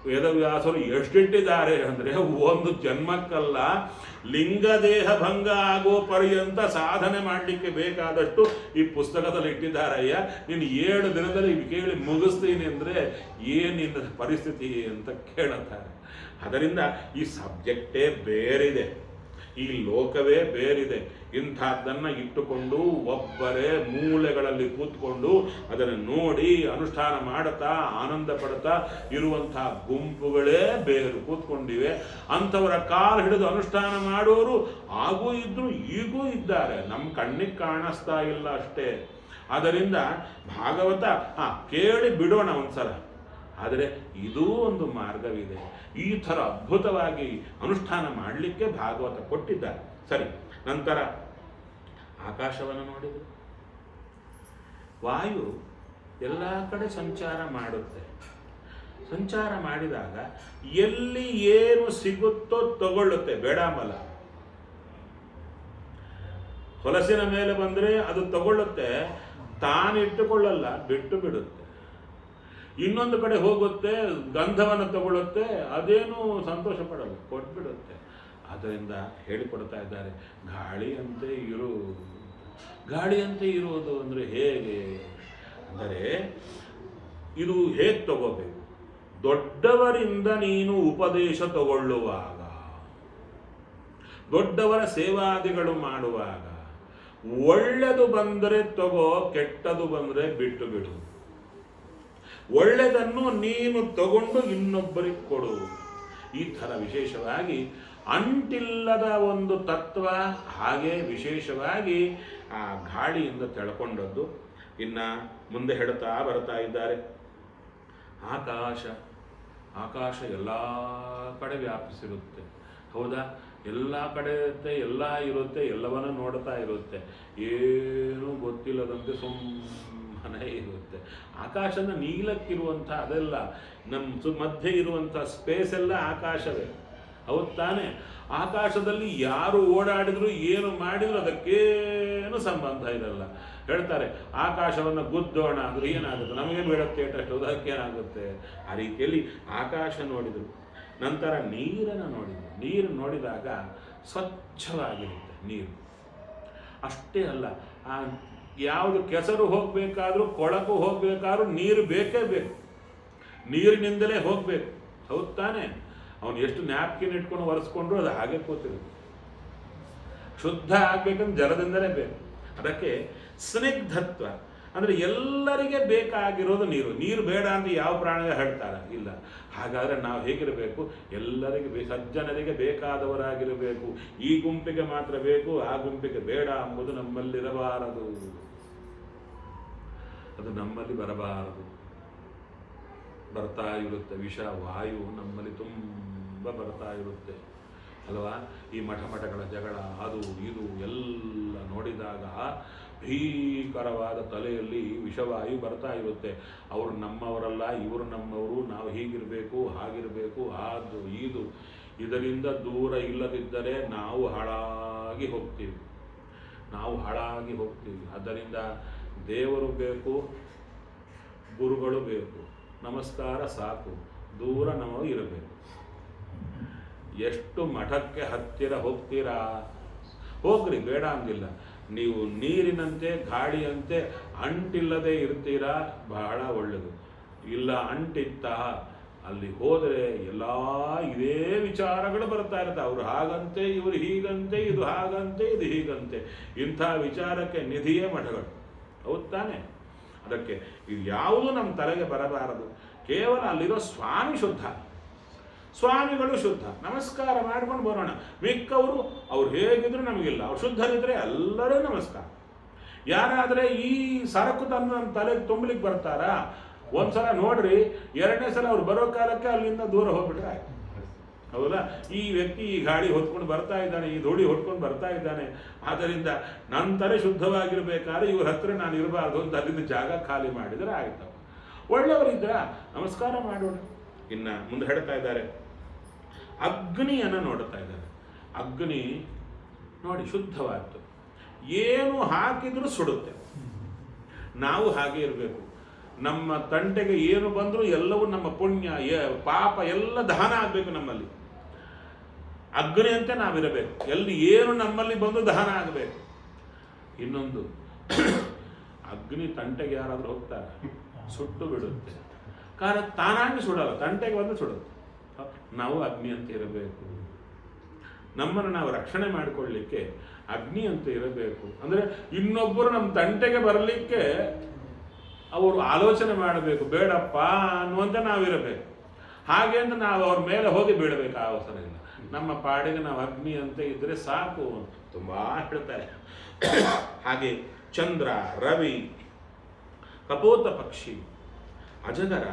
ವೇದವ್ಯಾಸರು ಎಷ್ಟಿಟ್ಟಿದ್ದಾರೆ ಅಂದರೆ ಒಂದು ಜನ್ಮಕ್ಕಲ್ಲ, ಲಿಂಗದೇಹ ಭಂಗ ಆಗೋ ಪರ್ಯಂತ ಸಾಧನೆ ಮಾಡಲಿಕ್ಕೆ ಬೇಕಾದಷ್ಟು ಈ ಪುಸ್ತಕದಲ್ಲಿ ಇಟ್ಟಿದ್ದಾರಯ್ಯ. ನೀನು 7 ದಿನದಲ್ಲಿ ಕೇಳಿ ಮುಗಿಸ್ತೀನಿ ಅಂದರೆ ಏನಿಲ್ಲ ಪರಿಸ್ಥಿತಿ ಅಂತ ಕೇಳುತ್ತಾರೆ. ಅದರಿಂದ ಈ ಸಬ್ಜೆಕ್ಟೇ ಬೇರಿದೆ, ಈ ಲೋಕವೇ ಬೇರಿದೆ. ಇಂಥದ್ದನ್ನು ಇಟ್ಟುಕೊಂಡು ಒಬ್ಬರೇ ಮೂಲೆಗಳಲ್ಲಿ ಕೂತ್ಕೊಂಡು ಅದನ್ನು ನೋಡಿ ಅನುಷ್ಠಾನ ಮಾಡುತ್ತಾ ಆನಂದ ಪಡ್ತಾ ಇರುವಂಥ ಗುಂಪುಗಳೇ ಬೇರು ಕೂತ್ಕೊಂಡಿವೆ. ಅಂಥವರ ಕಾಲು ಹಿಡಿದು ಅನುಷ್ಠಾನ ಮಾಡೋರು ಆಗೂ ಇದ್ರು ಈಗೂ ಇದ್ದಾರೆ, ನಮ್ಮ ಕಣ್ಣಿಗೆ ಕಾಣಿಸ್ತಾ ಇಲ್ಲ ಅಷ್ಟೇ. ಆದ್ದರಿಂದ ಭಾಗವತ ಕೇಳಿ ಬಿಡೋಣ ಒಂದ್ಸಲ, ಆದರೆ ಇದೂ ಒಂದು ಮಾರ್ಗವಿದೆ. ಈ ಥರ ಅದ್ಭುತವಾಗಿ ಅನುಷ್ಠಾನ ಮಾಡಲಿಕ್ಕೆ ಭಾಗವತ ಕೊಟ್ಟಿದ್ದಾರೆ. ಸರಿ, ನಂತರ ಆಕಾಶವನ್ನು ನೋಡಿದರು. ವಾಯು ಎಲ್ಲ ಕಡೆ ಸಂಚಾರ ಮಾಡುತ್ತೆ. ಸಂಚಾರ ಮಾಡಿದಾಗ ಎಲ್ಲಿ ಏನು ಸಿಗುತ್ತೋ ತಗೊಳ್ಳುತ್ತೆ, ಬೇಡಾಮಲ. ಹೊಲಸಿನ ಮೇಲೆ ಬಂದರೆ ಅದು ತಗೊಳ್ಳುತ್ತೆ, ತಾನಿಟ್ಟುಕೊಳ್ಳಲ್ಲ, ಬಿಟ್ಟು ಬಿಡುತ್ತೆ. ಇನ್ನೊಂದು ಕಡೆ ಹೋಗುತ್ತೆ, ಗಂಧವನ್ನು ತಗೊಳ್ಳುತ್ತೆ, ಅದೇನು ಸಂತೋಷ ಪಡಲ್ಲ, ಕೊಟ್ಬಿಡುತ್ತೆ. ಆದ್ದರಿಂದ ಹೇಳಿಕೊಡ್ತಾ ಇದ್ದಾರೆ, ಗಾಳಿಯಂತೆ ಇರುವುದು ಅಂದರೆ ಹೇಗೆ ಅಂದರೆ, ಇದು ಹೇಗೆ ತಗೋಬೇಕು? ದೊಡ್ಡವರಿಂದ ನೀನು ಉಪದೇಶ ತಗೊಳ್ಳುವಾಗ, ದೊಡ್ಡವರ ಸೇವಾದಿಗಳು ಮಾಡುವಾಗ, ಒಳ್ಳೆದು ಬಂದರೆ ತಗೋ, ಕೆಟ್ಟದು ಬಂದರೆ ಬಿಟ್ಟು ಬಿಡು. ಒಳ್ಳೆಯದನ್ನು ನೀನು ತಗೊಂಡು ಇನ್ನೊಬ್ಬರಿಗೆ ಕೊಡು. ಈ ಥರ ವಿಶೇಷವಾಗಿ ಅಂಟಿಲ್ಲದ ಒಂದು ತತ್ವ, ಹಾಗೆ ವಿಶೇಷವಾಗಿ ಆ ಗಾಳಿಯಿಂದ ತೆಳ್ಕೊಂಡದ್ದು. ಇನ್ನು ಮುಂದೆ ಹೇಳ್ತಾ ಬರ್ತಾ ಇದ್ದಾರೆ, ಆಕಾಶ ಎಲ್ಲ ಕಡೆ ವ್ಯಾಪಿಸಿರುತ್ತೆ. ಹೌದಾ? ಎಲ್ಲ ಕಡೆ ಇರುತ್ತೆ, ಎಲ್ಲ ಇರುತ್ತೆ, ಎಲ್ಲವನ್ನ ನೋಡ್ತಾ ಇರುತ್ತೆ, ಏನೂ ಗೊತ್ತಿಲ್ಲದಂತೆ ಸುಮ್ಮನೆ ಇರುತ್ತೆ. ಆಕಾಶನ ನೀಲಕ್ಕಿರುವಂಥ ಅದೆಲ್ಲ ನಮ್ಮ ಮಧ್ಯೆ ಇರುವಂಥ ಸ್ಪೇಸ್ ಎಲ್ಲ ಆಕಾಶವೇ. ಹೌದು ತಾನೇ? ಆಕಾಶದಲ್ಲಿ ಯಾರು ಓಡಾಡಿದ್ರು ಏನು ಮಾಡಿದ್ರು ಅದಕ್ಕೇನು ಸಂಬಂಧ ಇರಲ್ಲ. ಹೇಳ್ತಾರೆ ಆಕಾಶವನ್ನು ಗುದ್ದೋಣ ಅಂದ್ರೆ ಏನಾಗುತ್ತೆ, ನಮಗೆ ಬೀಳುತ್ತೆ ಅಷ್ಟು, ಅದಕ್ಕೇನಾಗುತ್ತೆ. ಆ ರೀತಿಯಲ್ಲಿ ಆಕಾಶ ನೋಡಿದರು. ನಂತರ ನೀರನ್ನು ನೋಡಿದರು. ನೀರು ನೋಡಿದಾಗ ಸ್ವಚ್ಛವಾಗಿರುತ್ತೆ ನೀರು. ಅಷ್ಟೇ ಅಲ್ಲ, ಯಾವುದು ಕೆಸರು ಹೋಗಬೇಕಾದ್ರೂ, ಕೊಳಕು ಹೋಗಬೇಕಾದ್ರೂ ನೀರು ಬೇಕೇ ಬೇಕು, ನೀರಿನಿಂದಲೇ ಹೋಗಬೇಕು. ಹೌದು ತಾನೇ? ಅವನು ಎಷ್ಟು ನ್ಯಾಪ್ಕಿನ್ ಇಟ್ಕೊಂಡು ಒರೆಸ್ಕೊಂಡ್ರು ಅದು ಹಾಗೆ ಕೂತಿರುತ್ತೆ. ಶುದ್ಧ ಆಗ್ಬೇಕಂದ್ರೆ ಜಲದಿಂದಲೇ ಬೇಕು. ಅದಕ್ಕೆ ಸ್ನಿಗ್ಧತ್ವ ಅಂದರೆ ಎಲ್ಲರಿಗೆ ಬೇಕಾಗಿರೋದು ನೀರು. ನೀರು ಬೇಡ ಅಂತ ಯಾವ ಪ್ರಾಣಿಗೆ ಹೇಳ್ತಾರೆ? ಇಲ್ಲ. ಹಾಗಾದರೆ ನಾವು ಹೇಗಿರಬೇಕು? ಎಲ್ಲರಿಗೆ ಸಜ್ಜನರಿಗೆ ಬೇಕಾದವರಾಗಿರಬೇಕು. ಈ ಗುಂಪಿಗೆ ಮಾತ್ರ ಬೇಕು, ಆ ಗುಂಪಿಗೆ ಬೇಡ ಎಂಬುದು ನಮ್ಮಲ್ಲಿರಬಾರದು. ಅದು ನಮ್ಮಲ್ಲಿ ಬರಬಾರದು. ಬರ್ತಾ ಇರುತ್ತೆ ವಿಷ, ವಾಯು ನಮ್ಮಲ್ಲಿ ತುಂಬ ಬರ್ತಾ ಇರುತ್ತೆ ಅಲ್ವಾ? ಈ ಮಠಗಳ ಜಗಳ, ಅದು ಇದು ಎಲ್ಲ ನೋಡಿದಾಗ ಭೀಕರವಾದ ತಲೆಯಲ್ಲಿ ವಿಷವಾಯು ಬರ್ತಾ ಇರುತ್ತೆ. ಅವರು ನಮ್ಮವರಲ್ಲ, ಇವರು ನಮ್ಮವರು, ನಾವು ಹೀಗಿರಬೇಕು, ಹಾಗಿರಬೇಕು, ಅದು ಇದು. ಇದರಿಂದ ದೂರ ಇಲ್ಲದಿದ್ದರೆ ನಾವು ಹಾಳಾಗಿ ಹೋಗ್ತೀವಿ. ಆದ್ದರಿಂದ ದೇವರು ಬೇಕು, ಗುರುಗಳು ಬೇಕು, ನಮಸ್ಕಾರ ಸಾಕು, ದೂರ ನಾವು ಇರಬೇಕು. ಎಷ್ಟು ಮಠಕ್ಕೆ ಹತ್ತಿರ ಹೋಗ್ತೀರಾ ಹೋಗ್ರಿ, ಬೇಡ ಅಂದಿಲ್ಲ. ನೀವು ನೀರಿನಂತೆ ಗಾಳಿಯಂತೆ ಅಂಟಿಲ್ಲದೆ ಇರ್ತೀರಾ, ಬಹಳ ಒಳ್ಳೆಯದು. ಇಲ್ಲ ಅಂಟಿತ್ತ ಅಲ್ಲಿ ಹೋದರೆ ಎಲ್ಲ ಇದೇ ವಿಚಾರಗಳು ಬರ್ತಾ ಇರುತ್ತೆ. ಅವರು ಹಾಗಂತೆ, ಇವರು ಹೀಗಂತೆ, ಇದು ಹಾಗಂತೆ, ಇದು ಹೀಗಂತೆ. ಇಂಥ ವಿಚಾರಕ್ಕೆ ನಿಧಿಯೇ ಮಠಗಳು. ಹೌದು ತಾನೆ? ಅದಕ್ಕೆ ಇದು ಯಾವುದೂ ನಮ್ಮ ತಲೆಗೆ ಬರಬಾರದು. ಕೇವಲ ಅಲ್ಲಿರೋ ಸ್ವಾಮಿ ಶುದ್ಧ, ಸ್ವಾಮಿಗಳು ಶುದ್ಧ, ನಮಸ್ಕಾರ ಮಾಡ್ಕೊಂಡು ಬರೋಣ. ಮಿಕ್ಕವರು ಅವ್ರು ಹೇಗಿದ್ರು ನಮಗಿಲ್ಲ, ಅವ್ರು ಶುದ್ಧರಿದ್ರೆ ಎಲ್ಲರೂ ನಮಸ್ಕಾರ. ಯಾರಾದರೆ ಈ ಸರಕು ತಂದು ನಮ್ಮ ತಲೆಗೆ ತುಂಬಲಿಕ್ಕೆ ಬರ್ತಾರಾ? ಒಂದ್ಸಲ ನೋಡ್ರಿ, ಎರಡನೇ ಸಲ ಅವ್ರು ಬರೋ ಕಾಲಕ್ಕೆ ಅಲ್ಲಿಂದ ದೂರ ಹೋಗ್ಬಿಟ್ರೆ ಆಯ್ತು. ಹೌದಾ? ಈ ವ್ಯಕ್ತಿ ಈ ಗಾಡಿ ಹೊತ್ಕೊಂಡು ಬರ್ತಾ ಇದ್ದಾನೆ, ಈ ಧೂಳಿ ಹೊತ್ಕೊಂಡು ಬರ್ತಾ ಇದ್ದಾನೆ, ಆದ್ದರಿಂದ ನನ್ನ ತಲೆ ಶುದ್ಧವಾಗಿರ್ಬೇಕಾದ್ರೆ ಇವ್ರ ಹತ್ರ ನಾನು ಇರಬಾರ್ದು ಅಂತ ಅಲ್ಲಿಂದ ಜಾಗ ಖಾಲಿ ಮಾಡಿದರೆ ಆಯ್ತವ. ಒಳ್ಳೆಯವರಿದ್ರ ನಮಸ್ಕಾರ ಮಾಡೋಣ. ಇನ್ನು ಮುಂದೆ ಹೇಳ್ತಾ ಇದ್ದಾರೆ, ಅಗ್ನಿಯನ್ನು ನೋಡ್ತಾ ಇದ್ದಾರೆ. ಅಗ್ನಿ ನೋಡಿ ಶುದ್ಧವಾದ್ದು, ಏನು ಹಾಕಿದ್ರೂ ಸುಡುತ್ತೆ. ನಾವು ಹಾಗೆ ಇರಬೇಕು. ನಮ್ಮ ತಂಟೆಗೆ ಏನು ಬಂದರೂ ಎಲ್ಲವೂ ನಮ್ಮ ಪುಣ್ಯ ಪಾಪ ಎಲ್ಲ ದಹನ ಆಗಬೇಕು ನಮ್ಮಲ್ಲಿ. ಅಗ್ನಿಯಂತೆ ನಾವಿರಬೇಕು. ಎಲ್ಲಿ ಏನು ನಮ್ಮಲ್ಲಿ ಬಂದು ದಹನ ಆಗಬೇಕು. ಇನ್ನೊಂದು, ಅಗ್ನಿ ತಂಟೆಗೆ ಯಾರಾದರೂ ಹೋಗ್ತಾರೆ, ಸುಟ್ಟು ಬಿಡುತ್ತೆ. ಕಾರಣ ತಾನಾಗಿ ಸುಡಲ್ಲ, ತಂಟೆಗೆ ಬಂದು ಸುಡುತ್ತೆ. ನಾವು ಅಗ್ನಿ ಅಂತ ಇರಬೇಕು. ನಮ್ಮನ್ನು ನಾವು ರಕ್ಷಣೆ ಮಾಡಿಕೊಳ್ಳಲಿಕ್ಕೆ ಅಗ್ನಿ ಅಂತ ಇರಬೇಕು. ಅಂದರೆ ಇನ್ನೊಬ್ಬರು ನಮ್ಮ ತಂಟೆಗೆ ಬರಲಿಕ್ಕೆ ಅವರು ಆಲೋಚನೆ ಮಾಡಬೇಕು, ಬೇಡಪ್ಪ ಅನ್ನುವಂತೆ ನಾವಿರಬೇಕು. ಹಾಗೆ ಅಂತ ನಾವು ಅವ್ರ ಮೇಲೆ ಹೋಗಿ ಬೀಳಬೇಕು ಅವಸರ ಇಲ್ಲ. ನಮ್ಮ ಪಾಡಿಗೆ ನಾವು ಅಗ್ನಿ ಅಂತ ಇದ್ದರೆ ಸಾಕು ಅಂತ ತುಂಬ ಹೇಳ್ತಾರೆ. ಹಾಗೆ ಚಂದ್ರ, ರವಿ, ಕಪೋತ ಪಕ್ಷಿ, ಅಜಗರ,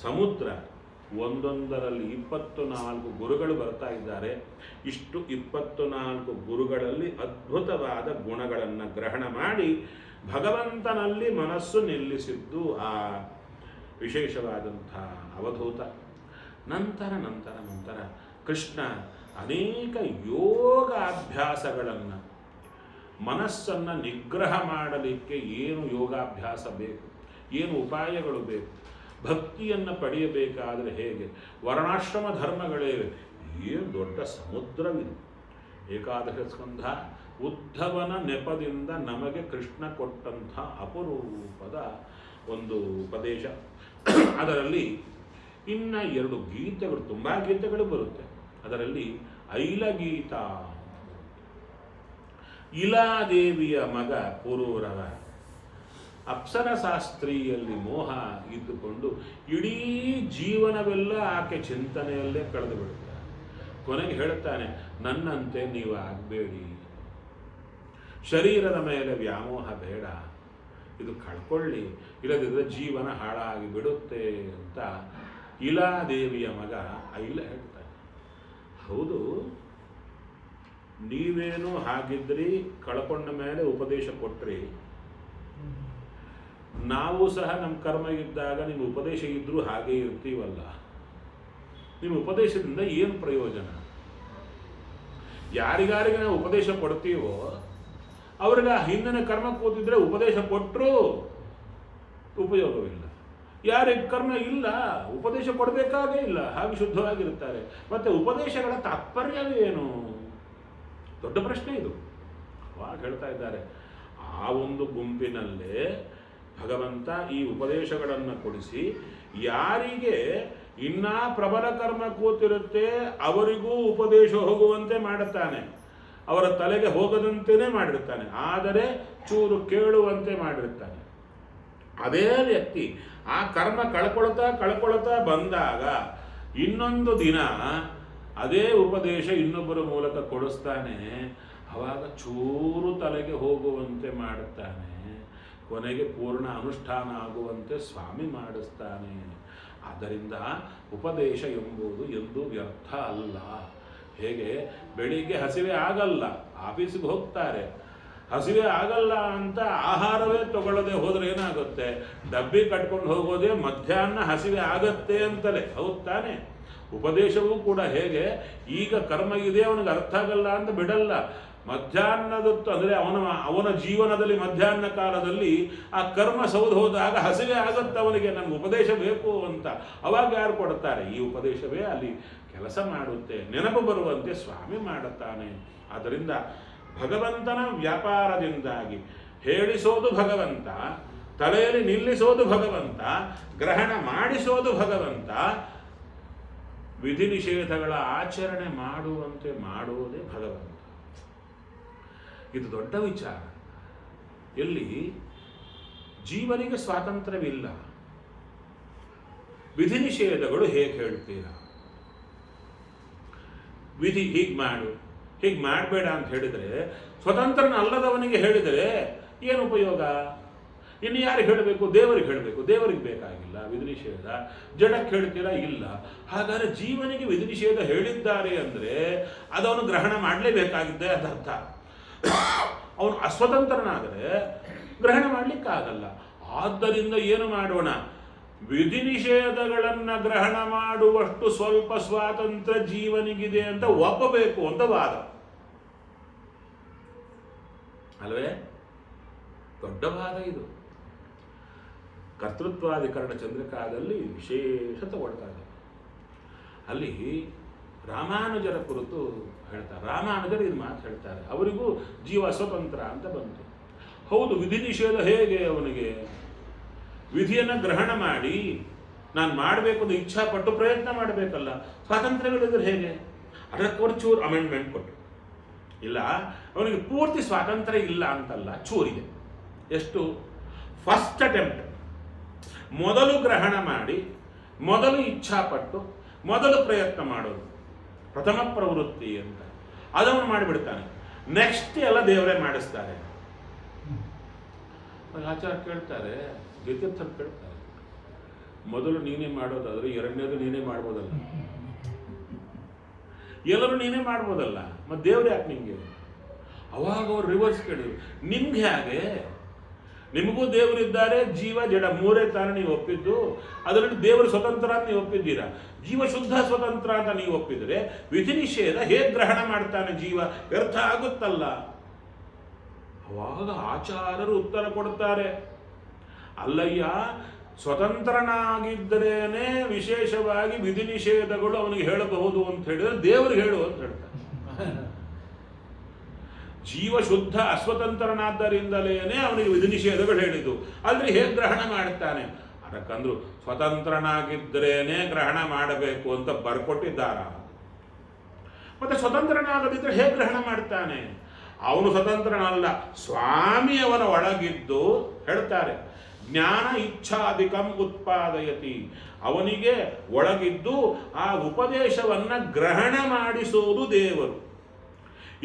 ಸಮುದ್ರ, ಒಂದೊಂದರಲ್ಲಿ 24 ಗುರುಗಳು ಬರ್ತಾ ಇದ್ದಾರೆ. ಇಷ್ಟು 24 ಗುರುಗಳಲ್ಲಿ ಅದ್ಭುತವಾದ ಗುಣಗಳನ್ನು ಗ್ರಹಣ ಮಾಡಿ ಭಗವಂತನಲ್ಲಿ ಮನಸ್ಸು ನಿಲ್ಲಿಸಿದ್ದು ಆ ವಿಶೇಷವಾದಂಥ ಅವಧೂತ. ನಂತರ ನಂತರ ನಂತರ ಕೃಷ್ಣ ಅನೇಕ ಯೋಗ ಅಭ್ಯಾಸಗಳನ್ನು, ಮನಸ್ಸನ್ನು ನಿಗ್ರಹ ಮಾಡಲಿಕ್ಕೆ ಏನು ಯೋಗಾಭ್ಯಾಸ ಬೇಕು, ಏನು ಉಪಾಯಗಳು ಬೇಕು, ಭಕ್ತಿಯನ್ನು ಪಡೆಯಬೇಕಾದರೆ ಹೇಗೆ, ವರ್ಣಾಶ್ರಮ ಧರ್ಮಗಳಿವೆ, ಏನು ದೊಡ್ಡ ಸಮುದ್ರವಿದೆ. ಏಕಾದಶ ಸ್ಕಂಧ ಉದ್ಧವನ ನೆಪದಿಂದ ನಮಗೆ ಕೃಷ್ಣ ಕೊಟ್ಟಂಥ ಅಪರೂಪದ ಒಂದು ಉಪದೇಶ. ಅದರಲ್ಲಿ ಇನ್ನ 2 ಗೀತೆಗಳು, ತುಂಬ ಗೀತೆಗಳು ಬರುತ್ತೆ. ಅದರಲ್ಲಿ ಐಲಗೀತ, ಇಲಾದೇವಿಯ ಮಗ ಪುರೂರವ ಅಪ್ಸರಶಾಸ್ತ್ರಿಯಲ್ಲಿ ಮೋಹ ಇದ್ದುಕೊಂಡು ಇಡೀ ಜೀವನವೆಲ್ಲ ಆಕೆ ಚಿಂತನೆಯಲ್ಲೇ ಕಳೆದು ಬಿಡುತ್ತಾರೆ. ಕೊನೆಗೆ ಹೇಳುತ್ತಾನೆ, ನನ್ನಂತೆ ನೀವು ಆಗಬೇಡಿ, ಶರೀರದ ಮೇಲೆ ವ್ಯಾಮೋಹ ಬೇಡ, ಇದು ಕಳ್ಕೊಳ್ಳಿ, ಇಲ್ಲದಿದ್ದರೆ ಜೀವನ ಹಾಳಾಗಿ ಬಿಡುತ್ತೆ ಅಂತ ಇಲಾದೇವಿಯ ಮಗ ಐಲ ಹೇಳ್ತಾನೆ. ಹೌದು, ನೀವೇನು ಹಾಗಿದ್ರಿ, ಕಳ್ಕೊಂಡ ಮೇಲೆ ಉಪದೇಶ ಕೊಟ್ರಿ, ನಾವು ಸಹ ನಮ್ಮ ಕರ್ಮ ಇದ್ದಾಗ ನಿಮ್ಮ ಉಪದೇಶ ಇದ್ರೂ ಹಾಗೆ ಇರ್ತೀವಲ್ಲ, ನಿಮ್ಮ ಉಪದೇಶದಿಂದ ಏನು ಪ್ರಯೋಜನ? ಯಾರಿಗಾರಿಗೆ ನಾವು ಉಪದೇಶ ಕೊಡ್ತೀವೋ ಅವ್ರಿಗೆ ಹಿಂದಿನ ಕರ್ಮ ಕೂತಿದ್ರೆ ಉಪದೇಶ ಕೊಟ್ಟರೂ ಉಪಯೋಗವಿಲ್ಲ. ಯಾರಿಗೆ ಕರ್ಮ ಇಲ್ಲ ಉಪದೇಶ ಕೊಡಬೇಕಾಗೇ ಇಲ್ಲ, ಹಾಗೆ ಶುದ್ಧವಾಗಿರುತ್ತಾರೆ. ಮತ್ತು ಉಪದೇಶಗಳ ತಾತ್ಪರ್ಯವೇನು? ದೊಡ್ಡ ಪ್ರಶ್ನೆ ಇದು. ಅವಾಗ ಹೇಳ್ತಾ ಇದ್ದಾರೆ, ಆ ಒಂದು ಗುಂಪಿನಲ್ಲೇ ಭಗವಂತ ಈ ಉಪದೇಶಗಳನ್ನು ಕೊಡಿಸಿ ಯಾರಿಗೆ ಇನ್ನೂ ಪ್ರಬಲ ಕರ್ಮ ಕೂತಿರುತ್ತೆ ಅವರಿಗೂ ಉಪದೇಶ ಹೋಗುವಂತೆ ಮಾಡುತ್ತಾನೆ. ಅವರ ತಲೆಗೆ ಹೋಗದಂತೆಯೇ ಮಾಡಿರ್ತಾನೆ, ಆದರೆ ಚೂರು ಕೇಳುವಂತೆ ಮಾಡಿರ್ತಾನೆ. ಅದೇ ವ್ಯಕ್ತಿ ಆ ಕರ್ಮ ಕಳ್ಕೊಳ್ತಾ ಬಂದಾಗ ಇನ್ನೊಂದು ದಿನ ಅದೇ ಉಪದೇಶ ಇನ್ನೊಬ್ಬರ ಮೂಲಕ ಕೊಡಿಸ್ತಾನೆ. ಆವಾಗ ಚೂರು ತಲೆಗೆ ಹೋಗುವಂತೆ ಮಾಡುತ್ತಾನೆ, ಕೊನೆಗೆ ಪೂರ್ಣ ಅನುಷ್ಠಾನ ಆಗುವಂತೆ ಸ್ವಾಮಿ ಮಾಡಿಸ್ತಾನೆ. ಆದ್ದರಿಂದ ಉಪದೇಶ ಎಂಬುದು ಎಂದೂ ವ್ಯರ್ಥ ಅಲ್ಲ. ಹೇಗೆ ಬೆಳಿಗ್ಗೆ ಹಸಿವೆ ಆಗಲ್ಲ, ಆಫೀಸಿಗೆ ಹೋಗ್ತಾರೆ, ಹಸಿವೆ ಆಗಲ್ಲ ಅಂತ ಆಹಾರವೇ ತಗೊಳ್ಳದೆ ಹೋದರೆ ಏನಾಗುತ್ತೆ? ಡಬ್ಬಿ ಕಟ್ಕೊಂಡು ಹೋಗೋದೇ ಮಧ್ಯಾಹ್ನ ಹಸಿವೆ ಆಗತ್ತೆ ಅಂತಲೇ, ಹೌದು ತಾನೆ? ಉಪದೇಶವೂ ಕೂಡ ಹೇಗೆ, ಈಗ ಕರ್ಮ ಇದೆ ಅವನಿಗೆ ಅರ್ಥ ಆಗಲ್ಲ ಅಂತ ಬಿಡಲ್ಲ. ಮಧ್ಯಾಹ್ನದತ್ತು ಅಂದರೆ ಅವನ ಜೀವನದಲ್ಲಿ ಮಧ್ಯಾಹ್ನ ಕಾಲದಲ್ಲಿ ಆ ಕರ್ಮ ಸೌದು ಹೋದಾಗ ಹಸಿವೆ ಆಗುತ್ತೆ ಅವನಿಗೆ, ನನಗೆ ಉಪದೇಶ ಬೇಕು ಅಂತ. ಅವಾಗ ಯಾರು ಕೊಡ್ತಾರೆ? ಈ ಉಪದೇಶವೇ ಅಲ್ಲಿ ಕೆಲಸ ಮಾಡುತ್ತೆ, ನೆನಪು ಬರುವಂತೆ ಸ್ವಾಮಿ ಮಾಡುತ್ತಾನೆ. ಆದ್ದರಿಂದ ಭಗವಂತನ ವ್ಯಾಪಾರದಿಂದಾಗಿ ಹೇಳಿಸೋದು ಭಗವಂತ, ತಲೆಯಲ್ಲಿ ನಿಲ್ಲಿಸೋದು ಭಗವಂತ, ಗ್ರಹಣ ಮಾಡಿಸೋದು ಭಗವಂತ, ವಿಧಿ ನಿಷೇಧಗಳ ಆಚರಣೆ ಮಾಡುವಂತೆ ಮಾಡುವುದೇ ಭಗವಂತ. ಇದು ದೊಡ್ಡ ವಿಚಾರ. ಎಲ್ಲಿ ಜೀವನಿಗೆ ಸ್ವಾತಂತ್ರ್ಯವಿಲ್ಲ, ವಿಧಿ ನಿಷೇಧಗಳು ಹೇಗೆ ಹೇಳ್ತೀರಾ? ವಿಧಿ ಹೀಗೆ ಮಾಡು, ಹೀಗೆ ಮಾಡಬೇಡ ಅಂತ ಹೇಳಿದರೆ, ಸ್ವತಂತ್ರನಲ್ಲದವನಿಗೆ ಹೇಳಿದರೆ ಏನು ಉಪಯೋಗ? ಇನ್ನು ಯಾರಿಗೆ ಹೇಳಬೇಕು? ದೇವರಿಗೆ ಹೇಳಬೇಕು. ದೇವರಿಗೆ ಬೇಕಾಗಿಲ್ಲ ವಿಧಿ ನಿಷೇಧ. ಜಡಕ್ಕೆ ಹೇಳ್ತೀರಾ? ಇಲ್ಲ. ಹಾಗಾದರೆ ಜೀವನಿಗೆ ವಿಧಿ ನಿಷೇಧ ಹೇಳಿದ್ದಾರೆ ಅಂದರೆ ಅದವನು ಗ್ರಹಣ ಮಾಡಲೇಬೇಕಾಗಿದ್ದೆ ಅದರ್ಥ. ಅವನು ಅಸ್ವತಂತ್ರನಾದರೆ ಗ್ರಹಣ ಮಾಡಲಿಕ್ಕಾಗಲ್ಲ. ಆದ್ದರಿಂದ ಏನು ಮಾಡೋಣ? ವಿಧಿ ನಿಷೇಧಗಳನ್ನು ಗ್ರಹಣ ಮಾಡುವಷ್ಟು ಸ್ವಲ್ಪ ಸ್ವಾತಂತ್ರ್ಯ ಜೀವನಿಗಿದೆ ಅಂತ ಒಪ್ಪಬೇಕು ಅಂತ ವಾದ ಅಲ್ವೇ? ದೊಡ್ಡ ವಾದ ಇದು. ಕರ್ತೃತ್ವಾಧಿಕರಣ ಚಂದ್ರಿಕಾದಲ್ಲಿ ವಿಶೇಷ ತಗೊಳ್ತಾರೆ. ಅಲ್ಲಿ ರಾಮಾನುಜರ ಕುರಿತು ಹೇಳ್ತಾರೆ. ರಾಮಾನುಜರು ಇದು ಮಾತು ಹೇಳ್ತಾರೆ, ಅವರಿಗೂ ಜೀವ ಸ್ವತಂತ್ರ ಅಂತ ಬಂತು. ಹೌದು, ವಿಧಿ ನಿಷೇಧ ಹೇಗೆ? ಅವನಿಗೆ ವಿಧಿಯನ್ನು ಗ್ರಹಣ ಮಾಡಿ ನಾನು ಮಾಡಬೇಕು ಅಂತ ಇಚ್ಛಾಪಟ್ಟು ಪ್ರಯತ್ನ ಮಾಡಬೇಕಲ್ಲ, ಸ್ವಾತಂತ್ರ್ಯಗಳಿದ್ರೆ ಹೇಗೆ? ಅದಕ್ಕೆ ಚೂರು ಅಮೆಂಡ್ಮೆಂಟ್ ಕೊಟ್ಟರು. ಇಲ್ಲ, ಅವನಿಗೆ ಪೂರ್ತಿ ಸ್ವಾತಂತ್ರ್ಯ ಇಲ್ಲ ಅಂತಲ್ಲ, ಚೂರಿದೆ. ಎಷ್ಟು? ಫಸ್ಟ್ ಅಟೆಂಪ್ಟ್, ಮೊದಲು ಗ್ರಹಣ ಮಾಡಿ, ಮೊದಲು ಇಚ್ಛಾಪಟ್ಟು, ಮೊದಲು ಪ್ರಯತ್ನ ಮಾಡೋದು ಪ್ರಥಮ ಪ್ರವೃತ್ತಿ ಅಂತ ಅದನ್ನು ಮಾಡಿಬಿಡ್ತಾನೆ. ನೆಕ್ಸ್ಟ್ ಎಲ್ಲ ದೇವರೇ ಮಾಡಿಸ್ತಾರೆ. ಆಚಾರ ಕೇಳ್ತಾರೆ, ದ್ವಿತೀರ್ಥರು ಕೇಳ್ತಾರೆ, ಮೊದಲು ನೀನೇ ಮಾಡೋದಾದ್ರೆ ಎರಡನೇದು ನೀನೇ ಮಾಡ್ಬೋದಲ್ಲ, ಎಲ್ಲರೂ ನೀನೇ ಮಾಡ್ಬೋದಲ್ಲ, ಮತ್ತೆ ದೇವ್ರು ಯಾಕೆ ನಿಮಗೆ? ಅವಾಗ ಅವ್ರು ರಿವರ್ಸ್ ಕೇಳಿದ್ರು, ನಿಮ್ಗೆ ಹೇಗೆ? ನಿಮಗೂ ದೇವರಿದ್ದಾರೆ, ಜೀವ ಜಡ ಮೂರೇ ತಾನೇ ನೀವು ಒಪ್ಪಿದ್ದು. ಅದರಲ್ಲಿ ದೇವರು ಸ್ವತಂತ್ರ ಅಂತ ನೀವು ಒಪ್ಪಿದ್ದೀರಾ, ಜೀವ ಶುದ್ಧ ಸ್ವತಂತ್ರ ಅಂತ ನೀವು ಒಪ್ಪಿದರೆ ವಿಧಿ ನಿಷೇಧ ಹೇಗೆ ಗ್ರಹಣ ಮಾಡ್ತಾನೆ ಜೀವ? ವ್ಯರ್ಥ ಆಗುತ್ತಲ್ಲ. ಅವಾಗ ಆಚಾರ್ಯರು ಉತ್ತರ ಕೊಡ್ತಾರೆ, ಅಲ್ಲಯ್ಯ, ಸ್ವತಂತ್ರನಾಗಿದ್ದರೇನೆ ವಿಶೇಷವಾಗಿ ವಿಧಿ ನಿಷೇಧಗಳು ಅವನಿಗೆ ಹೇಳಬಹುದು ಅಂತ ಹೇಳಿದ್ರೆ ದೇವರು ಹೇಳು ಅಂತ ಹೇಳ್ತಾರೆ. ಜೀವ ಶುದ್ಧ ಅಸ್ವತಂತ್ರನಾದ್ದರಿಂದಲೇನೆ ಅವನಿಗೆ ವಿಧಿ ನಿಷೇಧಗಳು ಹೇಳಿದ್ದು, ಅಲ್ಲಿ ಹೇಗೆ ಗ್ರಹಣ ಮಾಡುತ್ತಾನೆ? ಅದಕ್ಕಂದ್ರು ಸ್ವತಂತ್ರನಾಗಿದ್ದರೇನೆ ಗ್ರಹಣ ಮಾಡಬೇಕು ಅಂತ ಬರ್ಕೊಟ್ಟಿದ್ದಾರ. ಮತ್ತೆ ಸ್ವತಂತ್ರನಾಗದಿದ್ರೆ ಹೇಗೆ ಗ್ರಹಣ ಮಾಡ್ತಾನೆ? ಅವನು ಸ್ವತಂತ್ರನಲ್ಲ, ಸ್ವಾಮಿ ಅವನ ಒಳಗಿದ್ದು ಹೇಳ್ತಾರೆ, ಜ್ಞಾನ ಇಚ್ಛಾಧಿಕಂ ಉತ್ಪಾದಯತಿ. ಅವನಿಗೆ ಒಳಗಿದ್ದು ಆ ಉಪದೇಶವನ್ನ ಗ್ರಹಣ ಮಾಡಿಸೋದು ದೇವರು,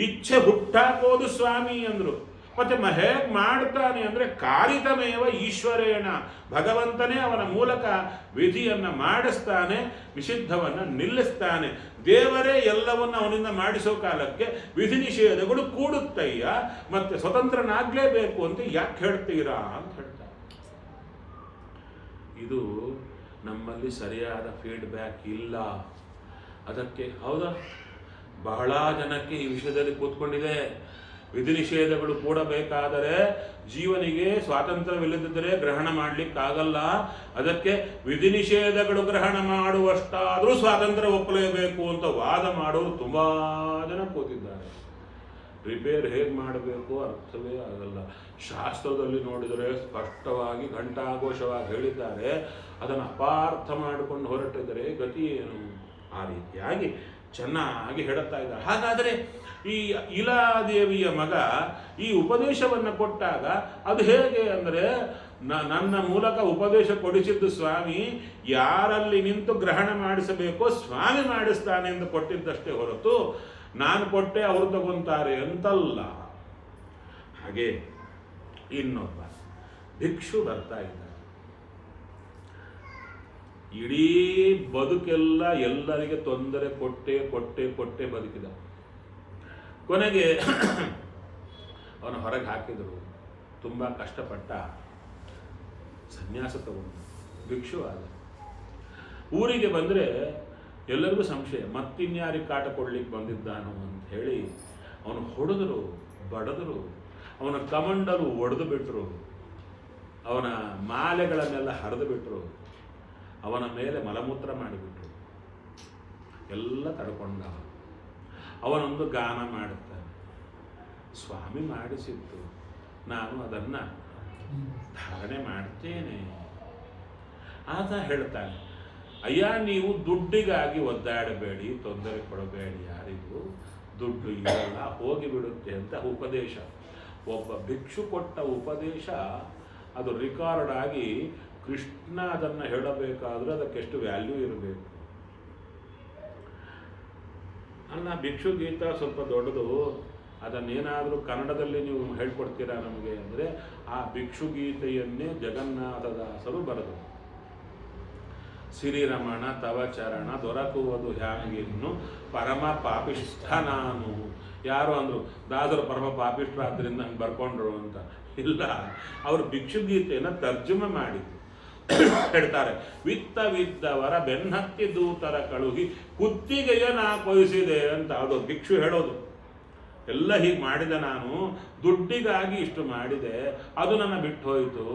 ಇಚ್ಛೆ ಹುಟ್ಟಾಕೋದು ಸ್ವಾಮಿ ಅಂದ್ರು. ಮತ್ತೆ ಹೇಗೆ ಮಾಡ್ತಾನೆ ಅಂದರೆ ಕಾರಿತಮೇವ ಈಶ್ವರೇಣ, ಭಗವಂತನೇ ಅವನ ಮೂಲಕ ವಿಧಿಯನ್ನು ಮಾಡಿಸ್ತಾನೆ, ನಿಷಿದ್ಧವನ್ನು ನಿಲ್ಲಿಸ್ತಾನೆ. ದೇವರೇ ಎಲ್ಲವನ್ನು ಅವನಿಂದ ಮಾಡಿಸೋ ಕಾಲಕ್ಕೆ ವಿಧಿ ನಿಷೇಧಗಳು ಕೂಡುತ್ತಯ್ಯ, ಮತ್ತೆ ಸ್ವತಂತ್ರನಾಗಲೇಬೇಕು ಅಂತ ಯಾಕೆ ಹೇಳ್ತೀರಾ ಅಂತ ಹೇಳ್ತಾರೆ. ಇದು ನಮ್ಮಲ್ಲಿ ಸರಿಯಾದ ಫೀಡ್ಬ್ಯಾಕ್ ಇಲ್ಲ. ಅದಕ್ಕೆ ಹೌದಾ, ಬಹಳ ಜನಕ್ಕೆ ಈ ವಿಷಯದಲ್ಲಿ ಕೂತ್ಕೊಂಡಿದೆ. ವಿಧಿ ನಿಷೇಧಗಳು ಕೂಡಬೇಕಾದರೆ ಜೀವನಿಗೆ ಸ್ವಾತಂತ್ರ್ಯವಿಲ್ಲದಿದ್ದರೆ ಗ್ರಹಣ ಮಾಡಲಿಕ್ಕಾಗಲ್ಲ. ಅದಕ್ಕೆ ವಿಧಿ ನಿಷೇಧಗಳು ಗ್ರಹಣ ಮಾಡುವಷ್ಟಾದರೂ ಸ್ವಾತಂತ್ರ್ಯ ಒಪ್ಪಲೇಬೇಕು ಅಂತ ವಾದ ಮಾಡೋರು ತುಂಬ ಜನ ಕೂತಿದ್ದಾರೆ. ರಿಪೇರ್ ಹೇಗೆ ಮಾಡಬೇಕು ಅರ್ಥವೇ ಆಗಲ್ಲ. ಶಾಸ್ತ್ರದಲ್ಲಿ ನೋಡಿದರೆ ಸ್ಪಷ್ಟವಾಗಿ ಘಂಟಾಘೋಷವಾಗಿ ಹೇಳಿದ್ದಾರೆ, ಅದನ್ನು ಅಪಾರ್ಥ ಮಾಡಿಕೊಂಡು ಹೊರಟಿದರೆ ಗತಿ ಏನು? ಆ ರೀತಿಯಾಗಿ ಚೆನ್ನಾಗಿ ಹೇಳುತ್ತಾ ಇದ್ದಾರೆ. ಹಾಗಾದರೆ ಈ ಇಲಾದೇವಿಯ ಮಗ ಈ ಉಪದೇಶವನ್ನು ಕೊಟ್ಟಾಗ ಅದು ಹೇಗೆ ಅಂದರೆ, ನನ್ನ ಮೂಲಕ ಉಪದೇಶ ಕೊಡಿಸಿದ್ದು ಸ್ವಾಮಿ, ಯಾರಲ್ಲಿ ನಿಂತು ಗ್ರಹಣ ಮಾಡಿಸಬೇಕೋ ಸ್ವಾಮಿ ಮಾಡಿಸ್ತಾನೆ ಎಂದು ಕೊಟ್ಟಿದ್ದಷ್ಟೇ ಹೊರತು ನಾನು ಕೊಟ್ಟೆ ಅವರು ತಗೊಂತಾರೆ ಅಂತಲ್ಲ. ಹಾಗೆ ಇನ್ನೊಬ್ಬ ಭಿಕ್ಷು ಬರ್ತಾ ಇದ್ದ. ಇಡೀ ಬದುಕೆಲ್ಲ ಎಲ್ಲರಿಗೆ ತೊಂದರೆ ಕೊಟ್ಟೆ ಕೊಟ್ಟೆ ಕೊಟ್ಟೆ ಬದುಕಿದ. ಕೊನೆಗೆ ಅವನು ಹೊರಗೆ ಹಾಕಿದರು. ತುಂಬ ಕಷ್ಟಪಟ್ಟ, ಸನ್ಯಾಸ ತಗೊಂಡು ಭಿಕ್ಷು ಆದ. ಊರಿಗೆ ಬಂದರೆ ಎಲ್ಲರಿಗೂ ಸಂಶಯ, ಮತ್ತಿನ್ಯಾರಿಗೆ ಕಾಟ ಕೊಡ್ಲಿಕ್ಕೆ ಬಂದಿದ್ದಾನು ಅಂತ ಹೇಳಿ ಅವನು ಹೊಡೆದರು, ಬಡದರು, ಅವನ ಕಮಂಡಲು ಒಡೆದು ಬಿಟ್ಟರು, ಅವನ ಮಾಲೆಗಳನ್ನೆಲ್ಲ ಹರಿದು ಬಿಟ್ಟರು, ಅವನ ಮೇಲೆ ಮಲಮೂತ್ರ ಮಾಡಿಬಿಟ್ರು. ಎಲ್ಲ ತಡ್ಕೊಂಡ. ಅವನೊಂದು ಗಾನ ಮಾಡುತ್ತಾನೆ, ಸ್ವಾಮಿ ಮಾಡಿಸಿದ್ದು, ನಾನು ಅದನ್ನು ಧಾರಣೆ ಮಾಡ್ತೇನೆ. ಆತ ಹೇಳ್ತಾನೆ, ಅಯ್ಯ, ನೀವು ದುಡ್ಡಿಗಾಗಿ ಒದ್ದಾಡಬೇಡಿ, ತೊಂದರೆ ಕೊಡಬೇಡಿ, ಯಾರಿಗೂ ದುಡ್ಡು ಇರಲ್ಲ, ಹೋಗಿಬಿಡುತ್ತೆ ಅಂತ ಉಪದೇಶ. ಒಬ್ಬ ಭಿಕ್ಷು ಕೊಟ್ಟ ಉಪದೇಶ ಅದು ರೆಕಾರ್ಡ್ ಆಗಿ ಕೃಷ್ಣ ಅದನ್ನು ಹೇಳಬೇಕಾದ್ರೆ ಅದಕ್ಕೆಷ್ಟು ವ್ಯಾಲ್ಯೂ ಇರಬೇಕು ಅಲ್ಲ. ಭಿಕ್ಷು ಗೀತ ಸ್ವಲ್ಪ ದೊಡ್ಡದು, ಅದನ್ನೇನಾದರೂ ಕನ್ನಡದಲ್ಲಿ ನೀವು ಹೇಳ್ಕೊಡ್ತೀರಾ ನಮಗೆ ಅಂದರೆ, ಆ ಭಿಕ್ಷು ಗೀತೆಯನ್ನೇ ಜಗನ್ನಾಥದಾಸರು ಬರೆದರು. ಸಿರಿರಮಣ ತವ ಚರಣ ದೊರಕುವುದು ಹ್ಯಾಂಗಿನ್ನು ಪರಮ ಪಾಪಿಷ್ಠ ನಾನು. ಯಾರು ಅಂದರು, ದಾಸರು ಪರಮ ಪಾಪಿಷ್ಠರಾದ್ದರಿಂದ ಹಂಗೆ ಬರ್ಕೊಂಡ್ರು ಅಂತ. ಇಲ್ಲ, ಅವರು ಭಿಕ್ಷು ಗೀತೆಯನ್ನು ತರ್ಜುಮೆ ಮಾಡಿದ್ರು. ಹೇಳ್ತಾರೆ, ವಿತ್ತವಿದ್ದವರ ಬೆನ್ನತ್ತಿ ದೂತರ ಕಳುಹಿ ಕುತ್ತಿಗೆಯ ನಾ ಕೊಯಿಸಿದೆ ಅಂತ. ಅದು ಭಿಕ್ಷು ಹೇಳೋದು. ಎಲ್ಲ ಹೀಗೆ ಮಾಡಿದ ನಾನು, ದುಡ್ಡಿಗಾಗಿ ಇಷ್ಟು ಮಾಡಿದೆ, ಅದು ನನ್ನ ಬಿಟ್ಟು ಹೋಯಿತು,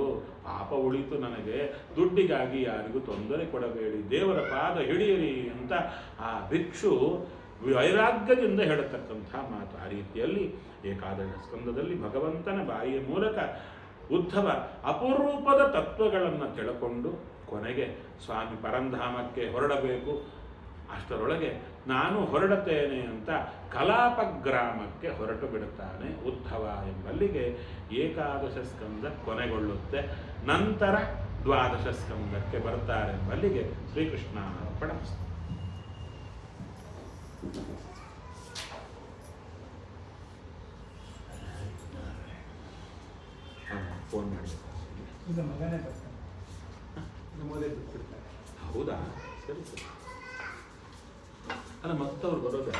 ಪಾಪ ಉಳಿತು ನನಗೆ, ದುಡ್ಡಿಗಾಗಿ ಯಾರಿಗೂ ತೊಂದರೆ ಕೊಡಬೇಡಿ, ದೇವರ ಪಾದ ಹಿಡಿಯಿರಿ ಅಂತ ಆ ಭಿಕ್ಷು ವೈರಾಗ್ಯದಿಂದ ಹೇಳತಕ್ಕಂಥ ಮಾತು. ಆ ರೀತಿಯಲ್ಲಿ ಏಕಾದಶ ಸ್ಕಂದದಲ್ಲಿ ಭಗವಂತನ ಬಾಯಿಯ ಮೂಲಕ ಉದ್ಧವ ಅಪರೂಪದ ತತ್ವಗಳನ್ನು ತಿಳ್ಕೊಂಡು ಕೊನೆಗೆ ಸ್ವಾಮಿ ಪರಂಧಾಮಕ್ಕೆ ಹೊರಡಬೇಕು. ಅಷ್ಟರೊಳಗೆ ನಾನು ಹೊರಡುತ್ತೇನೆ ಅಂತ ಕಲಾಪ ಗ್ರಾಮಕ್ಕೆ ಹೊರಟು ಬಿಡುತ್ತಾನೆ ಉದ್ಧವ ಎಂಬಲ್ಲಿಗೆ ಏಕಾದಶ ಸ್ಕಂದ ಕೊನೆಗೊಳ್ಳುತ್ತೆ. ನಂತರ ದ್ವಾದಶ ಸ್ಕಂದಕ್ಕೆ ಬರ್ತಾರೆ ಎಂಬಲ್ಲಿಗೆ ಶ್ರೀಕೃಷ್ಣ ಅರ್ಪಣ. ಫೋನ್ ಮಾಡಿ ಈಗ ಮಗನೇ ಬರ್ತಾನೆ, ನಮ್ಮದೇ ಬಿಟ್ಬಿಡ್ತಾರೆ. ಹೌದಾ? ಸರಿ ಸರಿ. ಅಲ್ಲ ಮತ್ತವ್ರು ಬರೋದೇ